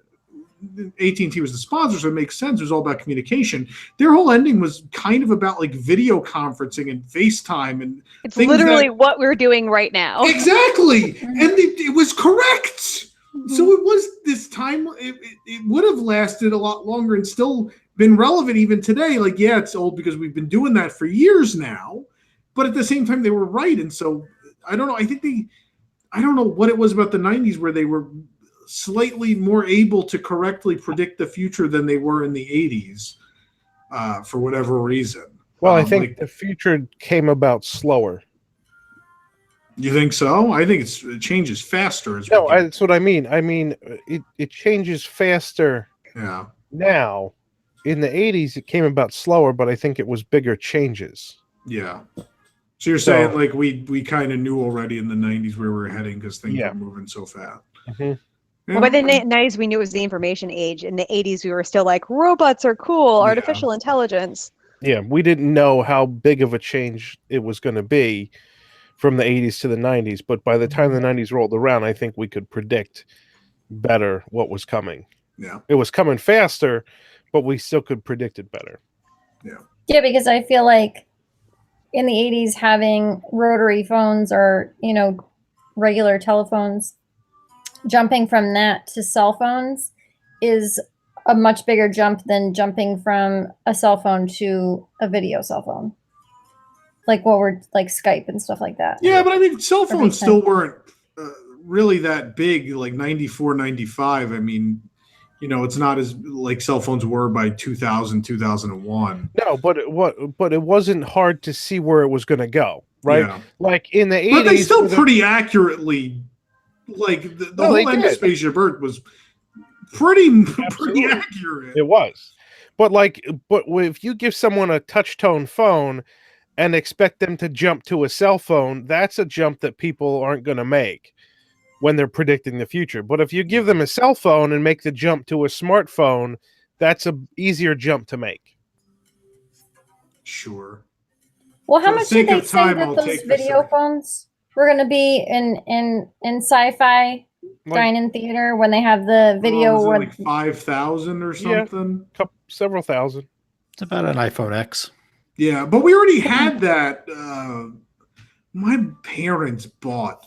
AT&T was the sponsor, so it makes sense. It was all about communication. Their whole ending was kind of about like video conferencing and FaceTime. And
it's literally what we're doing right now.
Exactly. And it was correct. So it was this time, it would have lasted a lot longer and still been relevant even today. Like, yeah, it's old because we've been doing that for years now, but at the same time they were right. And so I don't know. I don't know what it was about the 90s where they were slightly more able to correctly predict the future than they were in the 80s for whatever reason.
Well, I think the future came about slower.
You think so? I think it changes faster.
That's what I mean. I mean, it changes faster.
Yeah.
Now, in the 80s, it came about slower, but I think it was bigger changes.
Yeah. So you're saying like we kind of knew already in the 90s where we were heading because things were moving so fast.
Mm-hmm.
Well, by the 90s, we knew it was the information age. In the 80s, we were still like, robots are cool, artificial intelligence.
Yeah, we didn't know how big of a change it was going to be from the 80s to the 90s. But by the time the 90s rolled around, I think we could predict better what was coming.
Yeah.
It was coming faster, but we still could predict it better.
Yeah.
Yeah, because I feel like in the 80s, having rotary phones or, regular telephones, jumping from that to cell phones is a much bigger jump than jumping from a cell phone to a video cell phone. Like what we're like Skype and stuff like that.
Yeah, but I mean, cell phones still weren't really that big, like 94, 95. I mean, it's not as like cell phones were by 2000, 2001.
No, but it wasn't hard to see where it was going to go, right? Yeah. Like in the 80s.
But they still pretty accurately, like the whole end of Spaceship Earth was pretty accurate.
It was. But if you give someone a touch tone phone and expect them to jump to a cell phone, that's a jump that people aren't going to make when they're predicting the future. But if you give them a cell phone and make the jump to a smartphone, that's an easier jump to make.
Sure.
Well, how much did they say that those video phones were going to be in sci-fi dine-in theater when they have the video?
Like 5,000 or something?
Yeah, several thousand.
It's about an iPhone X.
Yeah, but we already had that. My parents bought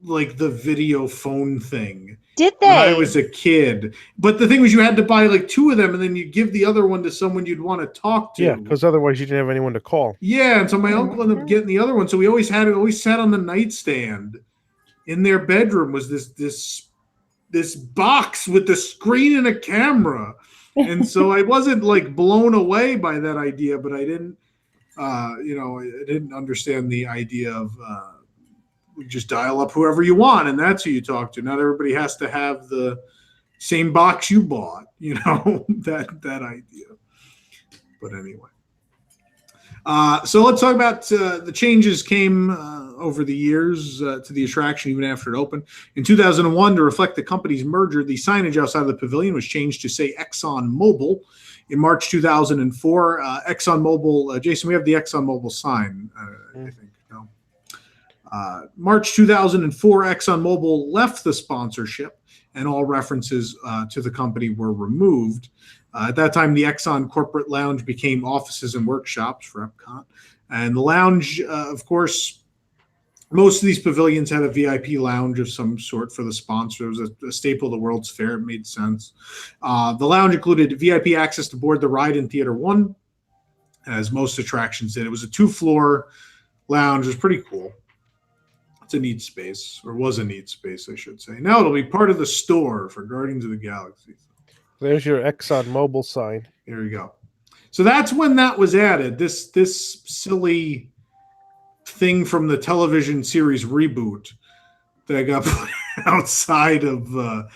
like the video phone thing.
Did they?
When I was a kid. But the thing was, you had to buy like 2 of them, and then you give the other one to someone you'd want to talk to.
Yeah, because otherwise you didn't have anyone to call.
Yeah, and so my uncle ended up getting the other one. So we always had it. Always sat on the nightstand in their bedroom. Was this box with the screen and a camera, and so I wasn't like blown away by that idea, but I didn't, I didn't understand the idea of just dial up whoever you want, and that's who you talk to. Not everybody has to have the same box you bought, that idea. But anyway. So let's talk about the changes came over the years to the attraction even after it opened. In 2001, to reflect the company's merger, the signage outside of the pavilion was changed to say ExxonMobil. In March 2004, ExxonMobil, Jason, we have the ExxonMobil sign, I think. No. March 2004, ExxonMobil left the sponsorship, and all references to the company were removed. At that time, the Exxon corporate lounge became offices and workshops for Epcot. And the lounge, of course, most of these pavilions had a VIP lounge of some sort for the sponsor. It was a staple of the World's Fair. It made sense. The lounge included VIP access to board the ride in Theater 1, as most attractions did. It was a 2-floor lounge. It was pretty cool. It's a neat space, or was a neat space, I should say. Now it'll be part of the store for Guardians of the Galaxy.
There's your ExxonMobil sign.
There you go. So that's when that was added. This silly thing from the television series Reboot that got put outside of the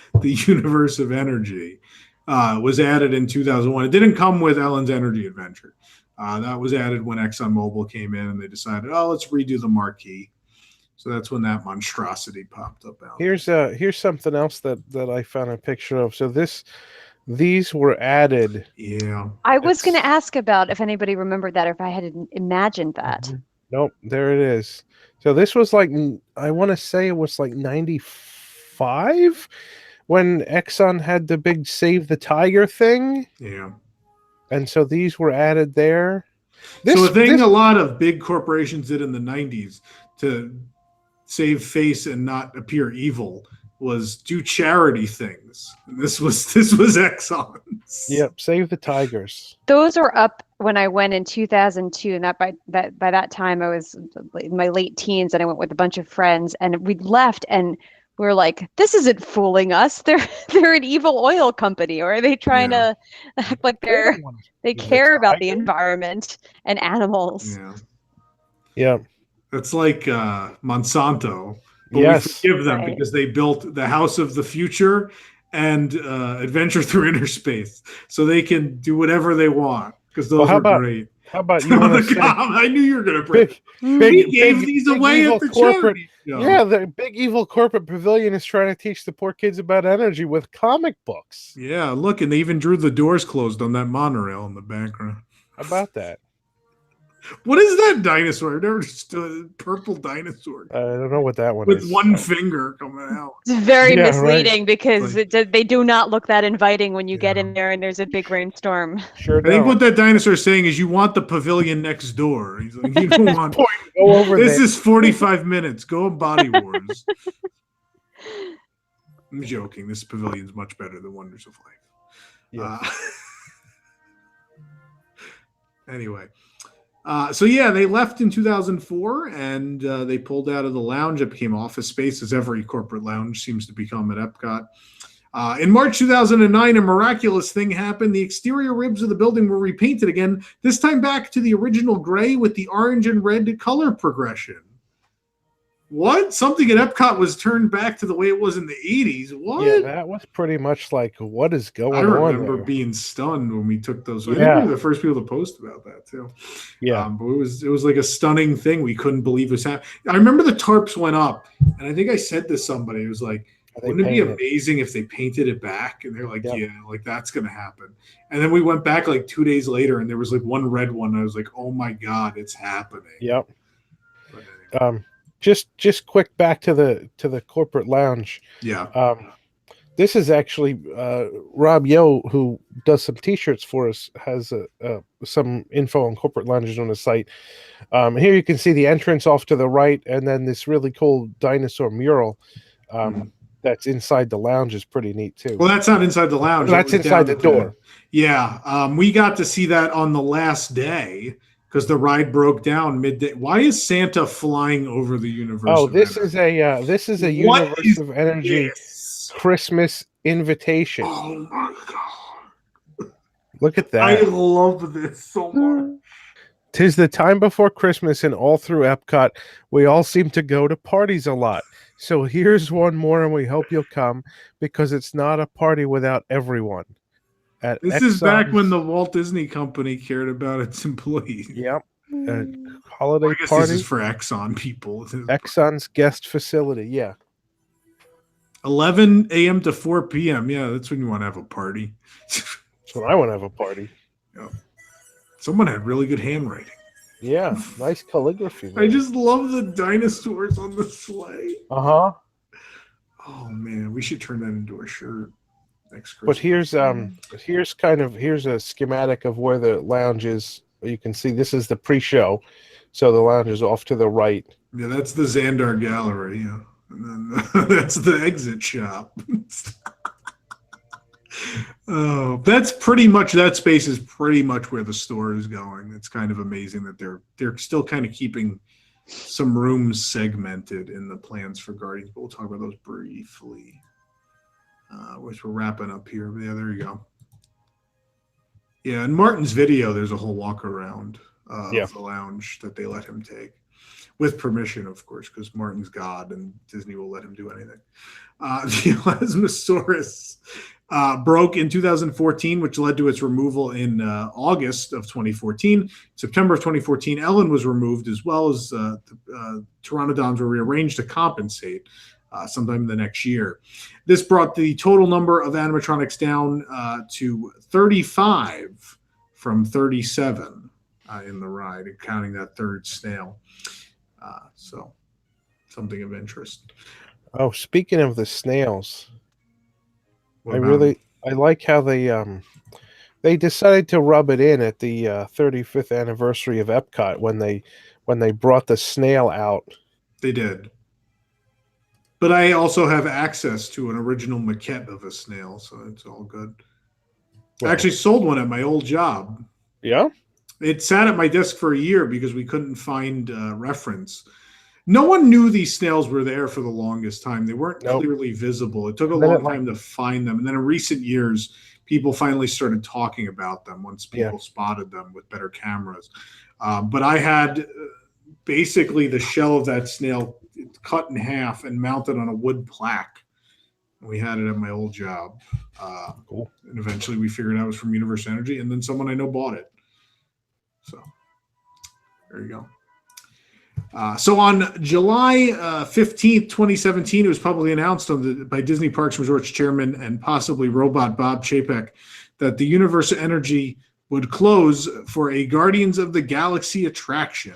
universe of energy was added in 2001. It didn't come with Ellen's Energy Adventure. That was added when ExxonMobil came in and they decided, let's redo the marquee. So that's when that monstrosity popped up out.
Here's something else that I found a picture of. So these were added.
Yeah.
I was going to ask about if anybody remembered that or if I had imagined that.
Nope, there it is. So this was like, I want to say it was like 95 when Exxon had the big Save the Tiger thing.
Yeah.
And so these were added there.
So a thing a lot of big corporations did in the 90s to save face and not appear evil was do charity things. And this was Exxon's.
Yep, Save the Tigers.
Those were up when I went in 2002, and by that time I was in my late teens, and I went with a bunch of friends, and we left, and we were like, "This isn't fooling us. They're an evil oil company, or are they trying to act like they care about the environment and animals?"
Yeah.
Yeah.
That's like Monsanto. But we forgive them because they built the House of the Future and Adventure Through Inner Space, so they can do whatever they want because those are great.
How about you?
I knew you were going to bring. He gave these away at the charity show.
Yeah, the big evil corporate pavilion is trying to teach the poor kids about energy with comic books.
Yeah, look, and they even drew the doors closed on that monorail in the background.
How about that?
What is that dinosaur? I've never understood. Purple dinosaur.
I don't know what that one
is. With one finger coming out.
It's very misleading because they do not look that inviting when you get in there and there's a big rainstorm.
Sure.
I think what that dinosaur is saying is you want the pavilion next door. He's like, you don't want.
Go over
this is 45 minutes. Go on Body Wars. I'm joking. This pavilion's much better than Wonders of Life.
Yeah.
Anyway. They left in 2004 and they pulled out of the lounge. It became office space, as every corporate lounge seems to become at Epcot. In March 2009, a miraculous thing happened. The exterior ribs of the building were repainted again, this time back to the original gray with the orange and red color progression. What? Something at Epcot was turned back to the way it was in the 80s. What?
Yeah, that was pretty much like, what is going on?
I remember being stunned when we took those. I think we were the first people to post about that too.
Yeah,
but it was like a stunning thing. We couldn't believe was happening. I remember the tarps went up, and I think I said to somebody, it was like, wouldn't it be amazing if they painted it back? And they're like, yeah, like that's gonna happen. And then we went back like 2 days later, and there was like one red one. And I was like, oh my god, it's happening.
Yep. Anyway. Just quick back to the corporate lounge.
Yeah.
This is actually Rob Yo, who does some T-shirts for us, has some info on corporate lounges on his site. Here you can see the entrance off to the right, and then this really cool dinosaur mural that's inside the lounge is pretty neat too.
Well, that's not inside the lounge.
That's inside the door.
Yeah. We got to see that on the last day. Because the ride broke down midday. Why is Santa flying over the universe?
Oh, this is a Universe of Energy Christmas invitation.
Oh my god!
Look at that!
I love this so much.
'Tis the time before Christmas, and all through Epcot, we all seem to go to parties a lot. So here's one more, and we hope you'll come, because it's not a party without everyone.
This is back when the Walt Disney Company cared about its employees.
Yep. Holiday
I guess
party.
This is for Exxon people.
Exxon's guest facility, yeah.
11 a.m. to 4 p.m. Yeah, that's when you want to have a party.
That's when I want to have a party.
Yeah. Someone had really good handwriting.
Yeah, nice calligraphy.
I just love the dinosaurs on the sleigh.
Uh-huh.
Oh man, we should turn that into a shirt next Christmas.
But here's a schematic of where the lounge is. You can see this is the pre-show, so the lounge is off to the right.
Yeah, that's the Xandar Gallery. Yeah, and then that's the exit shop. Oh, that's pretty much, that space is pretty much where the store is going. It's kind of amazing that they're still kind of keeping some rooms segmented in the plans for Guardians, but we'll talk about those briefly. Which we're wrapping up here. But yeah, there you go. Yeah, in Martin's video, there's a whole walk around of the lounge that they let him take. With permission, of course, because Martin's God and Disney will let him do anything. The Elasmosaurus broke in 2014, which led to its removal in August of 2014. September of 2014, Ellen was removed, as well as the pteranodons were rearranged to compensate sometime the next year. This brought the total number of animatronics down to 35 from 37 in the ride, counting that third snail. So something of interest.
Oh, speaking of the snails, I like how they decided to rub it in at the 35th anniversary of Epcot when they brought the snail out.
They did. But I also have access to an original maquette of a snail, so it's all good. I actually sold one at my old job.
Yeah?
It sat at my desk for a year because we couldn't find reference. No one knew these snails were there for the longest time. They weren't clearly visible. It took a long time to find them. And then in recent years, people finally started talking about them once people spotted them with better cameras. But I had basically the shell of that snail cut in half and mounted on a wood plaque. We had it at my old job. Cool. And eventually we figured out it was from Universal Energy, and then someone I know bought it. So there you go. So on July 15th, 2017, it was publicly announced by Disney Parks and Resorts chairman and possibly robot Bob Chapek that the Universal Energy would close for a Guardians of the Galaxy attraction.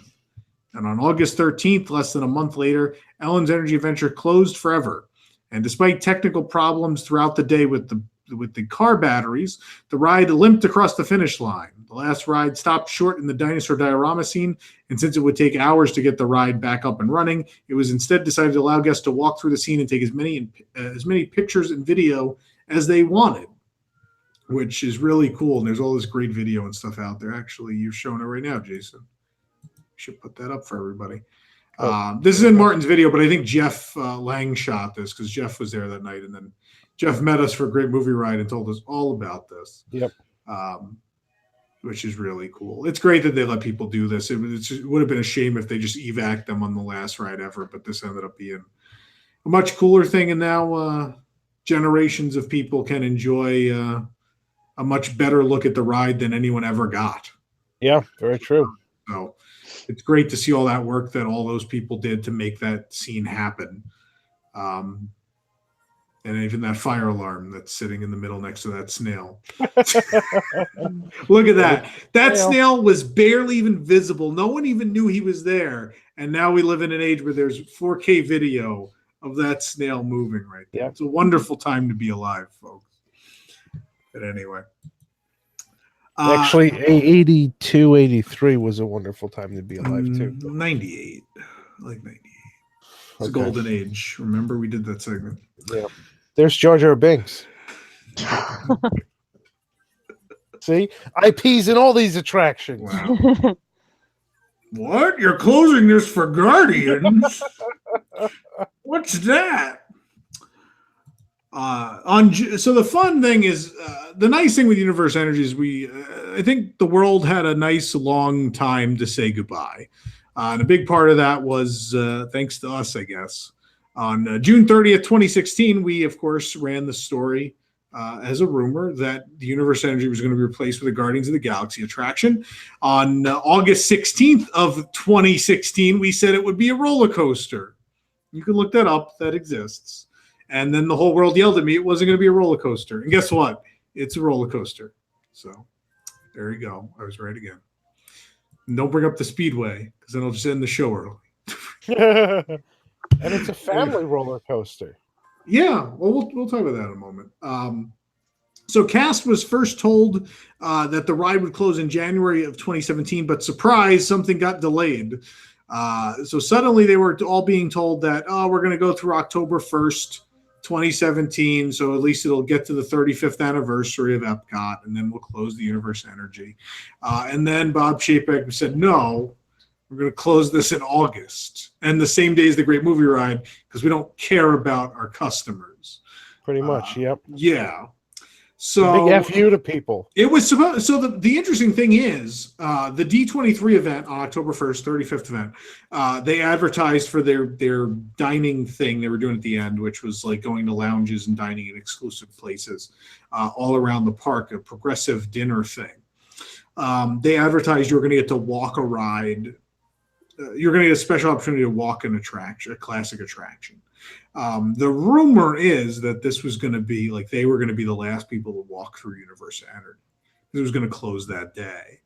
And on August 13th, less than a month later, Ellen's Energy Adventure closed forever. And despite technical problems throughout the day with the car batteries, the ride limped across the finish line. The last ride stopped short in the Dinosaur diorama scene, and since it would take hours to get the ride back up and running, it was instead decided to allow guests to walk through the scene and take as many pictures and video as they wanted, which is really cool. And there's all this great video and stuff out there. Actually, you're showing it right now, Jason. Should put that up for everybody. This is in Martin's video, but I think Jeff Lang shot this because Jeff was there that night, and then Jeff met us for a great movie ride and told us all about this.
Yep.
Which is really cool. It's great that they let people do this. It would have been a shame if they just evac them on the last ride ever, but this ended up being a much cooler thing, and now generations of people can enjoy a much better look at the ride than anyone ever got.
Yeah, very true.
So it's great to see all that work that all those people did to make that scene happen. And even that fire alarm that's sitting in the middle next to that snail. Look at that. That snail was barely even visible. No one even knew he was there. And now we live in an age where there's 4K video of that snail moving right there. Yeah. It's a wonderful time to be alive, folks. But anyway.
Actually, 82, 83 was a wonderful time to be alive, too.
98. I like 98. It's a golden age. Remember, we did that segment.
Yeah. There's Jar Jar Binks. See? IPs in all these attractions.
Wow. What? You're closing this for Guardians? What's that? So the fun thing is the nice thing with Universe Energy is I think the world had a nice long time to say goodbye. And a big part of that was thanks to us, I guess. On June 30th, 2016, we, of course, ran the story as a rumor that the Universe Energy was going to be replaced with the Guardians of the Galaxy attraction. On August 16th of 2016, we said it would be a roller coaster. You can look that up. That exists. And then the whole world yelled at me it wasn't going to be a roller coaster. And guess what? It's a roller coaster. So there you go. I was right again. And don't bring up the Speedway because then I'll just end the show early.
And it's a family roller coaster.
Yeah, well, we'll talk about that in a moment. So Cast was first told that the ride would close in January of 2017, but surprise, something got delayed. So suddenly they were all being told that, we're going to go through October 1st, 2017, so at least it'll get to the 35th anniversary of Epcot, and then we'll close the Universe Energy. And then Bob Chapek said, no, we're going to close this in August, and the same day as the Great Movie Ride, because we don't care about our customers.
Pretty much, yep.
Yeah. So
big F you to people.
It was supposed. So the interesting thing is the D23 event on October 1st, 35th event. They advertised for their dining thing they were doing at the end, which was like going to lounges and dining in exclusive places all around the park, a progressive dinner thing. They advertised you were going to get to walk a ride. You're going to get a special opportunity to walk an attraction, a classic attraction. The rumor is that this was going to be like they were going to be the last people to walk through Universe Energy. It was going to close that day.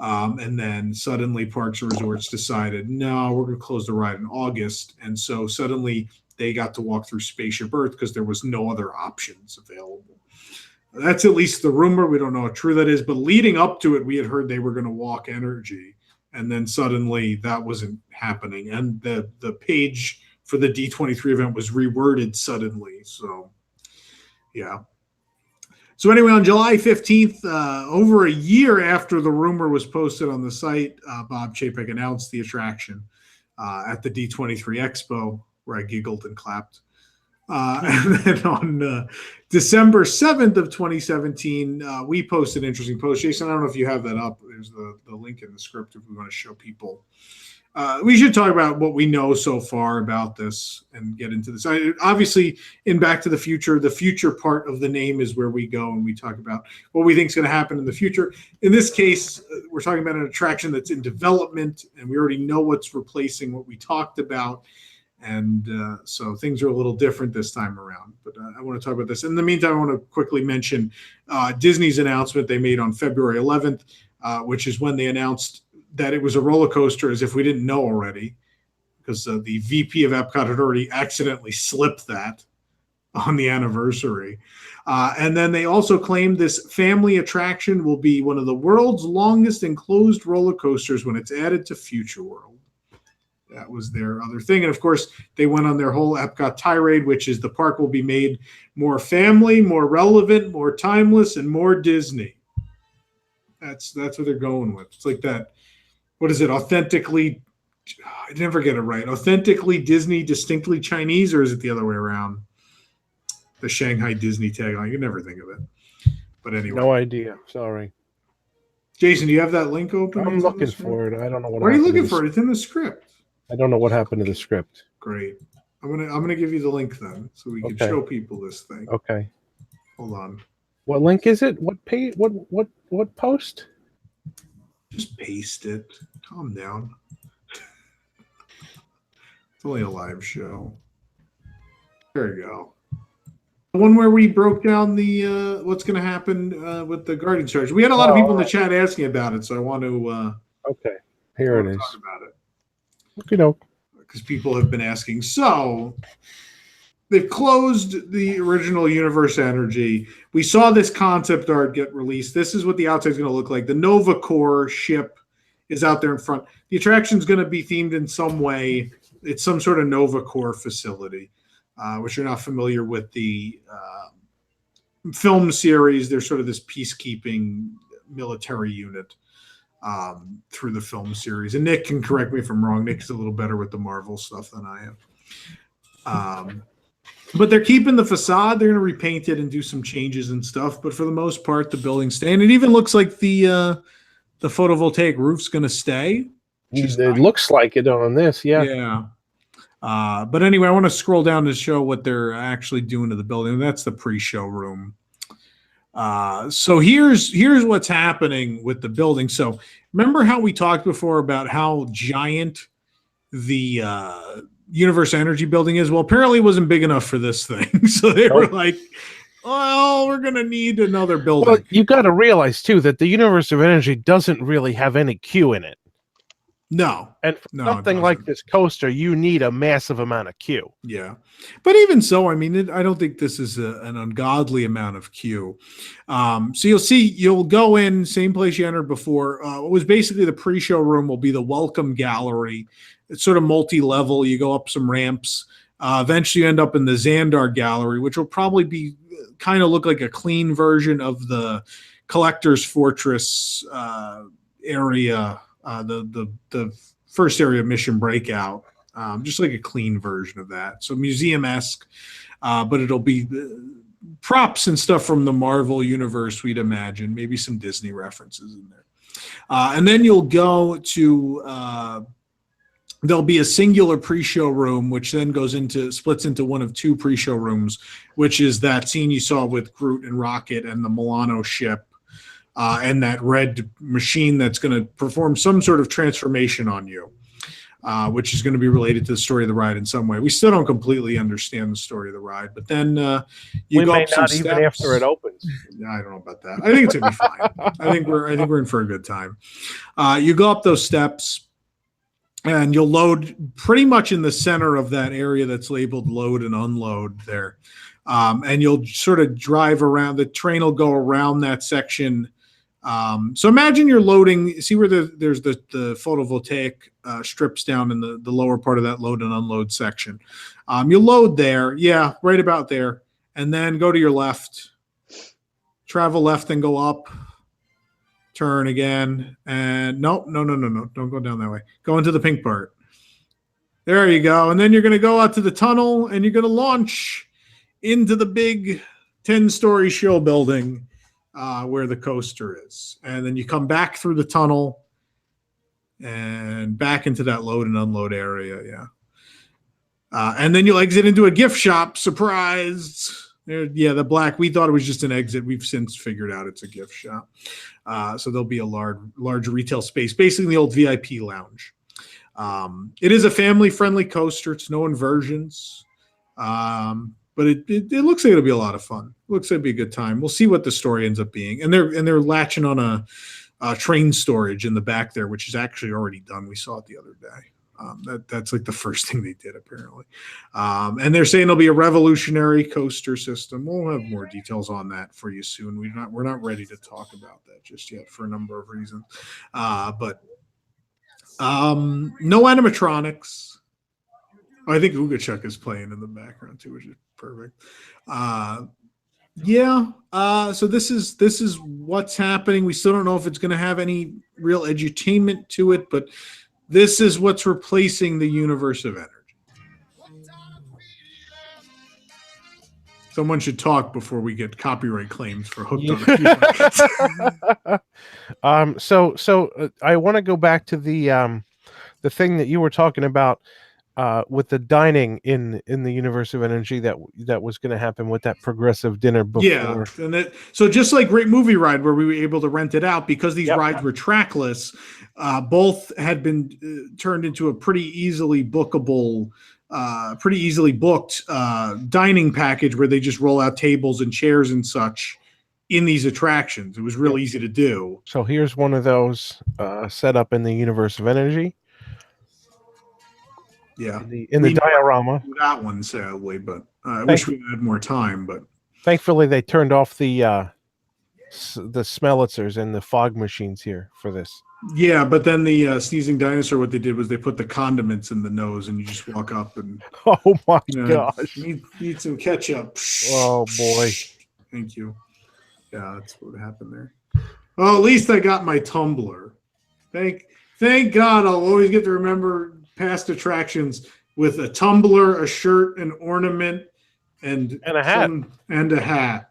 And then suddenly Parks and Resorts decided, no, we're going to close the ride in August. And so suddenly they got to walk through Spaceship Earth because there was no other options available. That's at least the rumor. We don't know how true that is. But leading up to it, we had heard they were going to walk Energy. And then suddenly that wasn't happening. And the page for the D23 event was reworded suddenly. So, yeah. So anyway, on July 15th, over a year after the rumor was posted on the site, Bob Chapek announced the attraction at the D23 Expo, where I giggled and clapped. And then on December 7th of 2017, we posted an interesting post. Jason, I don't know if you have that up. There's the link in the script if we want to show people. We should talk about what we know so far about this and get into this. Obviously, in Back to the future part of the name is where we go and we talk about what we think is going to happen in the future. In this case, we're talking about an attraction that's in development, and we already know what's replacing what we talked about. And so things are a little different this time around. But I want to talk about this. In the meantime, I want to quickly mention Disney's announcement they made on February 11th, which is when they announced that it was a roller coaster, as if we didn't know already, because the VP of Epcot had already accidentally slipped that on the anniversary. And then they also claimed this family attraction will be one of the world's longest enclosed roller coasters when it's added to Future World. That was their other thing. And of course, they went on their whole Epcot tirade, which is the park will be made more family, more relevant, more timeless, and more Disney. That's what they're going with. It's like that. What is it? Authentically, I never get it right. Authentically Disney, distinctly Chinese, or is it the other way around? The Shanghai Disney tagline. You never think of it. But anyway.
No idea. Sorry.
Jason, do you have that link open?
I'm looking for it. I don't know what.
Where are you looking for it? It's in the script.
I don't know what happened to the script.
Great. I'm gonna give you the link then, so we can show people this thing.
Okay.
Hold on.
What link is it? What page? What post?
Just paste it. Calm down. It's only a live show. There you go. The one where we broke down the what's going to happen with the Guardian Charge. We had a lot of people in the chat asking about it, so I want to.
Okay, here it is.
Talk about it.
Because
people have been asking. So they've closed the original Universe Energy. We saw this concept art get released. This is what the outside is going to look like. The Nova Core ship is out there in front. The attraction is going to be themed in some way. It's some sort of Nova Core facility, which you're not familiar with the film series. They're sort of this peacekeeping military unit through the film series. And Nick can correct me if I'm wrong. Nick's a little better with the Marvel stuff than I am. But they're keeping the facade. They're going to repaint it and do some changes and stuff. But for the most part, the building's staying. It even looks like the photovoltaic roof's going to stay.
It looks like it on this, yeah.
Yeah. But anyway, I want to scroll down to show what they're actually doing to the building. That's the pre-show room. So here's what's happening with the building. So remember how we talked before about how giant the Universal Energy building is? Well, apparently it wasn't big enough for this thing. So they were like, well, we're going to need another building.
Well, you got to realize, too, that the Universal Energy doesn't really have any queue in it.
No.
And for something like this coaster, you need a massive amount of queue.
Yeah. But even so, I mean, I don't think this is an ungodly amount of queue. So you'll go in, same place you entered before. What was basically the pre-show room will be the welcome gallery. It's sort of multi-level. You go up some ramps. Eventually you end up in the Xandar gallery, which will probably be kind of look like a clean version of the Collector's Fortress area. The first area of Mission Breakout, just like a clean version of that. So museum-esque, but it'll be props and stuff from the Marvel universe, we'd imagine, maybe some Disney references in there. And then you'll go to, there'll be a singular pre-show room, which then splits into one of two pre-show rooms, which is that scene you saw with Groot and Rocket and the Milano ship. And that red machine that's going to perform some sort of transformation on you, which is going to be related to the story of the ride in some way. We still don't completely understand the story of the ride, but then you go up some steps.
Even after it opens.
I don't know about that. I think it's going to be fine. I think we're in for a good time. You go up those steps, and you'll load pretty much in the center of that area that's labeled load and unload there, and you'll sort of drive around. The train will go around that section. So imagine you're loading, see where there's the photovoltaic strips down in the lower part of that load and unload section. You load there, yeah, right about there, and then go to your left, travel left and go up, turn again, and no, don't go down that way. Go into the pink part. There you go, and then you're going to go out to the tunnel, and you're going to launch into the big 10-story show building. Where the coaster is. And then you come back through the tunnel and back into that load and unload area. Yeah. And then you'll exit into a gift shop. Surprised. Yeah, the black, we thought it was just an exit. We've since figured out it's a gift shop. So there'll be a large retail space, basically the old VIP lounge. It is a family-friendly coaster. It's no inversions. But it looks like it'll be a lot of fun. Looks like it'll be a good time. We'll see what the story ends up being. And they're latching on a train storage in the back there, which is actually already done. We saw it the other day. That's like the first thing they did, apparently. And they're saying it'll be a revolutionary coaster system. We'll have more details on that for you soon. We're not ready to talk about that just yet for a number of reasons. But no animatronics. I think Ugachuk is playing in the background too, which is perfect. So this is what's happening. We still don't know if it's going to have any real edutainment to it, but this is what's replacing the universe of energy. Someone should talk before we get copyright claims for hooked on it.
So I want to go back to the thing that you were talking about. With the dining in the universe of energy that was going to happen with that progressive dinner before.
Yeah, and so just like Great Movie Ride, where we were able to rent it out because these rides were trackless, both had been turned into a pretty easily booked dining package where they just roll out tables and chairs and such in these attractions. It was real easy to do.
So here's one of those set up in the universe of energy.
Yeah,
in the diorama.
That one, sadly, but I wish we had more time. But
thankfully, they turned off the Smellitzers and the fog machines here for this.
Yeah, but then the Sneezing Dinosaur, what they did was they put the condiments in the nose, and you just walk up and
oh my gosh,
need some ketchup.
Oh boy,
thank you. Yeah, that's what happened there. Well, at least I got my tumbler. Thank God, I'll always get to remember past attractions with a tumbler, a shirt, an ornament, and
a hat.
And a hat.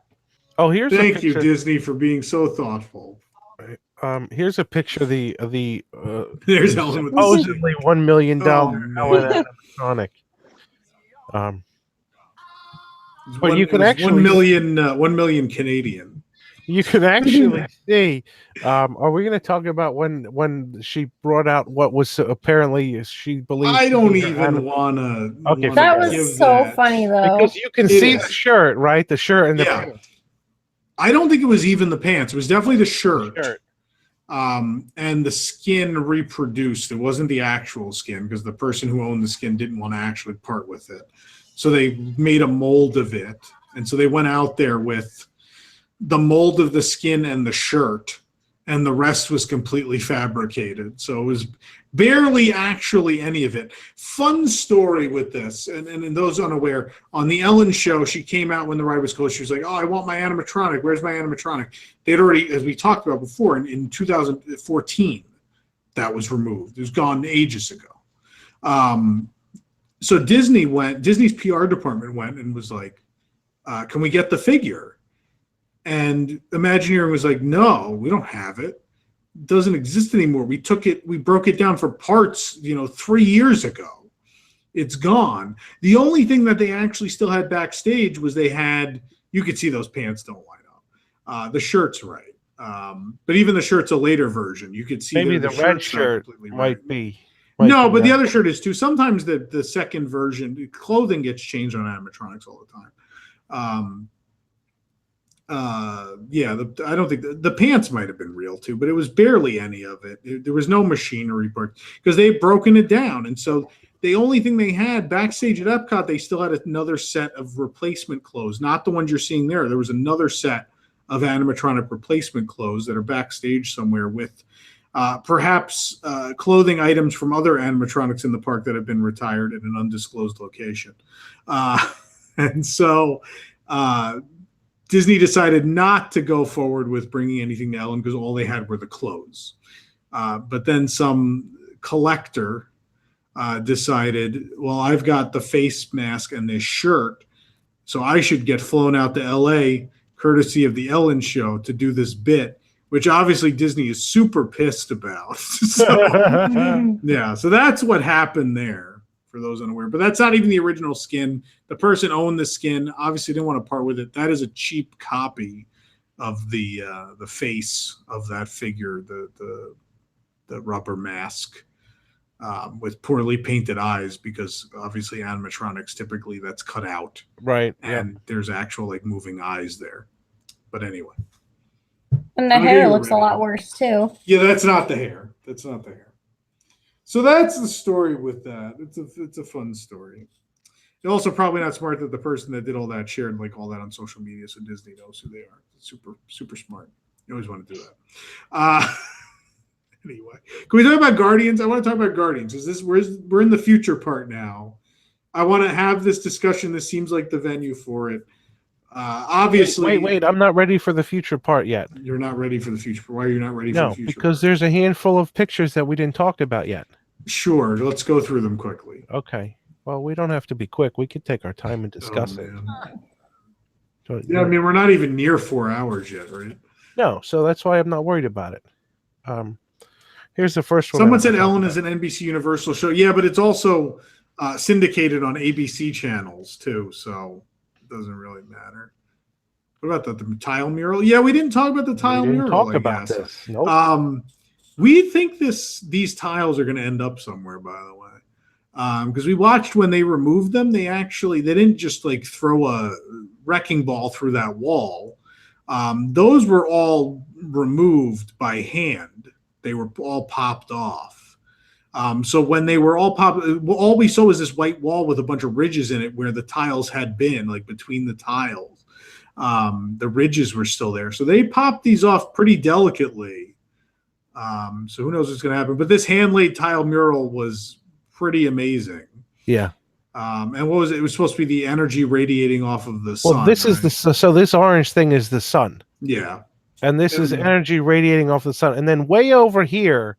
Oh, here's
thank you, Disney, for being so thoughtful.
Here's a picture of the
there's Ellen with
supposedly $1 million Ellen animatronic. But you can actually
1 million Canadian.
You can actually see. Are we going to talk about when she brought out what was apparently she believed?
I don't even want to.
Okay,
that was so funny though,
because you can see the shirt, right? The shirt and the pants.
I don't think it was even the pants. It was definitely the shirt. And the skin reproduced. It wasn't the actual skin because the person who owned the skin didn't want to actually part with it. So they made a mold of it. And so they went out there with the mold of the skin and the shirt, and the rest was completely fabricated. So it was barely actually any of it. Fun story with this, and those unaware, on the Ellen show, she came out when the ride was closed. She was like, oh, I want my animatronic. Where's my animatronic? They'd already, as we talked about before, in 2014, that was removed. It was gone ages ago. So Disney's PR department went and was like, can we get the figure? And Imagineering was like, no, we don't have it. It doesn't exist anymore. We broke it down for parts, 3 years ago. It's gone. The only thing that they actually still had backstage was you could see those pants don't line up. The shirt's right. But even the shirt's a later version. You could see
maybe the red shirt might be.
No, but the other shirt is too. Sometimes the second version, clothing gets changed on animatronics all the time. I don't think the pants might have been real too, but it was barely any of it. There was no machinery part because they had broken it down. And so the only thing they had backstage at Epcot, they still had another set of replacement clothes, not the ones you're seeing there. There was another set of animatronic replacement clothes that are backstage somewhere with perhaps clothing items from other animatronics in the park that have been retired at an undisclosed location. And so Disney decided not to go forward with bringing anything to Ellen because all they had were the clothes. But then some collector decided, well, I've got the face mask and this shirt, so I should get flown out to LA courtesy of the Ellen show to do this bit, which obviously Disney is super pissed about. So that's what happened there. For those unaware, but that's not even the original skin. The person owned the skin, obviously didn't want to part with it. That is a cheap copy of the face of that figure, the rubber mask with poorly painted eyes, because obviously animatronics typically that's cut out,
right?
And there's actual like moving eyes there. But anyway,
and the hair looks a lot worse too.
Yeah, that's not the hair. That's not the hair. So that's the story with that. It's a fun story. It's also probably not smart that the person that did all that shared like all that on social media, so Disney knows who they are. It's super smart. You always want to do that. Anyway, can we talk about Guardians? I want to talk about Guardians. We're in the future part now. I want to have this discussion. This seems like the venue for it. Obviously,
wait! I'm not ready for the future part yet.
You're not ready for the future. Why are you not ready for the future?
Because there's a handful of pictures that we didn't talk about yet.
Sure, let's go through them quickly.
Okay. Well, we don't have to be quick. We could take our time and discuss it.
So, yeah, I mean, we're not even near 4 hours yet, right?
No, so that's why I'm not worried about it. Here's the first one.
Someone said Ellen is an NBC Universal show. Yeah, but it's also syndicated on ABC channels too, so it doesn't really matter. What about the tile mural? Yeah, we didn't talk about the tile mural.
Talk about this.
Nope. We think these tiles are going to end up somewhere, by the way, because we watched when they removed them. They didn't just like throw a wrecking ball through that wall. Those were all removed by hand. They were all popped off. So when they were all popped, all we saw was this white wall with a bunch of ridges in it where the tiles had been, like between the tiles. The ridges were still there. So they popped these off pretty delicately. So who knows what's going to happen. But this hand-laid tile mural was pretty amazing.
Yeah.
And what was it? It was supposed to be the energy radiating off of the sun.
Well, this is so this orange thing is the sun.
Yeah.
And this is energy radiating off the sun. And then way over here,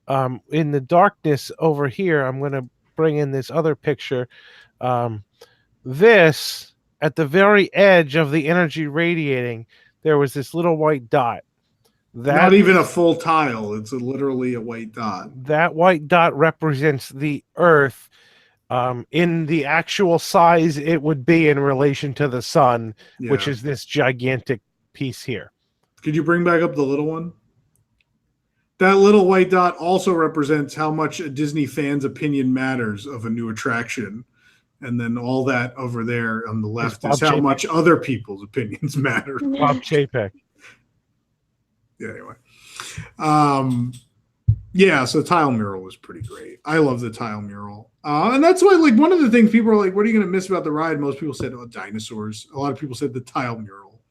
in the darkness over here, I'm going to bring in this other picture. This at the very edge of the energy radiating, there was this little white dot.
Not even a full tile. It's literally a white dot.
That white dot represents the Earth in the actual size it would be in relation to the sun, which is this gigantic piece here.
Could you bring back up the little one? That little white dot also represents how much a Disney fan's opinion matters of a new attraction. And then all that over there on the left is how much other people's opinions matter.
Bob Chapek.
Yeah, anyway. Yeah, so tile mural was pretty great. I love the tile mural. And that's why, like, one of the things people are like, what are you going to miss about the ride? Most people said, oh, dinosaurs. A lot of people said the tile mural.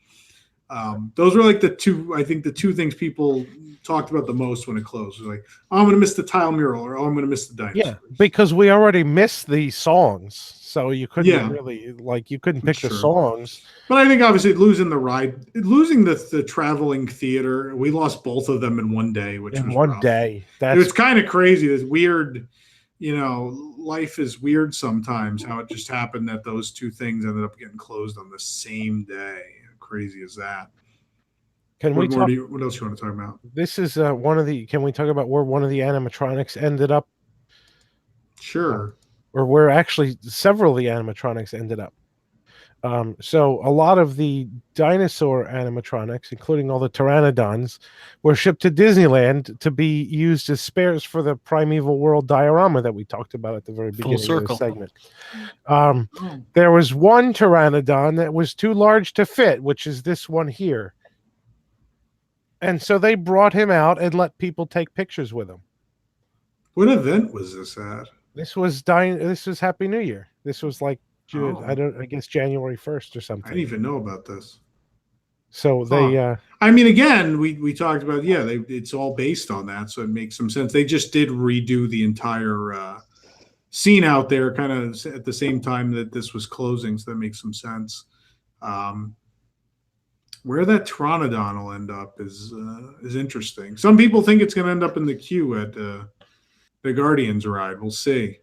Those were like the two things people talked about the most when it closed. It was like, oh, I'm going to miss the tile mural, or oh, I'm going to miss the dinosaurs.
Yeah, because we already missed the songs. So you couldn't really, like, you couldn't pick the songs.
But I think obviously losing the ride, losing the traveling theater, we lost both of them in one day, which was
one
rough.
day.
It's kind of crazy. This weird, life is weird sometimes. How it just happened that those two things ended up getting closed on the same day. How crazy is that? What else you want to talk about?
This is one of the. Can we talk about where one of the animatronics ended up?
Sure.
Or where actually several of the animatronics ended up. So a lot of the dinosaur animatronics, including all the pteranodons, were shipped to Disneyland to be used as spares for the Primeval World diorama that we talked about at the very beginning of the segment. There was one pteranodon that was too large to fit, which is this one here. And so they brought him out and let people take pictures with him.
What event was this at?
This was Happy New Year. This was like I guess January 1st or something.
I didn't even know about this.
So they
I mean, again, we talked about it's all based on that, so it makes some sense. They just did redo the entire scene out there kind of at the same time that this was closing, so that makes some sense. Where that Pteranodon will end up is interesting. Some people think it's going to end up in the queue at the Guardians ride. We'll see.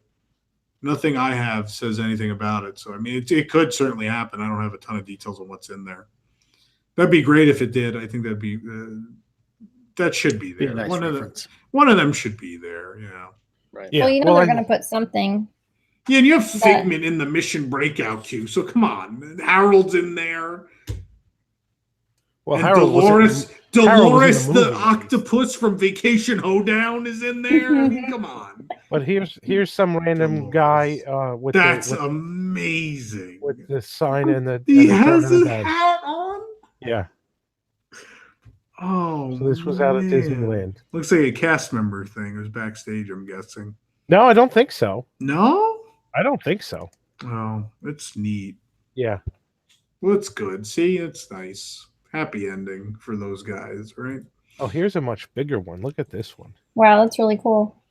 Nothing I have says anything about it. So, I mean, it could certainly happen. I don't have a ton of details on what's in there. That'd be great if it did. I think that'd be that should be there.
Nice
one of them should be there.
Right. Yeah. Well, they're going to put something.
Yeah, and you have Figment in the Mission Breakout queue. So come on, Harold's in there.
Well,
and Dolores the octopus from Vacation Hoedown is in there. I mean, come on.
But here's some random guy with
that's amazing
with the sign and the.
He has his hat on.
Yeah.
Oh,
so this was out at Disneyland.
Looks like a cast member thing. It was backstage, I'm guessing.
No, I don't think so.
No,
I don't think so.
Oh, it's neat.
Yeah.
Well, it's good. See, it's nice. Happy ending for those guys, right?
Oh, here's a much bigger one. Look at this one.
Wow, that's really cool.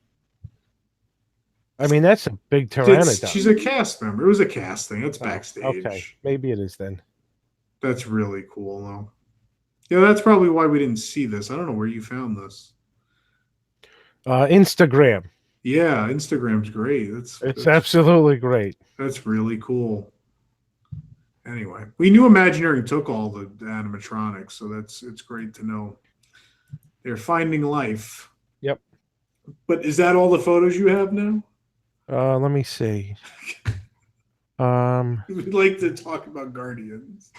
I mean, that's a big pteranodon.
She's a cast member. It was a cast thing. It's backstage.
Okay, maybe it is then.
That's really cool, though. Yeah, that's probably why we didn't see this. I don't know where you found this.
Instagram.
Yeah, Instagram's great. It's
absolutely great.
That's really cool. Anyway, we knew Imagineering took all the animatronics, so it's great to know they're finding life.
Yep.
But is that all the photos you have now?
Let me see.
We'd like to talk about Guardians.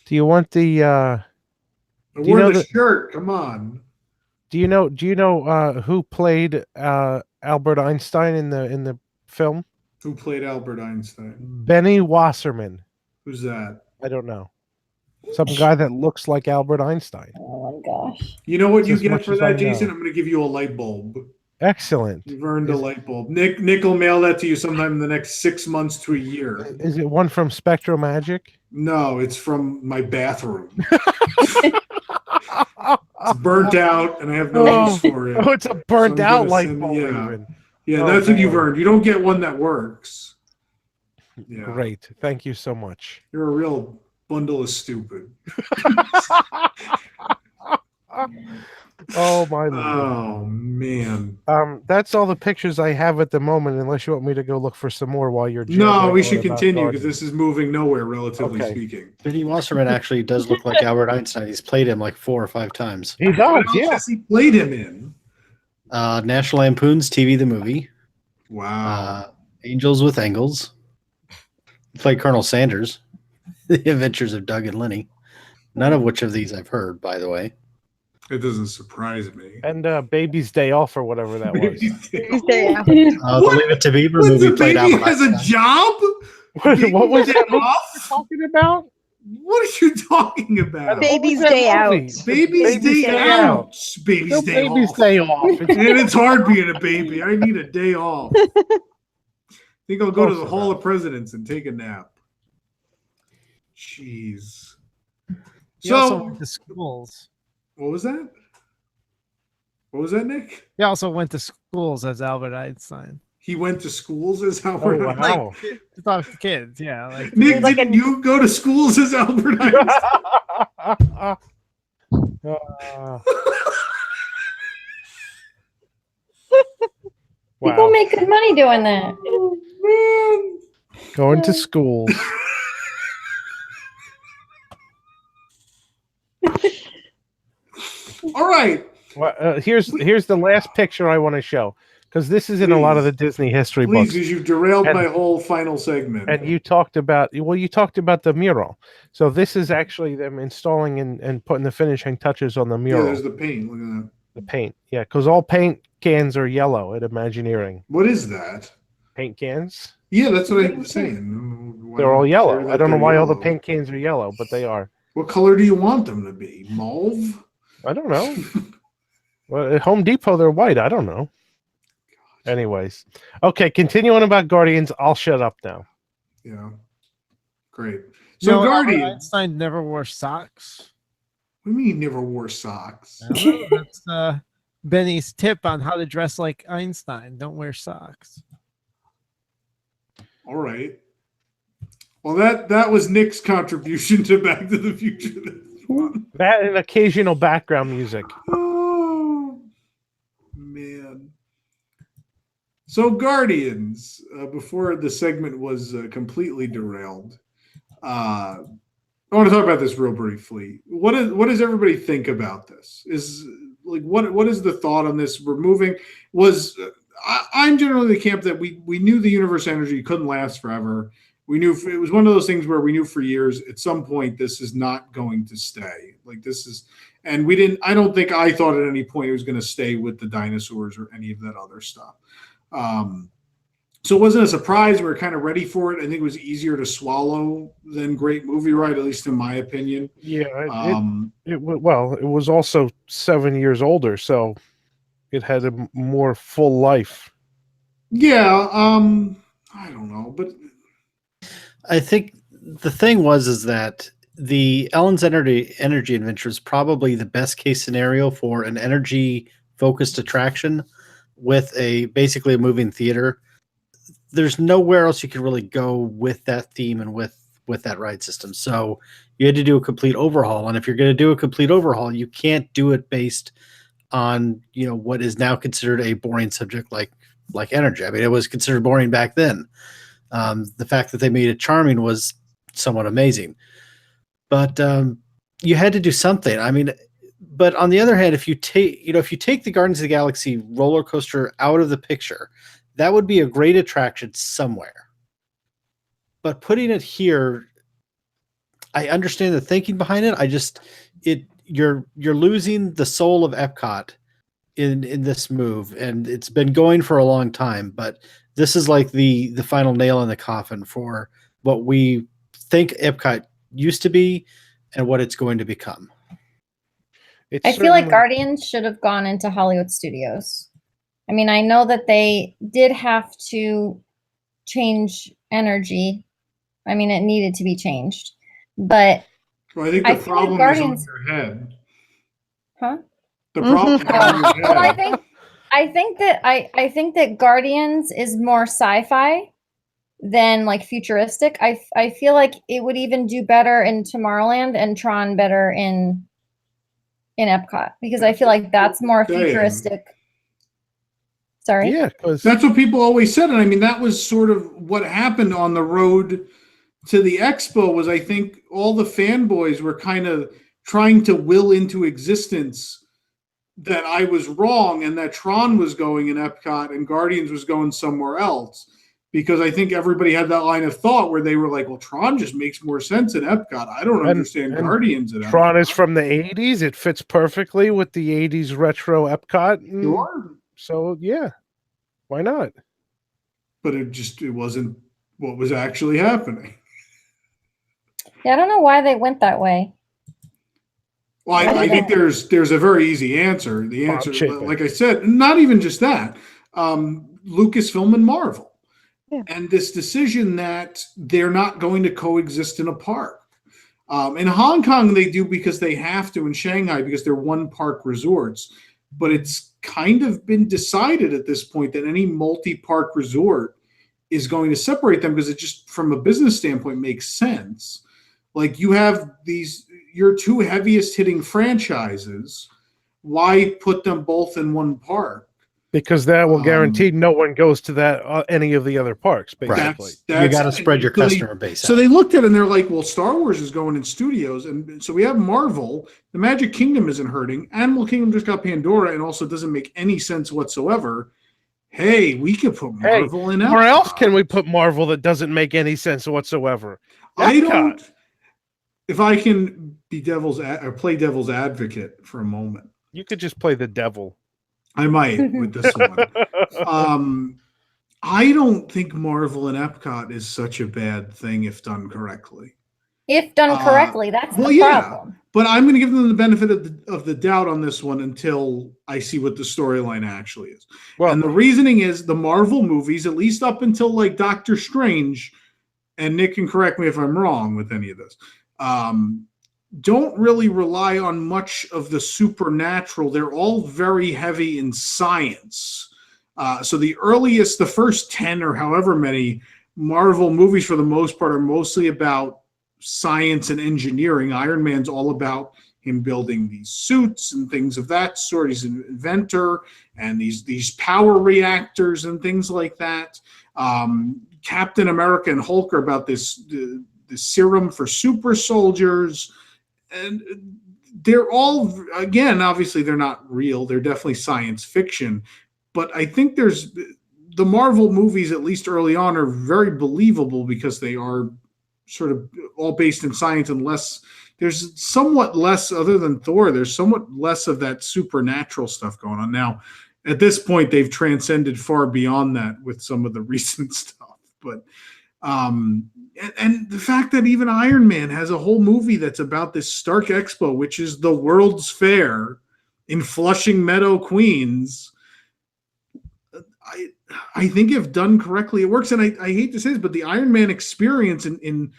Do you want the?
I wore the shirt. Come on.
Do you know who played Albert Einstein in the film?
Who played Albert Einstein?
Benny Wasserman.
Who's that?
I don't know. Some guy that looks like Albert Einstein.
Oh my gosh.
You know what you get for that, Jason? I'm going to give you a light bulb.
Excellent.
You've earned a light bulb. Nick will mail that to you sometime in the next 6 months to a year.
Is it one from Spectro Magic?
No, it's from my bathroom. It's burnt out, and I have no use for it.
Oh, it's a burnt out light bulb.
Yeah, that's what you've earned. You don't get one that works.
Yeah. Great. Thank you so much.
You're a real bundle of stupid.
Oh, my Lord.
Oh, man.
All That's all the pictures I have at the moment. Unless you want me to go look for some more while you're.
No, we should continue because this is moving nowhere, relatively speaking.
Benny Wasserman actually does look like Albert Einstein. He's played him like 4 or 5 times.
He does.
What else has he played him in?
National Lampoon's TV the movie.
Wow.
Angels with Angles. He played Colonel Sanders. The Adventures of Doug and Lenny. None of which of these I've heard, by the way.
It doesn't surprise me.
And Baby's Day Off or whatever that was.
Baby's Day Off.
The Leave It to Beaver movie played
Baby
Albert
has a
Einstein.
job?
What was
Day
that movie
Off?
you're talking about?
What are you talking about?
Baby's Day Out.
Baby's Day Out. Baby's Day
Baby's
Off.
Day Off.
And it's hard being a baby. I need a day off. I think I'll go to the Hall of Presidents and take a nap. Jeez.
He also went to schools.
What was that? What was that, Nick?
He also went to schools as Albert Einstein.
He went to schools as Albert Einstein.
Wow.
Like, to talk to kids, yeah. Like,
Nick, didn't you go to schools as Albert Einstein?
People make good money doing that.
Oh, man.
Going to schools.
All right.
Well, here's the last picture I want to show, because this is in a lot of the Disney history books.
Please, because you've derailed my whole final segment.
And you talked about the mural. So this is actually them installing and putting the finishing touches on the mural.
Yeah, there's the paint. Look at that.
The paint, yeah, because all paint cans are yellow at Imagineering.
What is that?
Paint cans?
Yeah, that's what I was saying.
They're all yellow. I don't know why all the paint cans are yellow, but they are.
What color do you want them to be? Mauve?
I don't know. Well, at Home Depot, they're white. I don't know. Anyways. Okay, continuing about Guardians, I'll shut up now.
Yeah. Great. So
Albert Einstein never wore socks.
What do you mean he never wore socks?
I don't know. That's Benny's tip on how to dress like Einstein. Don't wear socks.
All right. Well, that was Nick's contribution to Back to the Future.
That and occasional background music.
Oh, man. So Guardians, before the segment was completely derailed, I want to talk about this real briefly. What does everybody think about this? What is the thought on this? I'm generally the camp that we knew the universe energy couldn't last forever. We knew it was one of those things where we knew for years at some point this is not going to stay. I don't think I thought at any point it was going to stay with the dinosaurs or any of that other stuff. So it wasn't a surprise. We were kind of ready for it. I think it was easier to swallow than Great Movie Ride, at least in my opinion.
Yeah. It was also 7 years older, so it had a more full life.
Yeah. I don't know, but
I think the thing is that the Ellen's Energy Adventure is probably the best case scenario for an energy focused attraction with basically a moving theater. There's nowhere else you could really go with that theme and with that ride system. So you had to do a complete overhaul. And if you're going to do a complete overhaul, you can't do it based on, what is now considered a boring subject like energy. I mean, it was considered boring back then. The fact that they made it charming was somewhat amazing, but you had to do something. I mean, but on the other hand, if you take the Guardians of the Galaxy roller coaster out of the picture, that would be a great attraction somewhere. But putting it here, I understand the thinking behind it. You're losing the soul of Epcot in this move, and it's been going for a long time, but this is like the final nail in the coffin for what we think Epcot used to be and what it's going to become.
I feel like Guardians should have gone into Hollywood Studios. I mean, I know that they did have to change energy. I mean, it needed to be changed, but
I think the problem is on your head.
Huh?
The problem is on your head.
Well, I think that Guardians is more sci-fi than like futuristic. I feel like it would even do better in Tomorrowland and Tron better in Epcot, because I feel like that's more futuristic. Sorry.
Yeah, because
that's what people always said, and I mean that was sort of what happened on the road to the expo. Was I think all the fanboys were kind of trying to will into existence that I was wrong and that Tron was going in Epcot and Guardians was going somewhere else. Because I think everybody had that line of thought where they were like, well, Tron just makes more sense in Epcot. I don't understand Guardians at
Tron
Epcot.
is from the 80s. It fits perfectly with the 80s retro Epcot.
Sure.
So, yeah, why not?
But it wasn't what was actually happening.
Yeah, I don't know why they went that way.
Well, I think there's a very easy answer. The answer, like I said, not even just that. Lucasfilm and Marvel. Yeah. And this decision that they're not going to coexist in a park. In Hong Kong, they do because they have to. In Shanghai, because they're one park resorts. But it's kind of been decided at this point that any multi-park resort is going to separate them because it just, from a business standpoint, makes sense. Like you have your two heaviest hitting franchises. Why put them both in one park?
Because that will guarantee no one goes to any of the other parks, basically.
You got to spread your customer base out.
So they looked at it and they're like, well, Star Wars is going in studios. And so we have Marvel. The Magic Kingdom isn't hurting. Animal Kingdom just got Pandora and also doesn't make any sense whatsoever. Hey, we could put Marvel in Epcot.
Where else can we put Marvel that doesn't make any sense whatsoever?
I don't. If I can be play devil's advocate for a moment.
You could just play the devil.
I might with this one. I don't think Marvel and Epcot is such a bad thing if done correctly.
If done correctly, that's the problem.
But I'm going to give them the benefit of the doubt on this one until I see what the storyline actually is. Well, and the reasoning is the Marvel movies, at least up until like Doctor Strange, and Nick can correct me if I'm wrong with any of this, don't really rely on much of the supernatural. They're all very heavy in science. So the first 10 or however many Marvel movies for the most part are mostly about science and engineering. Iron Man's all about him building these suits and things of that sort. He's an inventor and these power reactors and things like that. Captain America and Hulk are about the serum for super soldiers. And they're all, again, obviously they're not real. They're definitely science fiction. But I think the Marvel movies, at least early on, are very believable because they are sort of all based in science and there's somewhat less, other than Thor, there's somewhat less of that supernatural stuff going on. Now, at this point, they've transcended far beyond that with some of the recent stuff. But and the fact that even Iron Man has a whole movie that's about this Stark Expo, which is the World's Fair in Flushing Meadow, Queens. I think if done correctly, it works. And I hate to say this, but the Iron Man experience in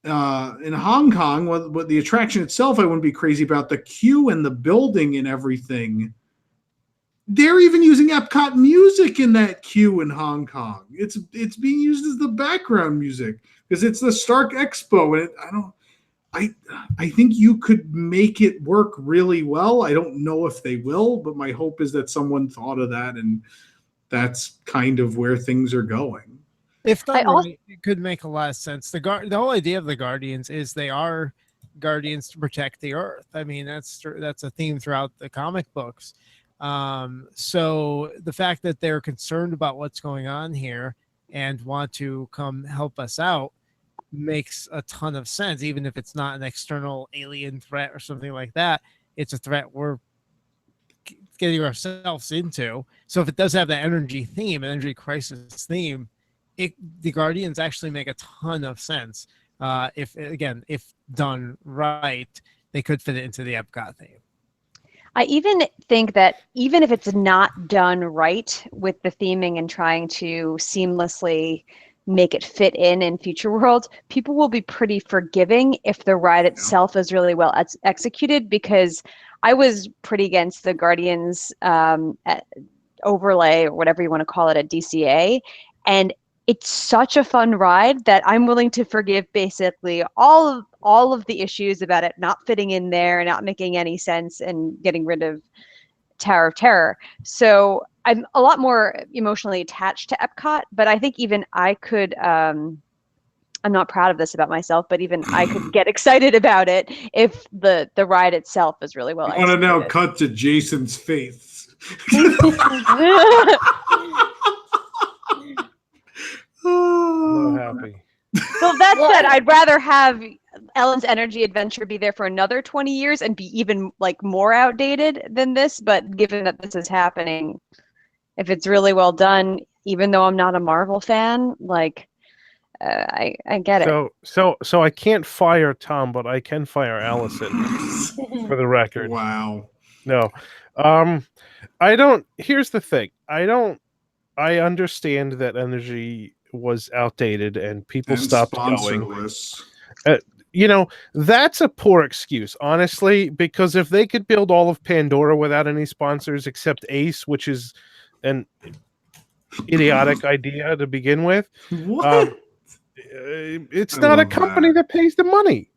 Hong Kong, what the attraction itself, I wouldn't be crazy about. The queue and the building and everything. They're even using Epcot music in that queue in Hong Kong. It's being used as the background music because it's the Stark Expo. And I think you could make it work really well. I don't know if they will, but my hope is that someone thought of that, and that's kind of where things are going.
If done right, it could make a lot of sense. The whole idea of the Guardians is they are guardians to protect the Earth. I mean, that's a theme throughout the comic books. So the fact that they're concerned about what's going on here and want to come help us out makes a ton of sense. Even if it's not an external alien threat or something like that, it's a threat we're getting ourselves into. So if it does have that energy crisis theme, the Guardians actually make a ton of sense. If done right, they could fit it into the Epcot theme.
I even think that even if it's not done right with the theming and trying to seamlessly make it fit in Future World, people will be pretty forgiving if the ride itself is really well executed, because I was pretty against the Guardians overlay or whatever you want to call it at DCA. And it's such a fun ride that I'm willing to forgive basically all of the issues about it not fitting in there and not making any sense and getting rid of Tower of Terror. So I'm a lot more emotionally attached to Epcot, but I think even I could. I'm not proud of this about myself, but even I could get excited about it if the ride itself is really well
executed. I want to now cut to Jason's face.
So happy.
So that said, I'd rather have Ellen's Energy Adventure be there for another 20 years and be even like more outdated than this. But given that this is happening, if it's really well done, even though I'm not a Marvel fan, like I get it.
So I can't fire Tom, but I can fire Allison for the record.
Wow.
No. I don't. Here's the thing. I understand that energy was outdated and people stopped going. That's a poor excuse, honestly, because if they could build all of Pandora without any sponsors except Ace, which is an idiotic idea to begin with, it's not a company that pays the money.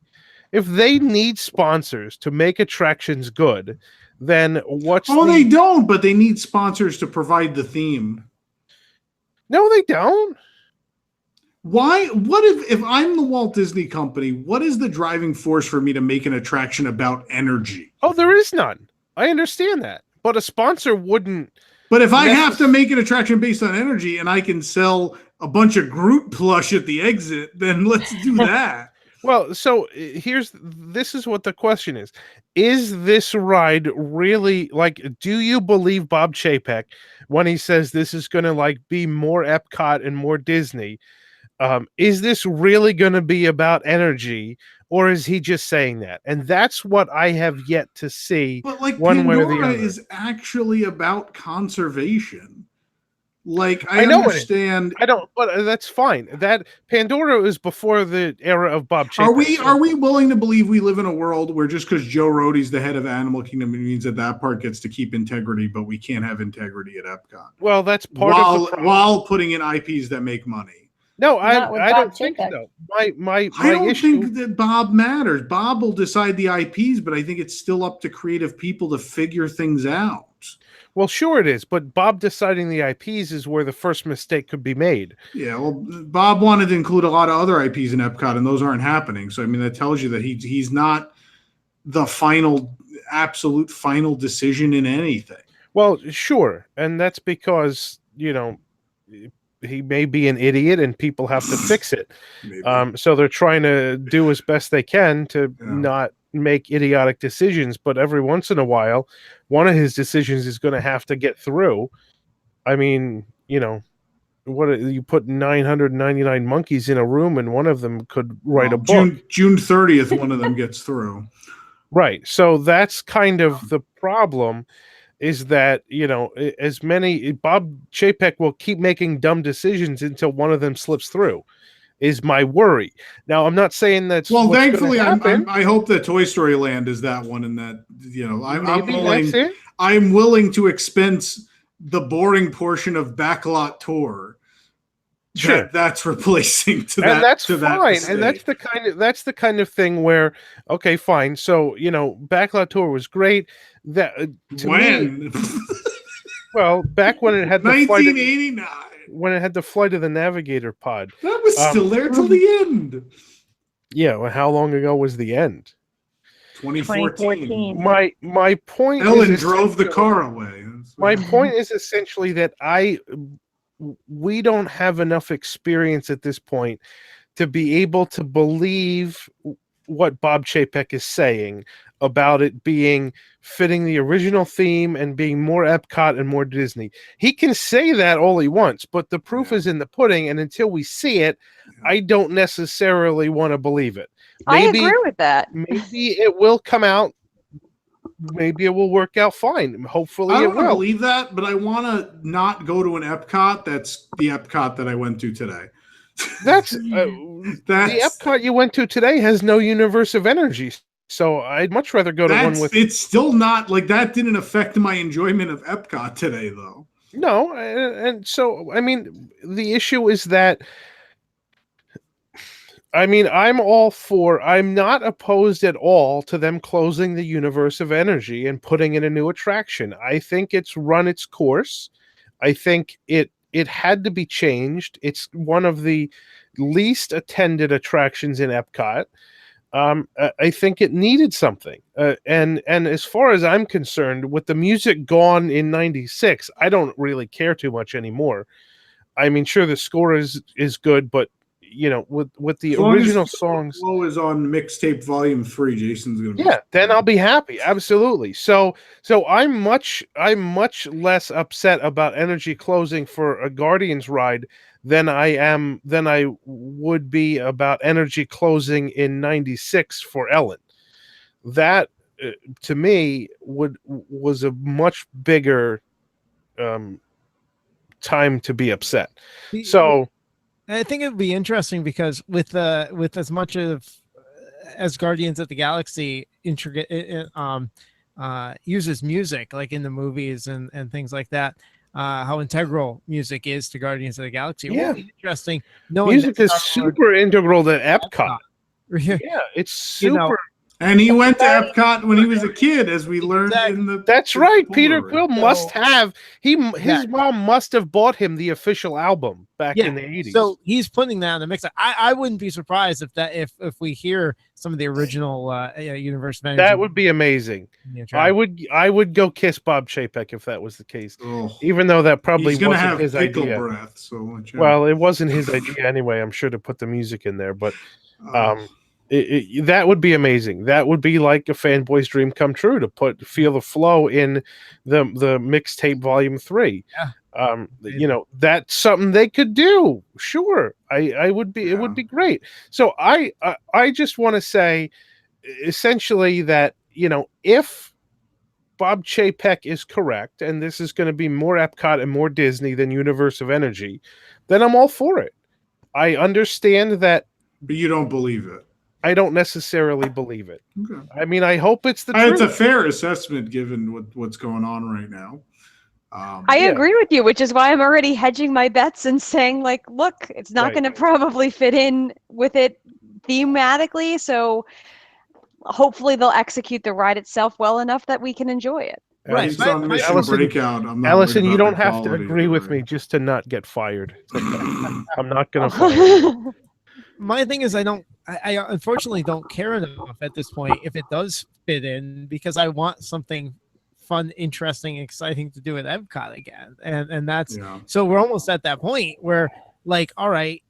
If they need sponsors to make attractions good, then
they don't, but they need sponsors to provide the theme.
No, they don't.
Why? What if I'm the Walt Disney Company? What is the driving force for me to make an attraction about energy?
Oh, there is none. I understand that, but a sponsor wouldn't.
But if I have to make an attraction based on energy and I can sell a bunch of Groot plush at the exit, then let's do that.
Well, so this is what the question is. Is this ride really, like, do you believe Bob Chapek when he says this is going to like be more Epcot and more Disney? Is this really going to be about energy, or is he just saying that? And that's what I have yet to see.
But like
one
Pandora
way or the other.
Is actually about conservation. Like I understand.
I don't, but that's fine. That Pandora is before the era of Bob Chapek.
Are we willing to believe we live in a world where just because Joe Rohde's the head of Animal Kingdom, it means that part gets to keep integrity, but we can't have integrity at Epcot?
Well, that's part of the problem.
While putting in IPs that make money.
No, I don't think so. My
I don't
issue...
think that Bob matters. Bob will decide the IPs, but I think it's still up to creative people to figure things out.
Well, sure it is, but Bob deciding the IPs is where the first mistake could be made.
Yeah, well, Bob wanted to include a lot of other IPs in Epcot, and those aren't happening. So, I mean, that tells you that he's not the absolute final decision in anything.
Well, sure, and that's because, he may be an idiot and people have to fix it. So they're trying to do as best they can to not make idiotic decisions, but every once in a while, one of his decisions is going to have to get through. I mean, what you put 999 monkeys in a room and one of them could write a book.
June 30th, one of them gets through.
Right. So that's kind of the problem. Is that, as many, Bob Chapek will keep making dumb decisions until one of them slips through, is my worry. Now, I'm not saying that's
thankfully, I hope that Toy Story Land is that one, and that, I'm willing to expense the boring portion of Backlot Tour.
Sure,
that's replacing to
and
that.
That's
to
fine,
that
and that's the kind of thing where, okay, fine. So Backlot Tour was great. That well, back when it had the
1989,
when it had the Flight of the Navigator pod,
that was still there till the end.
Yeah, well, how long ago was the end?
2014.
My point.
Ellen drove the car away.
My point is essentially that we don't have enough experience at this point to be able to believe what Bob Chapek is saying about it being fitting the original theme and being more Epcot and more Disney. He can say that all he wants, but the proof is in the pudding, and until we see it, I don't necessarily want to believe it.
Maybe, I agree with that.
Maybe it will come out. Maybe it will work out fine. Hopefully
I
it will.
believe that, but I want to not go to an Epcot that's the Epcot that I went to today.
That's the Epcot you went to today has no universe of energy. So I'd much rather go to one with.
It's still not like that. Didn't affect my enjoyment of Epcot today, though.
No, and so I mean, the issue is that. I mean, I'm not opposed at all to them closing the universe of energy and putting in a new attraction. I think it's run its course. I think it had to be changed. It's one of the least attended attractions in Epcot. I think it needed something. And as far as I'm concerned, with the music gone in '96, I don't really care too much anymore. I mean, sure, the score is good, but with the original songs,
flow is on mixtape volume 3. Jason's gonna
then I'll be happy. Absolutely. So I'm much less upset about energy closing for a Guardians ride than I would be about energy closing in '96 for Ellen. That to me was a much bigger time to be upset. So
I think it would be interesting because with as much of as Guardians of the Galaxy uses music like in the movies and things like that, how integral music is to Guardians of the Galaxy. It will be interesting knowing
music is super integral to Epcot.
Yeah,
it's super.
And he went to Epcot when he was a kid, as we learned in the.
That's right. Peter Quill must have his mom must have bought him the official album back in the '80s.
So he's putting that in the mix. I wouldn't be surprised if we hear some of the original Universe of Energy.
That would be amazing. I would go kiss Bob Chapek if that was the case.
Oh.
Even though that probably
wasn't
have
his
idea.
Breath, so
well, it wasn't his idea anyway. I'm sure to put the music in there, but. That would be amazing. That would be like a fanboy's dream come true to feel the flow in the mixtape volume 3.
Yeah.
That's something they could do. Sure. It would be great. So I just want to say essentially that, if Bob Chapek is correct, and this is going to be more Epcot and more Disney than Universe of Energy, then I'm all for it. I understand that.
But you don't believe it.
I don't necessarily believe it.
Okay.
I mean, I hope it's the truth.
It's a fair assessment given what's going on right now.
I agree with you, which is why I'm already hedging my bets and saying, like, look, it's not going to probably fit in with it thematically. So hopefully they'll execute the ride itself well enough that we can enjoy it.
Right.
Allison, you don't have to agree with me just to not get fired. I'm not going to fire you.
My thing is, I unfortunately don't care enough at this point if it does fit in, because I want something fun, interesting, exciting to do at Epcot again. And that's so we're almost at that point where, like, all right,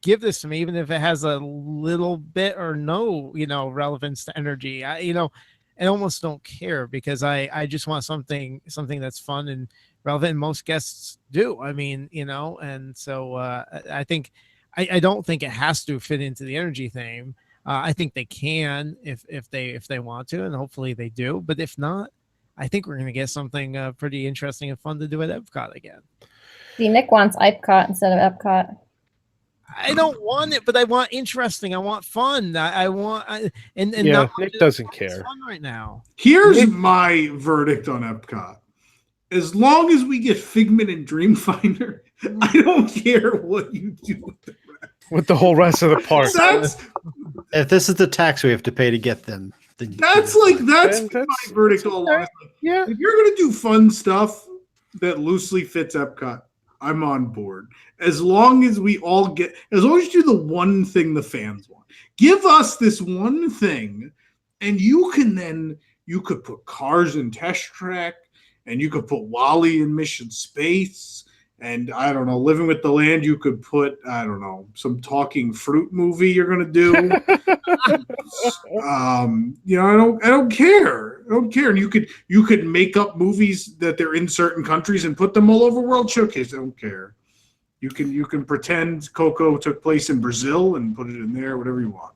give this to me, even if it has a little bit or no, relevance to energy. I almost don't care, because I just want something that's fun and relevant, and most guests do. I mean, and so I think I don't think it has to fit into the energy theme. I think they can if they want to, and hopefully they do. But if not, I think we're going to get something pretty interesting and fun to do at Epcot again.
See, Nick wants Epcot instead of Epcot.
I don't want it, but I want interesting. I want fun. I want and
yeah. Nick doesn't care
fun right now.
Here's my verdict on Epcot. As long as we get Figment and Dreamfinder, I don't care what you do
with the whole rest of the park.
If this is the tax we have to pay to get them,
that's my verdict all along.
Yeah.
If you're gonna do fun stuff that loosely fits Epcot, I'm on board. As long as you do the one thing the fans want. Give us this one thing, and you could put Cars in Test Track, and you could put Wall-E in Mission Space, and I don't know, Living with the Land, you could put, I don't know, some talking fruit movie you're gonna do. I don't care. I don't care. And you could make up movies that they're in certain countries and put them all over World Showcase. I don't care. You can pretend Coco took place in Brazil and put it in there, whatever you want.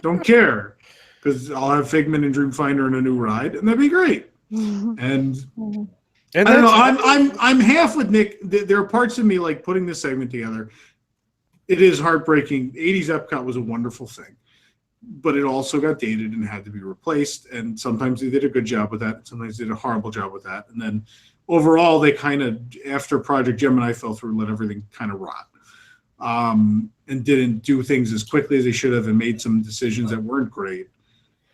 Don't care, because I'll have Figment and Dreamfinder in a new ride, and that'd be great. And I don't know. I'm half with Nick. There are parts of me, like, putting this segment together. It is heartbreaking. 80s Epcot was a wonderful thing, but it also got dated and had to be replaced. And sometimes they did a good job with that. Sometimes they did a horrible job with that. And then overall, they kind of, after Project Gemini fell through, let everything kind of rot, and didn't do things as quickly as they should have, and made some decisions that weren't great.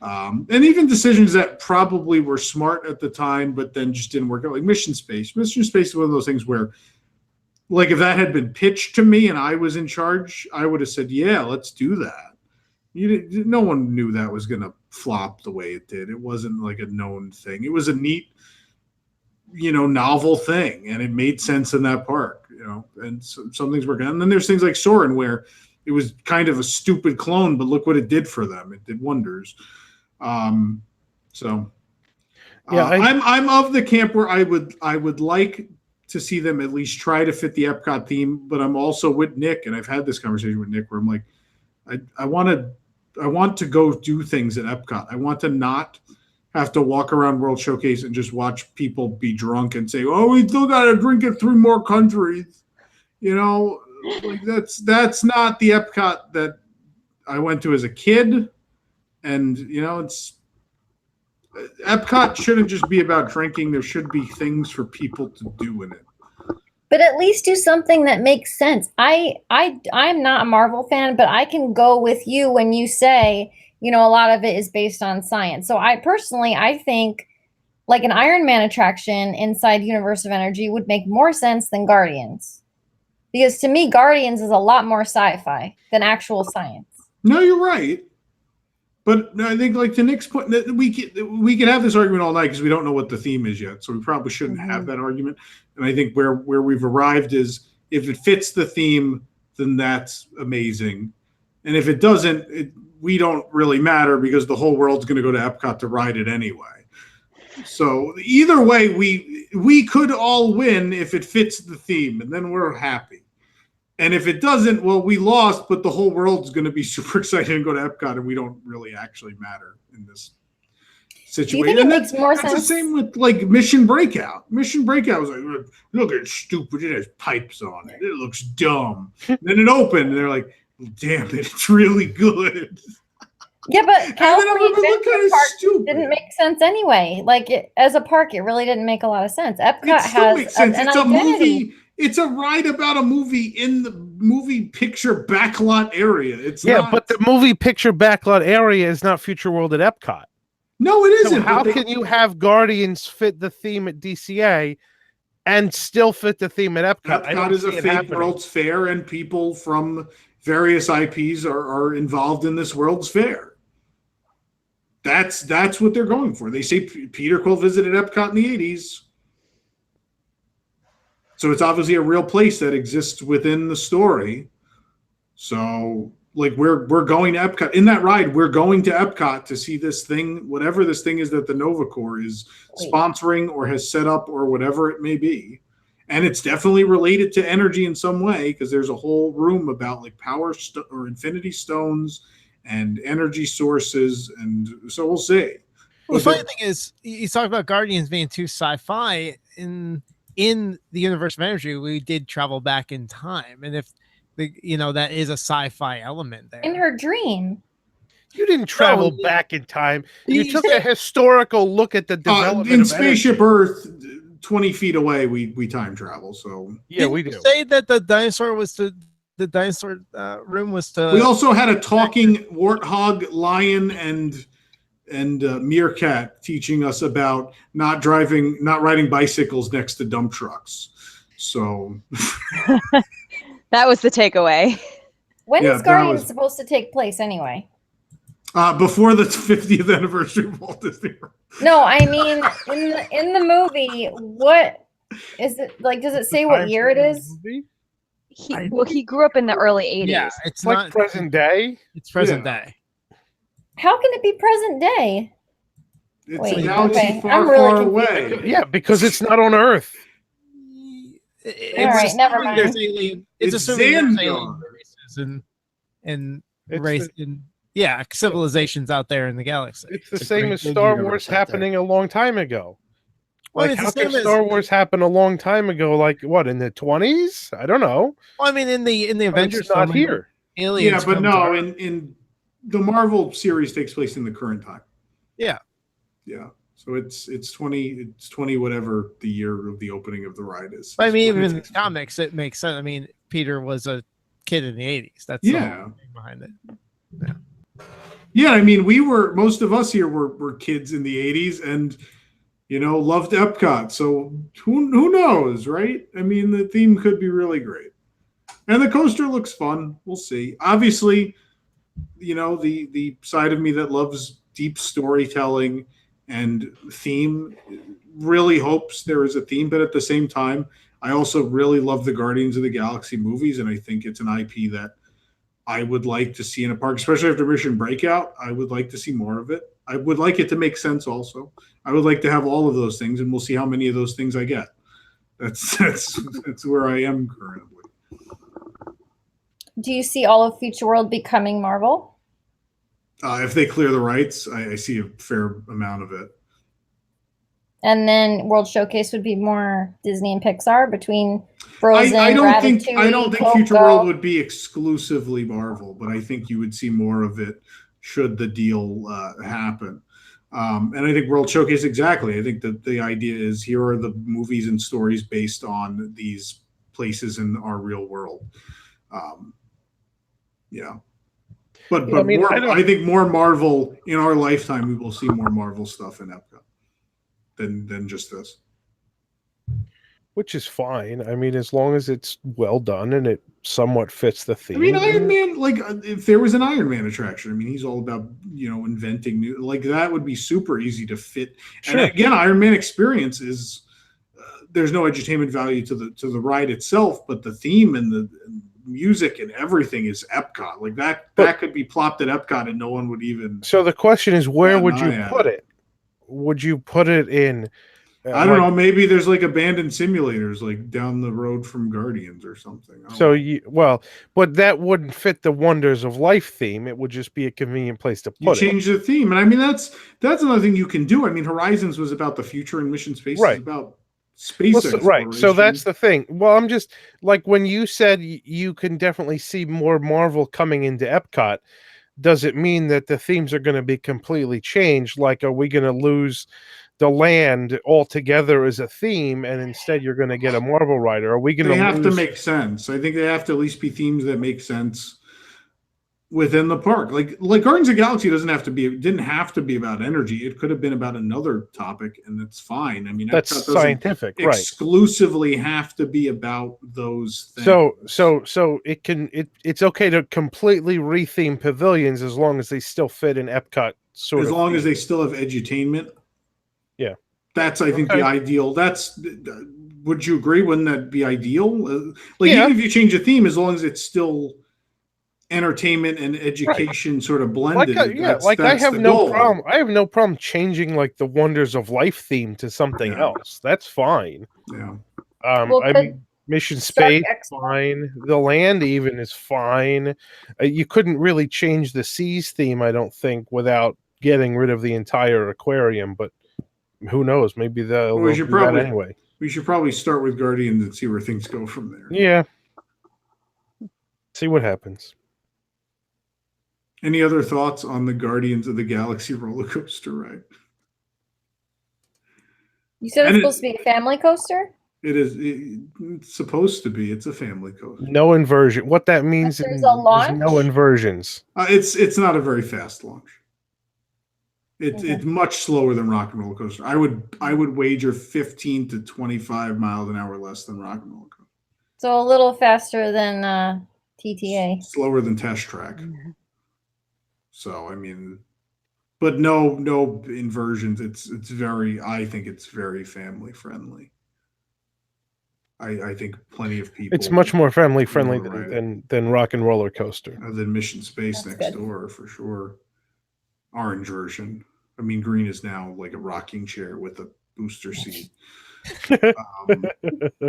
And even decisions that probably were smart at the time, but then just didn't work out, like Mission Space. Mission Space is one of those things where, like, if that had been pitched to me and I was in charge, I would have said, yeah, let's do that. No one knew that was going to flop the way it did. It wasn't like a known thing. It was a neat, novel thing, and it made sense in that park, and some things work out. And then there's things like Soarin' where it was kind of a stupid clone, but look what it did for them. It did wonders. I'm of the camp where I would like to see them at least try to fit the Epcot theme, but I'm also with Nick, and I've had this conversation with Nick where I'm like, I want to go do things at Epcot. I want to not have to walk around World Showcase and just watch people be drunk and say, "Oh, we still got to drink at 3 more countries." Like that's not the Epcot that I went to as a kid. And, it's Epcot shouldn't just be about drinking. There should be things for people to do in it.
But at least do something that makes sense. I'm not a Marvel fan, but I can go with you when you say, a lot of it is based on science. So I think like an Iron Man attraction inside Universe of Energy would make more sense than Guardians. Because to me, Guardians is a lot more sci-fi than actual science.
No, you're right. But I think, like to Nick's point, that we could have this argument all night because we don't know what the theme is yet. So we probably shouldn't have that argument. And I think where we've arrived is if it fits the theme, then that's amazing. And if it doesn't, we don't really matter because the whole world's going to go to Epcot to ride it anyway. So either way, we could all win if it fits the theme, and then we're happy. And if it doesn't, well, we lost, but the whole world's going to be super excited and go to Epcot, and we don't really actually matter in this situation.
Do you think it makes more sense?
That's the same with like Mission Breakout. Mission Breakout was like, look, it's stupid. It has pipes on it. It looks dumb. And then it opened, and they're like, damn it, it's really good.
Yeah, but California Adventure Park didn't make sense anyway. Like as a park, it really didn't make a lot of sense. Epcot has an
it's
identity.
A movie. It's a ride about a movie in the movie picture backlot area.
But the movie picture backlot area is not Future World at Epcot.
No, it isn't.
So how can you have Guardians fit the theme at DCA and still fit the theme at Epcot?
Epcot is a fake World's Fair, and people from various IPs are involved in this World's Fair. That's what they're going for. They say Peter Quill visited Epcot in the 80s. So it's obviously a real place that exists within the story. So like we're going to Epcot. In that ride, we're going to Epcot to see this thing, whatever this thing is that the Nova Corps is sponsoring or has set up or whatever it may be. And it's definitely related to energy in some way because there's a whole room about like power or infinity stones and energy sources. And so we'll see.
Well, the funny thing is, you talk about Guardians being too sci-fi. In the Universe of Energy, we did travel back in time, and if that is a sci-fi element there.
In her dream,
you didn't travel back in time. You took a historical look at the development
in
of
Spaceship Earth. 20 feet away, we time travel. So
yeah, we do.
Say that the dinosaur dinosaur room was to.
We also had a talking warthog, lion, and meerkat teaching us about not riding bicycles next to dump trucks. So
that was the takeaway.
When is Guardians supposed to take place anyway?
Before the 50th anniversary of Walt Disney World.
No, I mean in the movie, what is it like? Does it say what year it is?
He grew up in the early 80s.
Yeah, it's
like
not
present day.
It's present day.
How can it be present day?
It's a galaxy far away.
Yeah, because it's not on Earth.
All right, never mind.
It's assuming there's alien races and race and civilizations out there in the galaxy.
It's the same as Star Wars happening a long time ago. Like, how could Star Wars happen a long time ago? Like what, in the 20s? I don't know.
Well, I mean, in the Avengers,
not here.
Aliens.
Yeah, but no, in the Marvel series takes place in the current time.
Yeah.
Yeah. So it's 20 whatever the year of the opening of the ride is.
I mean, even in the comics, it makes sense. I mean, Peter was a kid in the 80s. That's the whole thing behind it.
Yeah, I mean, most of us here were kids in the 80s and, loved Epcot. So who knows, right? I mean, the theme could be really great. And the coaster looks fun. We'll see. Obviously, the side of me that loves deep storytelling and theme really hopes there is a theme, but at the same time, I also really love the Guardians of the Galaxy movies, and I think it's an IP that I would like to see in a park, especially after Mission Breakout. I would like to see more of it. I would like it to make sense also. I would like to have all of those things, and we'll see how many of those things I get. That's where I am currently.
Do you see all of Future World becoming Marvel?
If they clear the rights, I see a fair amount of it.
And then World Showcase would be more Disney and Pixar between Frozen,
I don't think
Coco.
Future World would be exclusively Marvel, but I think you would see more of it should the deal happen. And I think World Showcase, exactly. I think that the idea is here are the movies and stories based on these places in our real world. Yeah. But I mean, I think more Marvel in our lifetime, we will see more Marvel stuff in Epcot than just this.
Which is fine. I mean, as long as it's well done and it somewhat fits the theme.
I mean, Iron Man, like if there was an Iron Man attraction, I mean, he's all about, inventing new, like that would be super easy to fit. Sure. And again, Iron Man Experience is, there's no entertainment value to the ride itself, but the theme and the music and everything is Epcot. Like that could be plopped at Epcot and no one would even.
So the question is, where would you put it? Would you put it in?
I don't know. Maybe there's like abandoned simulators, like down the road from Guardians or something.
But that wouldn't fit the Wonders of Life theme. It would just be a convenient place to put it.
Change the theme, and I mean that's another thing you can do. I mean, Horizons was about the future, and Mission Space is about space exploration.
Right. So that's the thing. Well, I'm just like when you said you can definitely see more Marvel coming into Epcot. Does it mean that the themes are going to be completely changed? Like, are we going to lose the land altogether as a theme, and instead you're going to get a Marvel ride? Are we going to?
They have to make sense. I think they have to at least be themes that make sense within the park. Like Guardians of the Galaxy didn't have to be about energy. It could have been about another topic, and that's fine. I mean,
that's scientific, right?
Exclusively have to be about those things.
So it's okay to completely retheme pavilions as long as they still fit in Epcot. As
long as they still have edutainment.
Yeah,
that's I think the ideal. Would you agree? Wouldn't that be ideal? Even if you change a theme, as long as it's still entertainment and education sort of blended.
I have no problem. I have no problem changing like the Wonders of Life theme to something else. That's fine.
Yeah.
I mean, Mission Space, fine. The land even is fine. You couldn't really change the seas theme, I don't think, without getting rid of the entire aquarium. But who knows? Maybe they'll do that anyway.
We should probably start with Guardians and see where things go from there.
Yeah. See what happens.
Any other thoughts on the Guardians of the Galaxy roller coaster ride?
You said it's supposed to be a family coaster?
It is. It's supposed to be. It's a family coaster.
No inversion. What that means is no inversions.
It's not a very fast launch. It's much slower than Rock and Roller Coaster. I would wager 15 to 25 miles an hour less than Rock and Roller Coaster.
So a little faster than TTA.
Slower than Test Track. Mm-hmm. So I mean, but no inversions. I think it's very family friendly. I think plenty of people.
It's much more family friendly than Rock and Roller Coaster.
Than Mission Space next door for sure. Orange version. I mean, green is now like a rocking chair with a booster seat.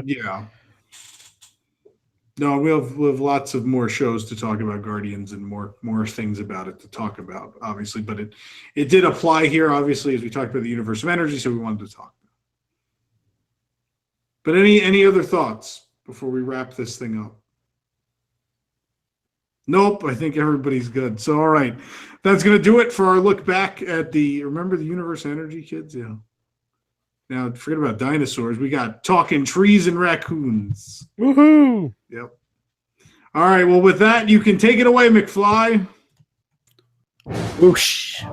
Yeah. No, we have lots of more shows to talk about Guardians and more things about it to talk about, obviously. But it did apply here, obviously, as we talked about the universe of energy, so we wanted to talk about it. But any other thoughts before we wrap this thing up? Nope, I think everybody's good. So, all right. That's going to do it for our look back at remember the universe of energy, kids? Yeah. Now, forget about dinosaurs. We got talking trees and raccoons.
Woohoo!
Yep. All right. Well, with that, you can take it away, McFly.
Whoosh.